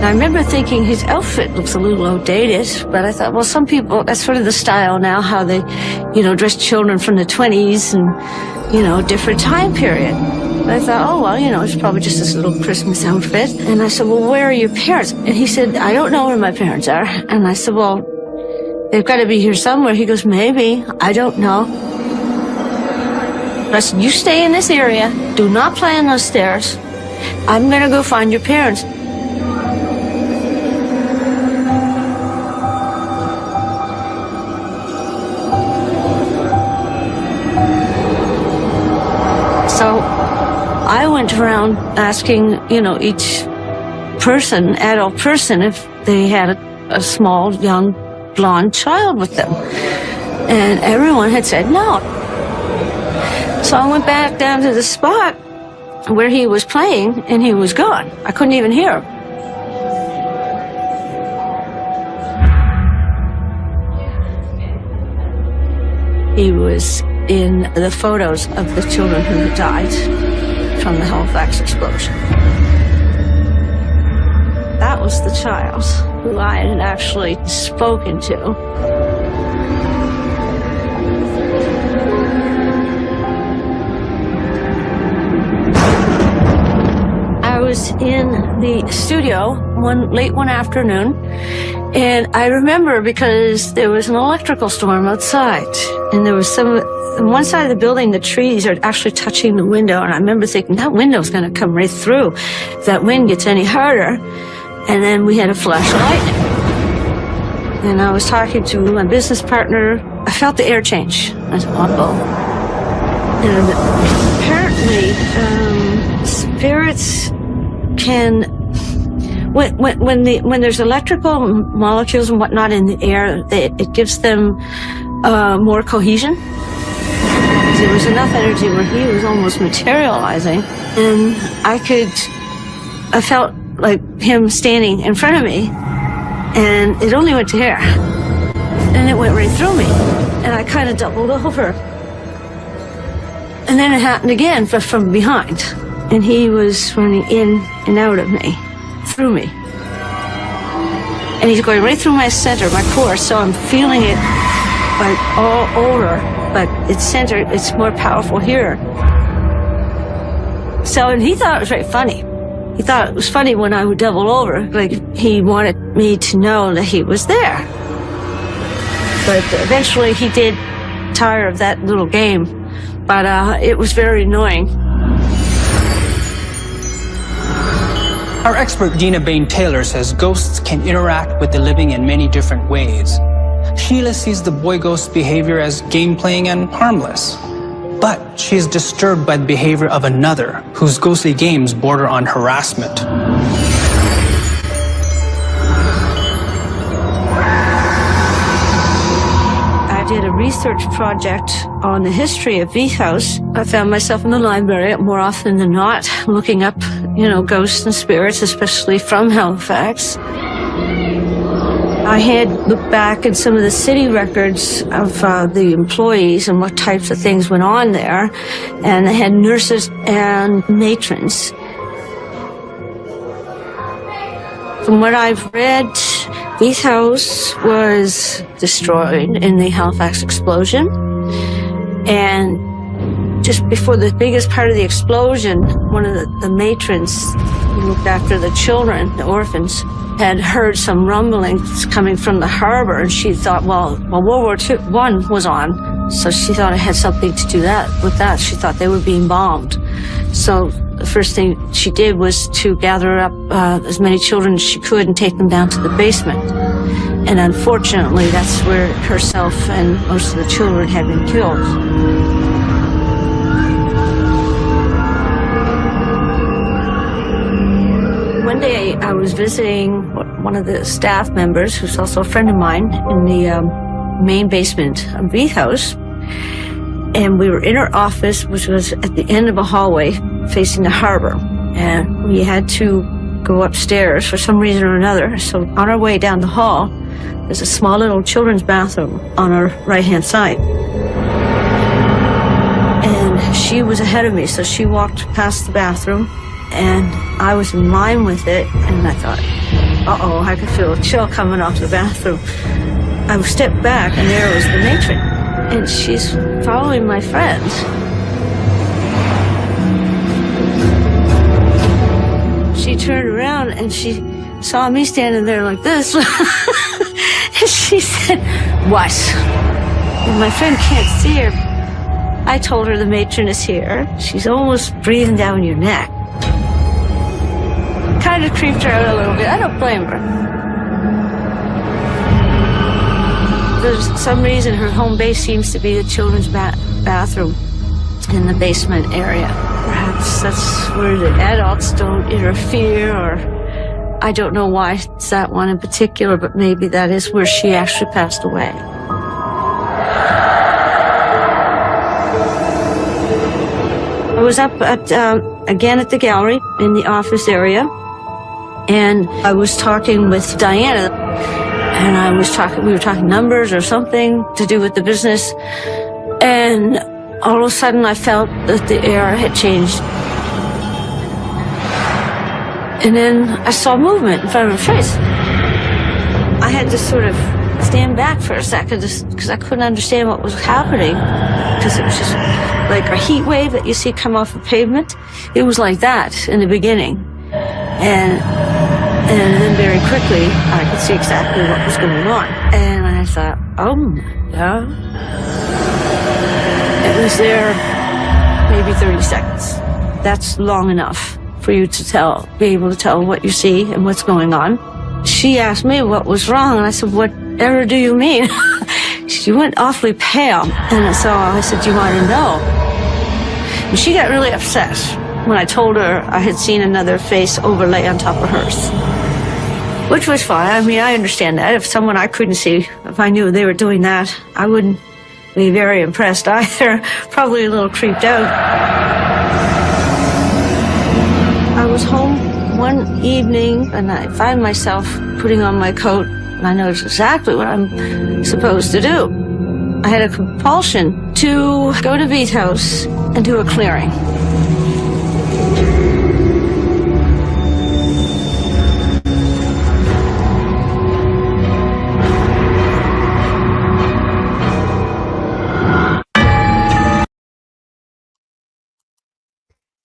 I remember thinking his outfit looks a little outdated, but I thought, well, some people, that's sort of the style now, how they, dress children from the 20s and, different time period. But I thought, oh, well, it's probably just this little Christmas outfit. And I said, well, where are your parents? And he said, I don't know where my parents are. And I said, well, they've got to be here somewhere. He goes, maybe, I don't know. I said, you stay in this area. Do not play on those stairs. I'm going to go find your parents. So I went around asking, each person, adult person, if they had a small, young, blonde child with them. And everyone had said no. So I went back down to the spot where he was playing, and he was gone. I couldn't even hear him. He was in the photos of the children who had died from the Halifax explosion. That was the child who I had actually spoken to. I was in the studio late one afternoon, and I remember because there was an electrical storm outside, and there was on one side of the building, the trees are actually touching the window, and I remember thinking, that window's going to come right through if that wind gets any harder. And then we had a flash of lightning. And I was talking to my business partner. I felt the air change. I said, uh-oh. And apparently, spirits can, when there's electrical molecules and whatnot in the air, it gives them more cohesion. There was enough energy where he was almost materializing, and I felt like him standing in front of me, and it only went to here, and it went right through me, and I kind of doubled over. And then it happened again, but from behind, and he was running in and out of me, through me. And he's going right through my center, my core, so I'm feeling it like all over, but it's centered, it's more powerful here. So, and he thought it was very funny. He thought it was funny when I would double over, like he wanted me to know that he was there. But eventually he did tire of that little game, but it was very annoying. Our expert Dina Bain-Taylor says ghosts can interact with the living in many different ways. Sheila sees the boy ghost's behavior as game-playing and harmless. But she is disturbed by the behavior of another, whose ghostly games border on harassment. I did a research project on the history of Vieth House. I found myself in the library more often than not, looking up, ghosts and spirits, especially from Halifax. I had looked back at some of the city records of the employees and what types of things went on there, and they had nurses and matrons. From what I've read, Vieth House was destroyed in the Halifax explosion, and just before the biggest part of the explosion, one of the matrons who looked after the children, the orphans, had heard some rumblings coming from the harbor, and she thought, well, World War I was on, so she thought it had something to do with that. She thought they were being bombed. So the first thing she did was to gather up as many children as she could and take them down to the basement. And unfortunately, that's where herself and most of the children had been killed. One day I was visiting one of the staff members, who's also a friend of mine, in the main basement of Vieth House. And we were in her office, which was at the end of a hallway facing the harbor. And we had to go upstairs for some reason or another. So on our way down the hall, there's a small little children's bathroom on our right-hand side. And she was ahead of me, so she walked past the bathroom, and I was in line with it, and I thought, uh-oh, I could feel a chill coming off the bathroom. I stepped back, and there was the matron, and she's following my friends. She turned around, and she saw me standing there like this. And she said, "What?" And my friend can't see her. I told her the matron is here. She's almost breathing down your neck. Kind of creeped her out a little bit. I don't blame her. There's some reason her home base seems to be the children's bathroom in the basement area. Perhaps that's where the adults don't interfere, or I don't know why it's that one in particular, but maybe that is where she actually passed away. I was up at, again at the gallery in the office area, and I was talking with Diana, and we were talking numbers or something to do with the business, and all of a sudden I felt that the air had changed. And then I saw movement in front of her face. I had to sort of stand back for a second because I couldn't understand what was happening, because it was just like a heat wave that you see come off the pavement. It was like that in the beginning. And then very quickly, I could see exactly what was going on. And I thought, oh my God. It was there maybe 30 seconds. That's long enough for you to be able to tell what you see and what's going on. She asked me what was wrong, and I said, "Whatever do you mean?" She went awfully pale, and so I said, "Do you want to know?" And she got really upset when I told her I had seen another face overlay on top of hers, which was fine. I mean, I understand that. If someone I couldn't see, if I knew they were doing that, I wouldn't be very impressed either. Probably a little creeped out. I was home one evening, and I find myself putting on my coat, and I noticed exactly what I'm supposed to do. I had a compulsion to go to V's house and do a clearing.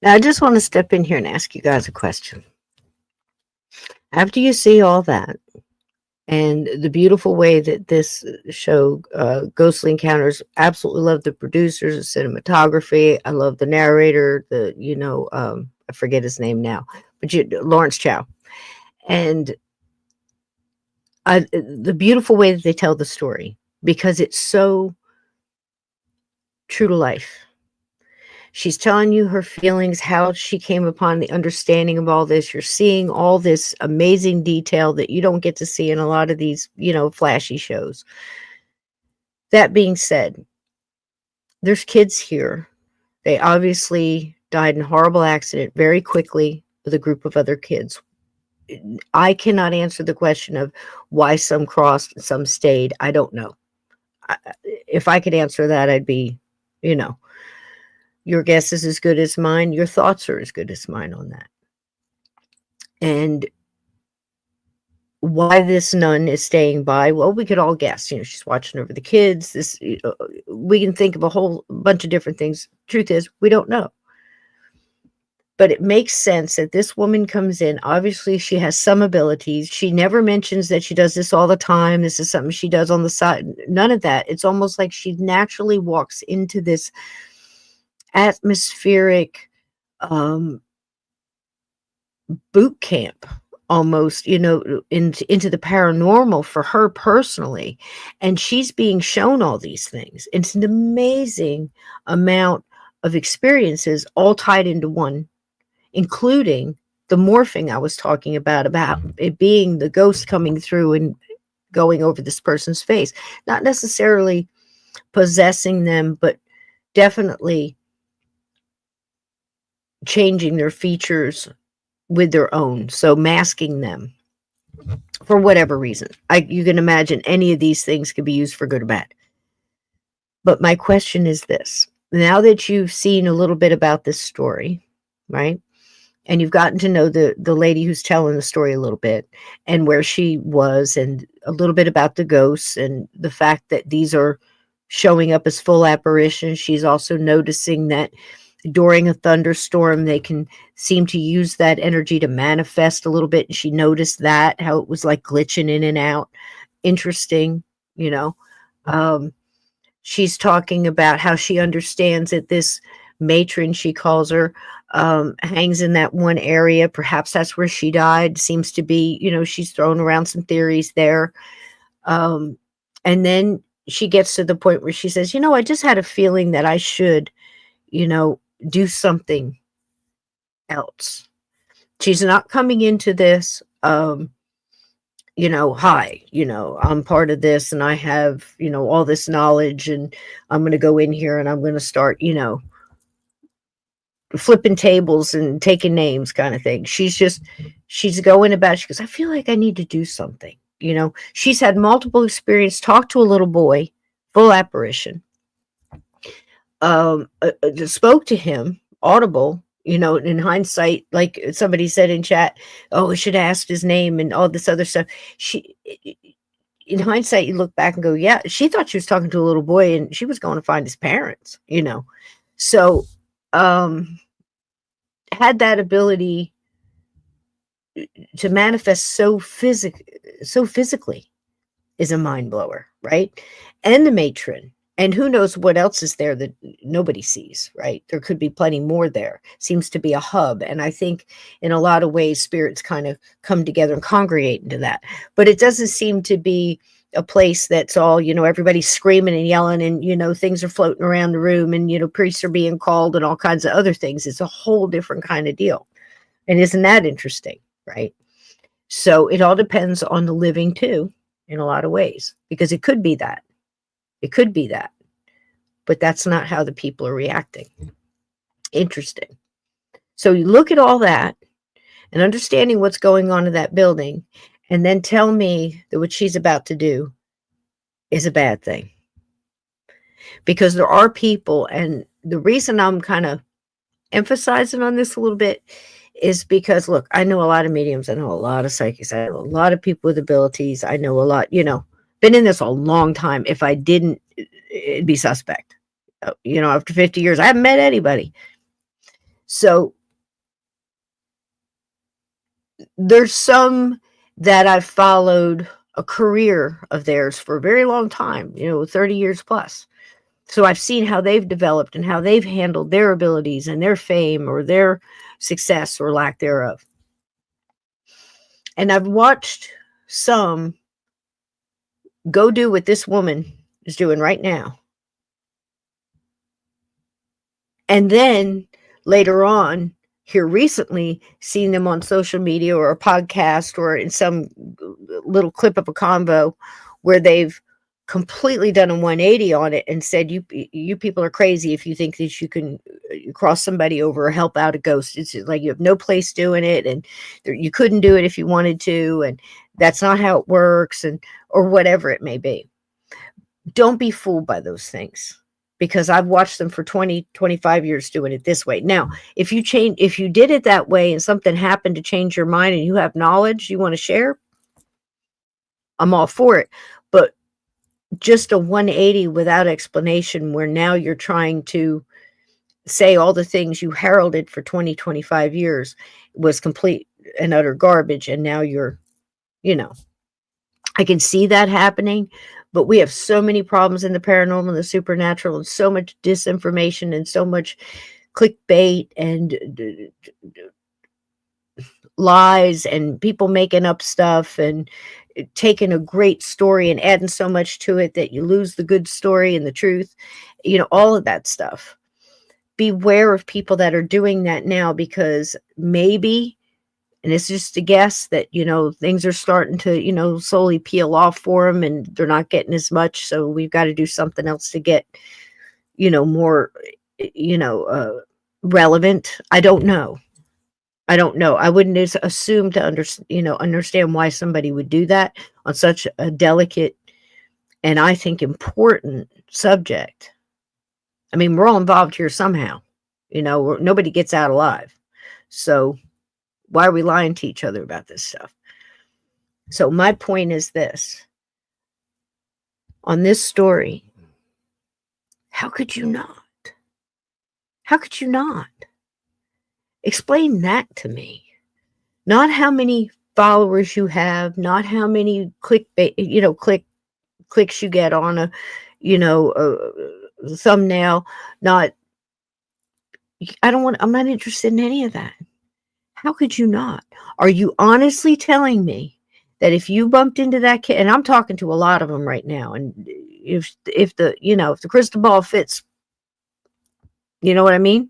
Now, I just want to step in here and ask you guys a question. After you see all that, and the beautiful way that this show, Ghostly Encounters, absolutely love the producers, the cinematography. I love the narrator, I forget his name now, but Lawrence Chow. And the beautiful way that they tell the story, because it's so true to life. She's telling you her feelings, how she came upon the understanding of all this. You're seeing all this amazing detail that you don't get to see in a lot of these, flashy shows. That being said, there's kids here. They obviously died in a horrible accident very quickly with a group of other kids. I cannot answer the question of why some crossed and some stayed. I don't know. If I could answer that, I'd be, your guess is as good as mine. Your thoughts are as good as mine on that. And why this nun is staying by, well, we could all guess. She's watching over the kids. We can think of a whole bunch of different things. Truth is, we don't know. But it makes sense that this woman comes in. Obviously, she has some abilities. She never mentions that she does this all the time. This is something she does on the side. None of that. It's almost like she naturally walks into this atmospheric boot camp, almost, into the paranormal for her personally. And she's being shown all these things. It's an amazing amount of experiences all tied into one, including the morphing I was talking about it being the ghost coming through and going over this person's face, not necessarily possessing them, but definitely changing their features with their own, so masking them for whatever reason. You can imagine any of these things could be used for good or bad. But my question is this. Now that you've seen a little bit about this story, right? And you've gotten to know the lady who's telling the story a little bit, and where she was, and a little bit about the ghosts, and the fact that these are showing up as full apparitions. She's also noticing that during a thunderstorm, they can seem to use that energy to manifest a little bit. And she noticed that, how it was like glitching in and out. Interesting, you know. She's talking about how she understands that this matron, she calls her, hangs in that one area. Perhaps that's where she died. Seems to be, you know, she's thrown around some theories there. And then she gets to the point where she says, you know, I just had a feeling that I should, you know, do something else. She's not coming into this, you know, hi, you know, I'm part of this and I have, you know, all this knowledge, and I'm going to go in here and I'm going to start, you know, flipping tables and taking names kind of thing. She's going about, she goes, I feel like I need to do something. You know, she's had multiple experience, talked to a little boy, full apparition, spoke to him, audible, you know, in hindsight, like somebody said in chat, oh, we should have asked his name and all this other stuff. In hindsight, you look back and go, yeah, she thought she was talking to a little boy and she was going to find his parents, you know. So, had that ability to manifest so physically is a mind blower, right? And the matron, and who knows what else is there that nobody sees, right? There could be plenty more there. Seems to be a hub. And I think in a lot of ways, spirits kind of come together and congregate into that. But it doesn't seem to be a place that's all, you know, everybody's screaming and yelling and, you know, things are floating around the room and, you know, priests are being called and all kinds of other things. It's a whole different kind of deal. And isn't that interesting, right? So it all depends on the living too, in a lot of ways, because it could be that. It could be that. But that's not how the people are reacting. Interesting. So you look at all that and understanding what's going on in that building, and then tell me that what she's about to do is a bad thing. Because there are people, and the reason I'm kind of emphasizing on this a little bit is because, look, I know a lot of mediums. I know a lot of psychics. I know a lot of people with abilities. I know a lot, you know, been in this a long time. If I didn't, it'd be suspect. You know, after 50 years, I haven't met anybody. So there's some that I've followed a career of theirs for a very long time, you know, 30 years plus. So I've seen how they've developed and how they've handled their abilities and their fame or their success or lack thereof. And I've watched some go do what this woman is doing right now. And then later on, here recently, seeing them on social media or a podcast or in some little clip of a convo where they've completely done a 180 on it and said, you people are crazy if you think that you can cross somebody over or help out a ghost. It's like you have no place doing it, and you couldn't do it if you wanted to, and that's not how it works, and or whatever it may be. Don't be fooled by those things, because I've watched them for 20, 25 years doing it this way. Now, if you did it that way and something happened to change your mind and you have knowledge you want to share, I'm all for it. But just a 180 without explanation, where now you're trying to say all the things you heralded for 20, 25 years was complete and utter garbage. And now you're, you know, I can see that happening, but we have so many problems in the paranormal and the supernatural, and so much disinformation and so much clickbait and lies and people making up stuff and taking a great story and adding so much to it that you lose the good story and the truth, you know, all of that stuff. Beware of people that are doing that now, because maybe, and it's just a guess, that, you know, things are starting to, you know, slowly peel off for them and they're not getting as much. So we've got to do something else to get more, relevant. I don't know. I wouldn't assume to understand why somebody would do that on such a delicate and I think important subject. I mean, we're all involved here somehow. Nobody gets out alive. So why are we lying to each other about this stuff? So my point is this. On this story, how could you not? How could you not? Explain that to me. Not how many followers you have, not how many clicks you get on a thumbnail. I'm not interested in any of that. How could you not? Are you honestly telling me that if you bumped into that kid, and I'm talking to a lot of them right now, and if the crystal ball fits, you know what I mean?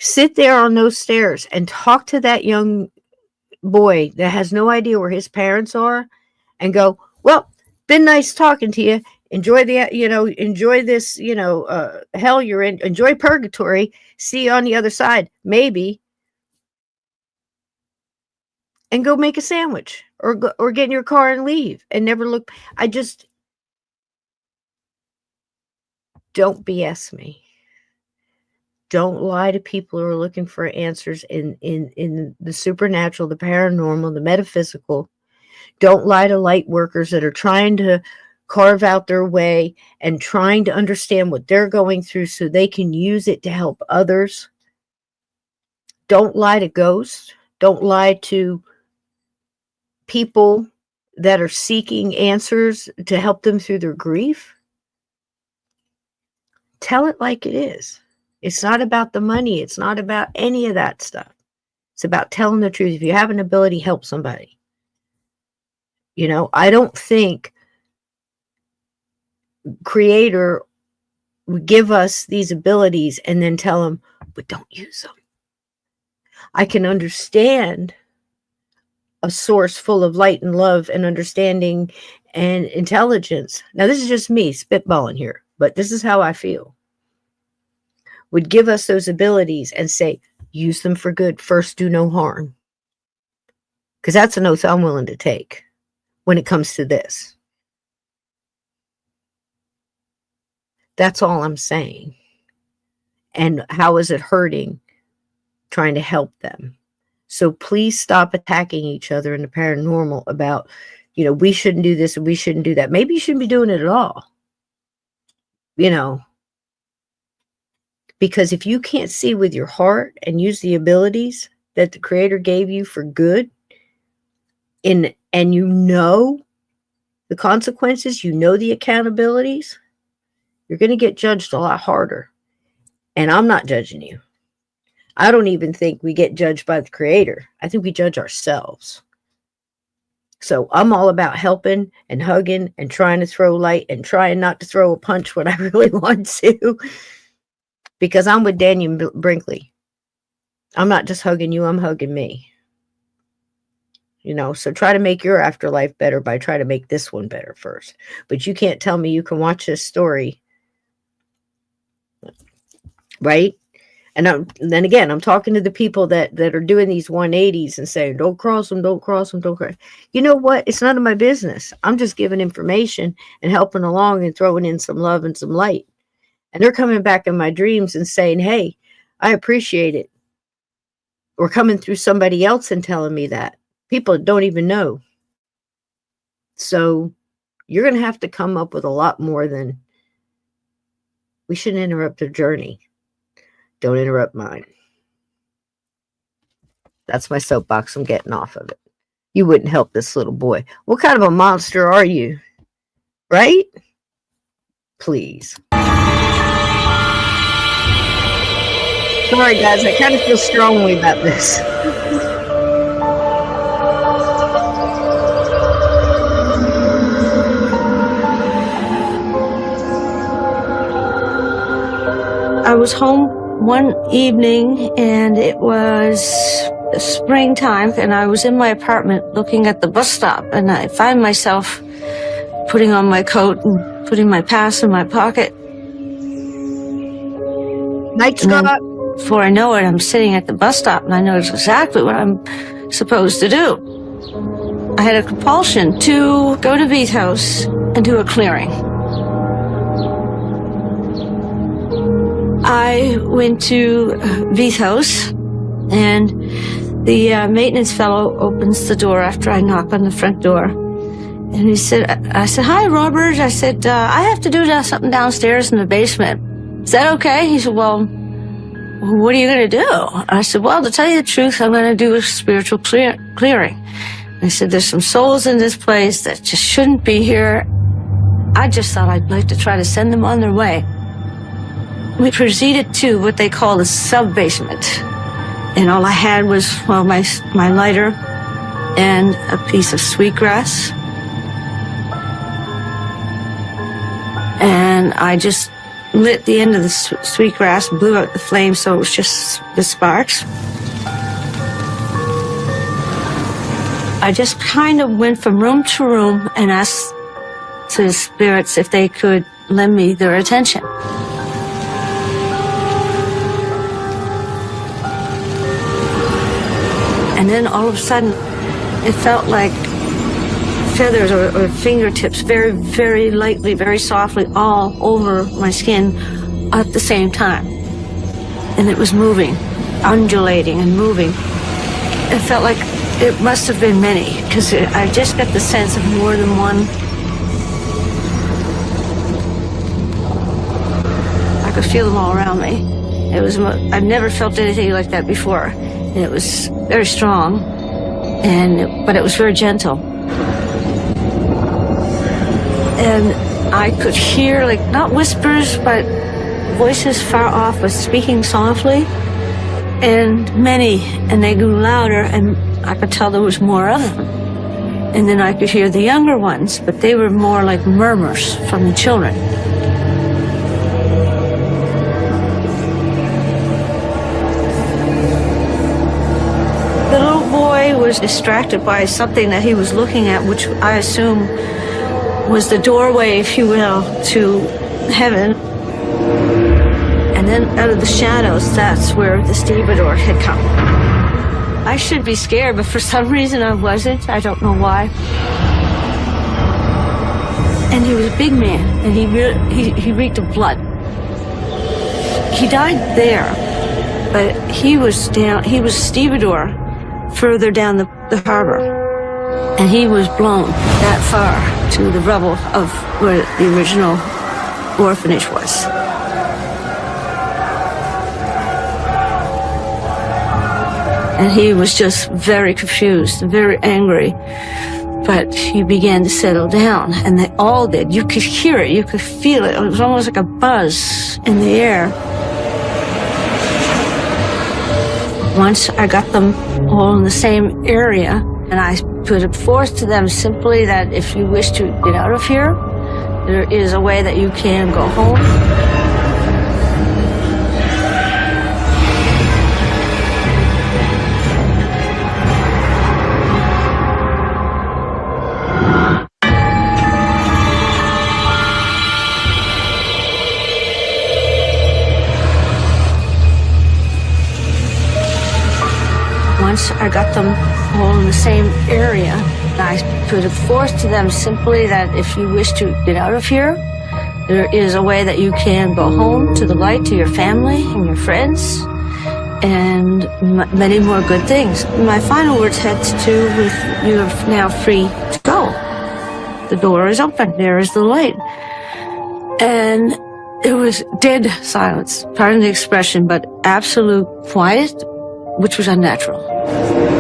Sit there on those stairs and talk to that young boy that has no idea where his parents are and go, well, been nice talking to you. Enjoy enjoy this, hell you're in. Enjoy purgatory. See you on the other side, maybe. And go make a sandwich or get in your car and leave and never look. Don't BS me. Don't lie to people who are looking for answers in the supernatural, the paranormal, the metaphysical. Don't lie to light workers that are trying to carve out their way and trying to understand what they're going through so they can use it to help others. Don't lie to ghosts. Don't lie to people that are seeking answers to help them through their grief. Tell it like it is. It's not about the money. It's not about any of that stuff. It's about telling the truth. If you have an ability, help somebody. I don't think Creator would give us these abilities and then tell them, but don't use them. I can understand a source full of light and love and understanding and intelligence. Now, this is just me spitballing here, but this is how I feel. Would give us those abilities and say, use them for good. First, do no harm. Because that's an oath I'm willing to take when it comes to this. That's all I'm saying. And how is it hurting trying to help them? So please stop attacking each other in the paranormal about, we shouldn't do this and we shouldn't do that. Maybe you shouldn't be doing it at all. Because if you can't see with your heart and use the abilities that the Creator gave you for good, and the consequences, the accountabilities, you're going to get judged a lot harder. And I'm not judging you. I don't even think we get judged by the Creator. I think we judge ourselves. So I'm all about helping and hugging and trying to throw light and trying not to throw a punch when I really want to. Because I'm with Daniel Brinkley. I'm not just hugging you, I'm hugging me. So try to make your afterlife better by trying to make this one better first. But you can't tell me you can watch this story. Right? And then again, I'm talking to the people that are doing these 180s and saying, don't cross them, don't cross them, don't cross. You know what? It's none of my business. I'm just giving information and helping along and throwing in some love and some light. And they're coming back in my dreams and saying, hey, I appreciate it. Or coming through somebody else and telling me that. People don't even know. So you're going to have to come up with a lot more than, we shouldn't interrupt their journey. Don't interrupt mine. That's my soapbox. I'm getting off of it. You wouldn't help this little boy. What kind of a monster are you? Right? Please. Sorry, guys. I kind of feel strongly about this. I was home one evening and it was springtime and I was in my apartment looking at the bus stop and I find myself putting on my coat and putting my pass in my pocket Night, And then Scott. before I know it, I'm sitting at the bus stop, and I know exactly what I'm supposed to do. I had a compulsion to go to V's house and do a clearing. I went to V's house, and the maintenance fellow opens the door after I knock on the front door. And I said, "Hi, Robert." I said, "I have to do something downstairs in the basement. Is that okay?" He said, "Well, what are you going to do?" I said, "Well, to tell you the truth, I'm going to do a spiritual clearing." I said, "There's some souls in this place that just shouldn't be here. I just thought I'd like to try to send them on their way." We proceeded to what they call the sub-basement. And all I had was, well, my lighter and a piece of sweetgrass. And I just lit the end of the sweetgrass, blew out the flame so it was just the sparks. I just kind of went from room to room and asked the spirits if they could lend me their attention. And then all of a sudden, it felt like feathers or fingertips very, very lightly, very softly, all over my skin at the same time. And it was moving, undulating and moving. It felt like it must have been many, because I just got the sense of more than one. I could feel them all around me. I'd never felt anything like that before. And it was very strong, but it was very gentle. And I could hear, like, not whispers, but voices far off, but speaking softly. And many, and they grew louder, and I could tell there was more of them. And then I could hear the younger ones, but they were more like murmurs from the children. The little boy was distracted by something that he was looking at, which I assume was the doorway, if you will, to heaven. And then out of the shadows, that's where the stevedore had come. I should be scared, but for some reason I wasn't. I don't know why. And he was a big man, and he reeked of blood. He died there, but he was stevedore further down the harbor. And he was blown that far to the rubble of where the original orphanage was. And he was just very confused, very angry. But he began to settle down, and they all did. You could hear it, you could feel it. It was almost like a buzz in the air. Once I got them all in the same area, and I put it forth to them simply that if you wish to get out of here, there is a way that you can go home. Once I got them all in the same area, I put it forth to them simply that if you wish to get out of here, there is a way that you can go home to the light, to your family and your friends, and many more good things. My final words had to do with, you are now free to go. The door is open, there is the light. And it was dead silence, pardon the expression, but absolute quiet, which was unnatural.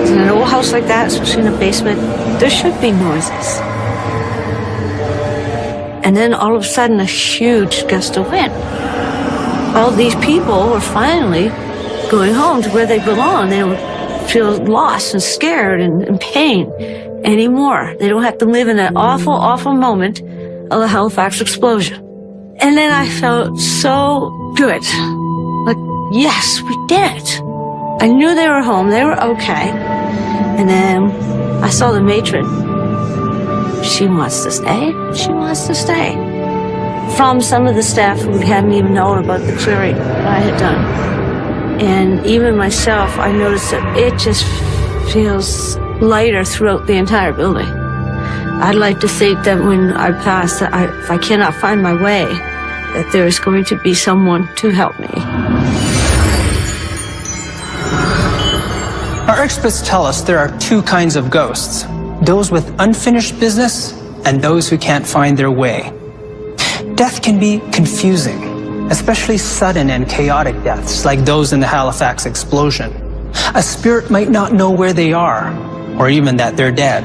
In an old house like that, especially in a basement, there should be noises. And then all of a sudden, a huge gust of wind. All these people were finally going home to where they belong. They don't feel lost and scared and in pain anymore. They don't have to live in that awful, awful moment of the Halifax explosion. And then I felt so good. Like, yes, we did it. I knew they were home, they were okay. And then I saw the matron. She wants to stay, she wants to stay. from some of the staff who hadn't even known about the clearing I had done. And even myself, I noticed that it just feels lighter throughout the entire building. I'd like to think that when I pass, that if I cannot find my way, that there is going to be someone to help me. Our experts tell us there are two kinds of ghosts: those with unfinished business and those who can't find their way. Death can be confusing, especially sudden and chaotic deaths like those in the Halifax explosion. A spirit might not know where they are, or even that they're dead.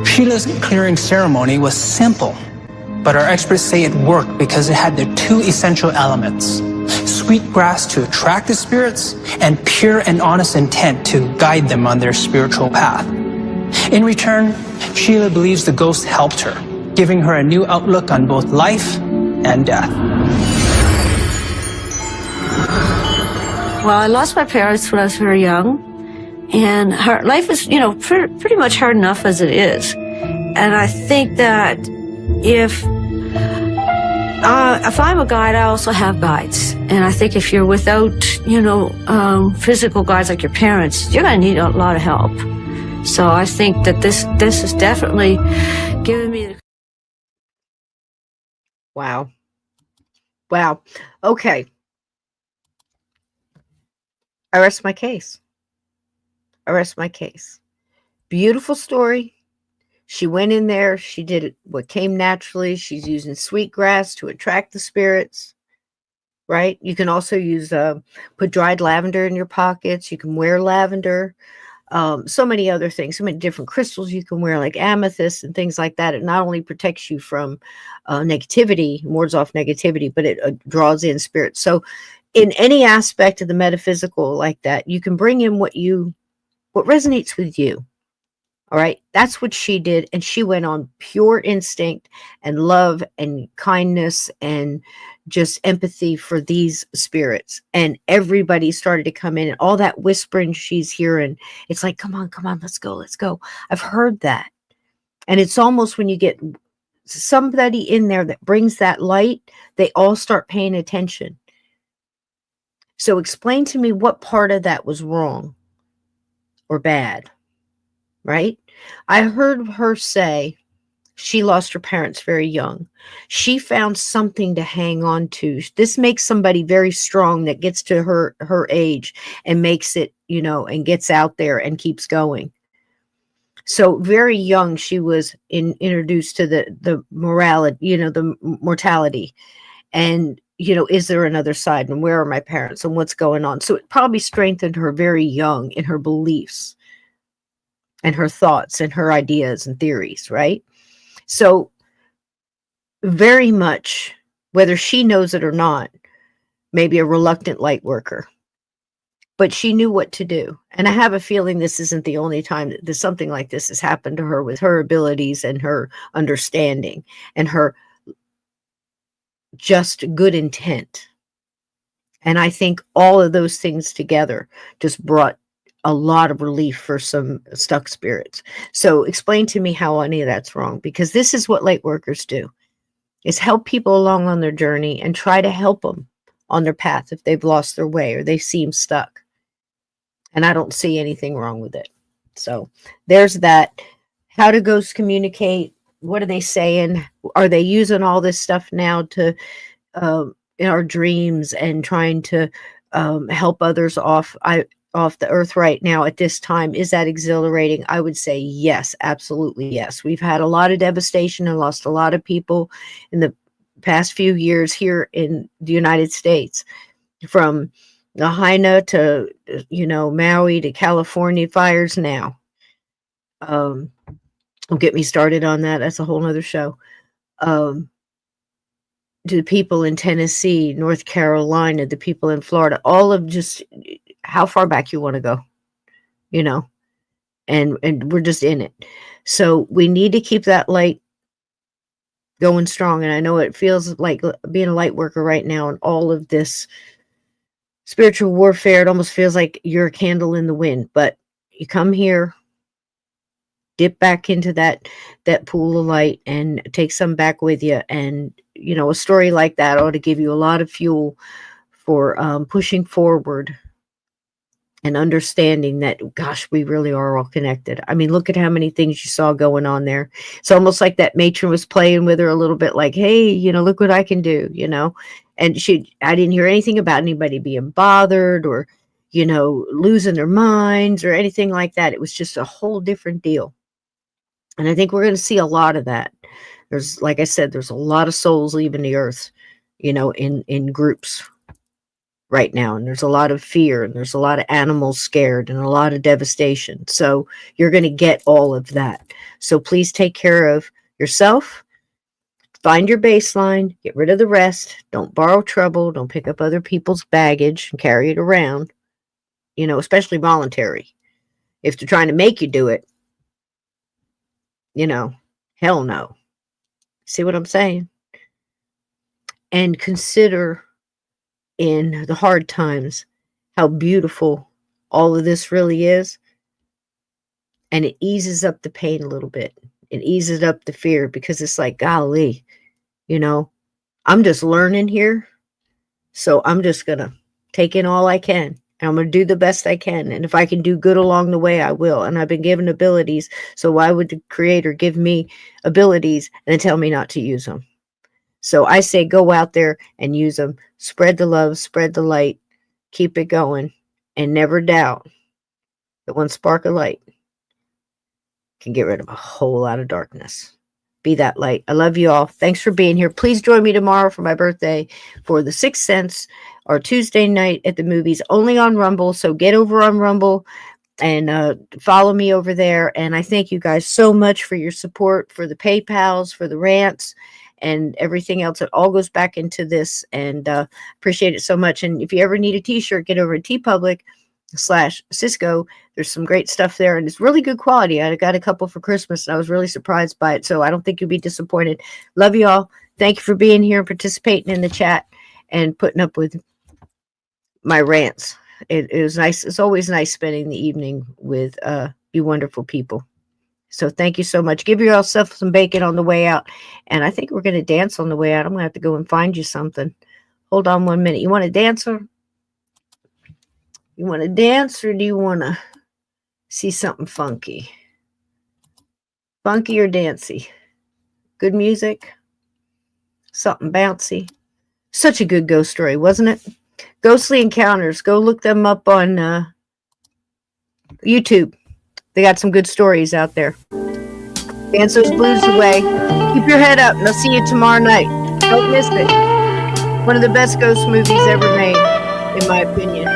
Sheila's clearing ceremony was simple, but our experts say it worked because it had the two essential elements: sweet grass to attract the spirits, and pure and honest intent to guide them on their spiritual path. In return, Sheila believes the ghost helped her, giving her a new outlook on both life and death. Well, I lost my parents when I was very young, and life is, pretty much hard enough as it is. And I think that if I'm a guide, I also have guides. And I think if you're without, physical guides like your parents, you're going to need a lot of help. So I think that this is definitely giving me the... Wow. Wow. Okay. I rest my case. Beautiful story. She went in there. She did what came naturally. She's using sweet grass to attract the spirits, right? You can also use, put dried lavender in your pockets. You can wear lavender. So many other things, so many different crystals you can wear, like amethyst and things like that. It not only protects you from negativity, wards off negativity, but it draws in spirits. So in any aspect of the metaphysical like that, you can bring in what resonates with you. All right. That's what she did. And she went on pure instinct and love and kindness and just empathy for these spirits. And everybody started to come in, and all that whispering she's hearing. It's like, come on, let's go. I've heard that. And it's almost when you get somebody in there that brings that light, they all start paying attention. So explain to me what part of that was wrong or bad. Right? I heard her say she lost her parents very young. She found something to hang on to. This makes somebody very strong that gets to her age and makes it, and gets out there and keeps going. So very young, she was introduced to the morality, the mortality. And, is there another side? And where are my parents? And what's going on? So it probably strengthened her very young in her beliefs and her thoughts and her ideas and theories, right? So very much, whether she knows it or not, maybe a reluctant light worker, but she knew what to do. And I have a feeling this isn't the only time that something like this has happened to her, with her abilities and her understanding and her just good intent. And I think all of those things together just brought a lot of relief for some stuck spirits. So explain to me how any of that's wrong, because this is what light workers do, is help people along on their journey and try to help them on their path if they've lost their way or they seem stuck. And I don't see anything wrong with it. So there's that. How do ghosts communicate? What are they saying? Are they using all this stuff now to in our dreams and trying to help others off the earth right now at this time? Is that exhilarating? I would say yes, absolutely yes. We've had a lot of devastation and lost a lot of people in the past few years here in the United States, from Lahaina to Maui to California fires now. Don't get me started on that. That's a whole nother show. To the people in Tennessee, North Carolina, the people in Florida, all of just how far back you want to go, and we're just in it. So we need to keep that light going strong. And I know it feels like being a light worker right now and all of this spiritual warfare, it almost feels like you're a candle in the wind, but you come here, dip back into that pool of light and take some back with you and a story like that ought to give you a lot of fuel for pushing forward and understanding that, gosh, we really are all connected. I mean, look at how many things you saw going on there. It's almost like that matron was playing with her a little bit, like, hey, look what I can do, And I didn't hear anything about anybody being bothered or, losing their minds or anything like that. It was just a whole different deal. And I think we're going to see a lot of that. Like I said, there's a lot of souls leaving the earth, in groups right now, and there's a lot of fear, and there's a lot of animals scared, and a lot of devastation. So you're going to get all of that. So please take care of yourself, find your baseline, get rid of the rest, don't borrow trouble, don't pick up other people's baggage and carry it around, especially voluntary. If they're trying to make you do it, hell no. See what I'm saying? And consider in the hard times how beautiful all of this really is. And it eases up the pain a little bit. It eases up the fear, because it's like, golly, I'm just learning here. So I'm just going to take in all I can. And I'm going to do the best I can. And if I can do good along the way, I will. And I've been given abilities. So why would the Creator give me abilities and then tell me not to use them? So I say go out there and use them. Spread the love, spread the light, keep it going, and never doubt that one spark of light can get rid of a whole lot of darkness. Be that light. I love you all. Thanks for being here. Please join me tomorrow for my birthday for The Sixth Sense, or Tuesday night at the movies, only on Rumble. So get over on Rumble and follow me over there. And I thank you guys so much for your support, for the PayPals, for the rants, and everything else. It all goes back into this, and appreciate it so much. And if you ever need a t-shirt, get over to tpublic/Cisco. There's some great stuff there, and it's really good quality. I got a couple for Christmas, and I was really surprised by it, so I don't think you'll be disappointed. Love you all. Thank you for being here and participating in the chat and putting up with my rants. It was nice. It's always nice spending the evening with you wonderful people. So thank you so much. Give yourself some bacon on the way out. And I think we're going to dance on the way out. I'm going to have to go and find you something. Hold on 1 minute. You want to dance, or you want to dance, or do you want to see something funky? Funky or dancy? Good music? Something bouncy? Such a good ghost story, wasn't it? Ghostly Encounters. Go look them up on YouTube. They got some good stories out there. Dance those blues away. Keep your head up, and I'll see you tomorrow night. Don't miss it. One of the best ghost movies ever made, in my opinion.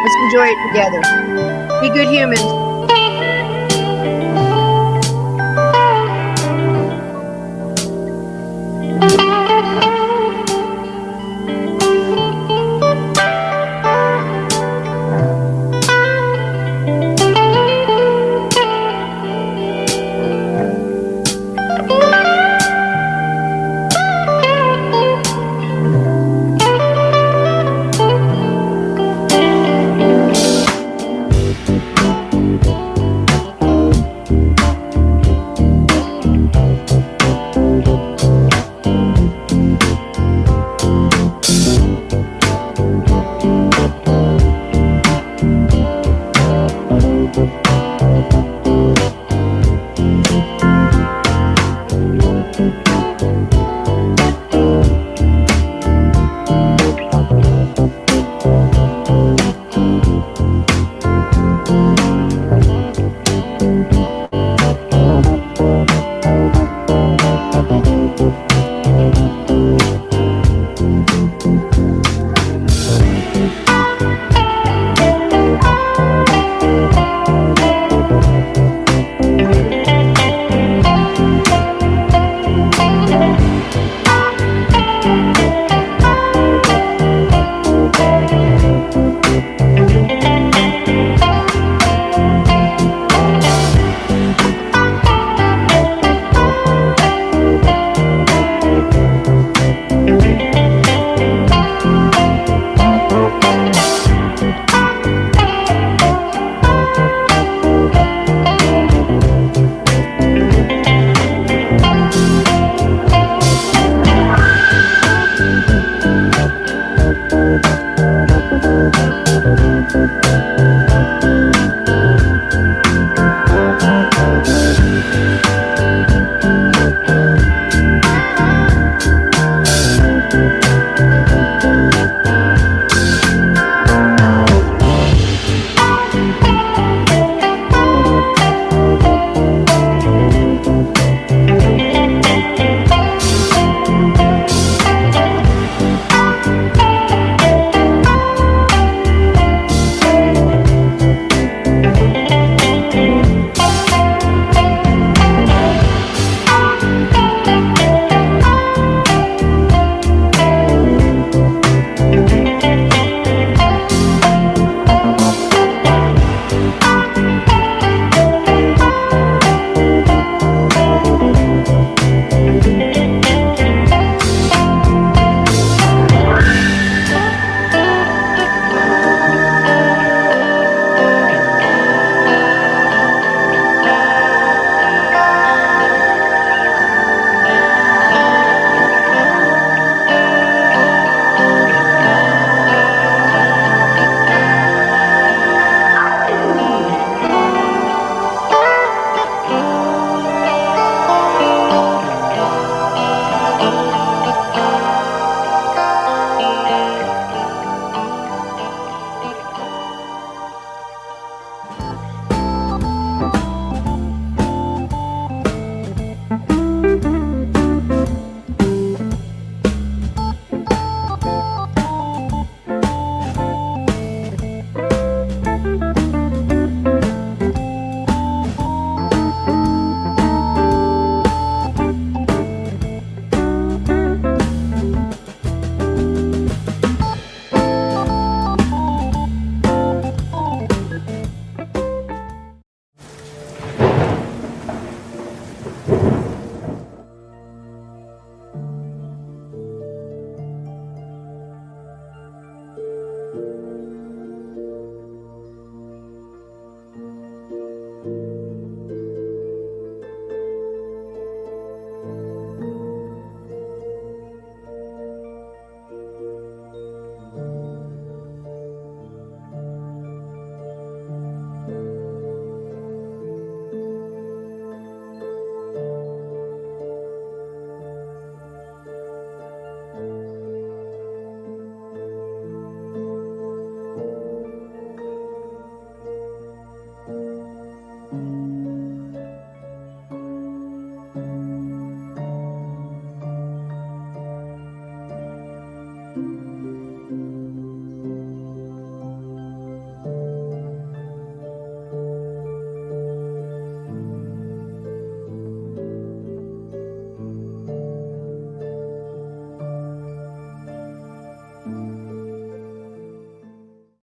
Let's enjoy it together. Be good humans.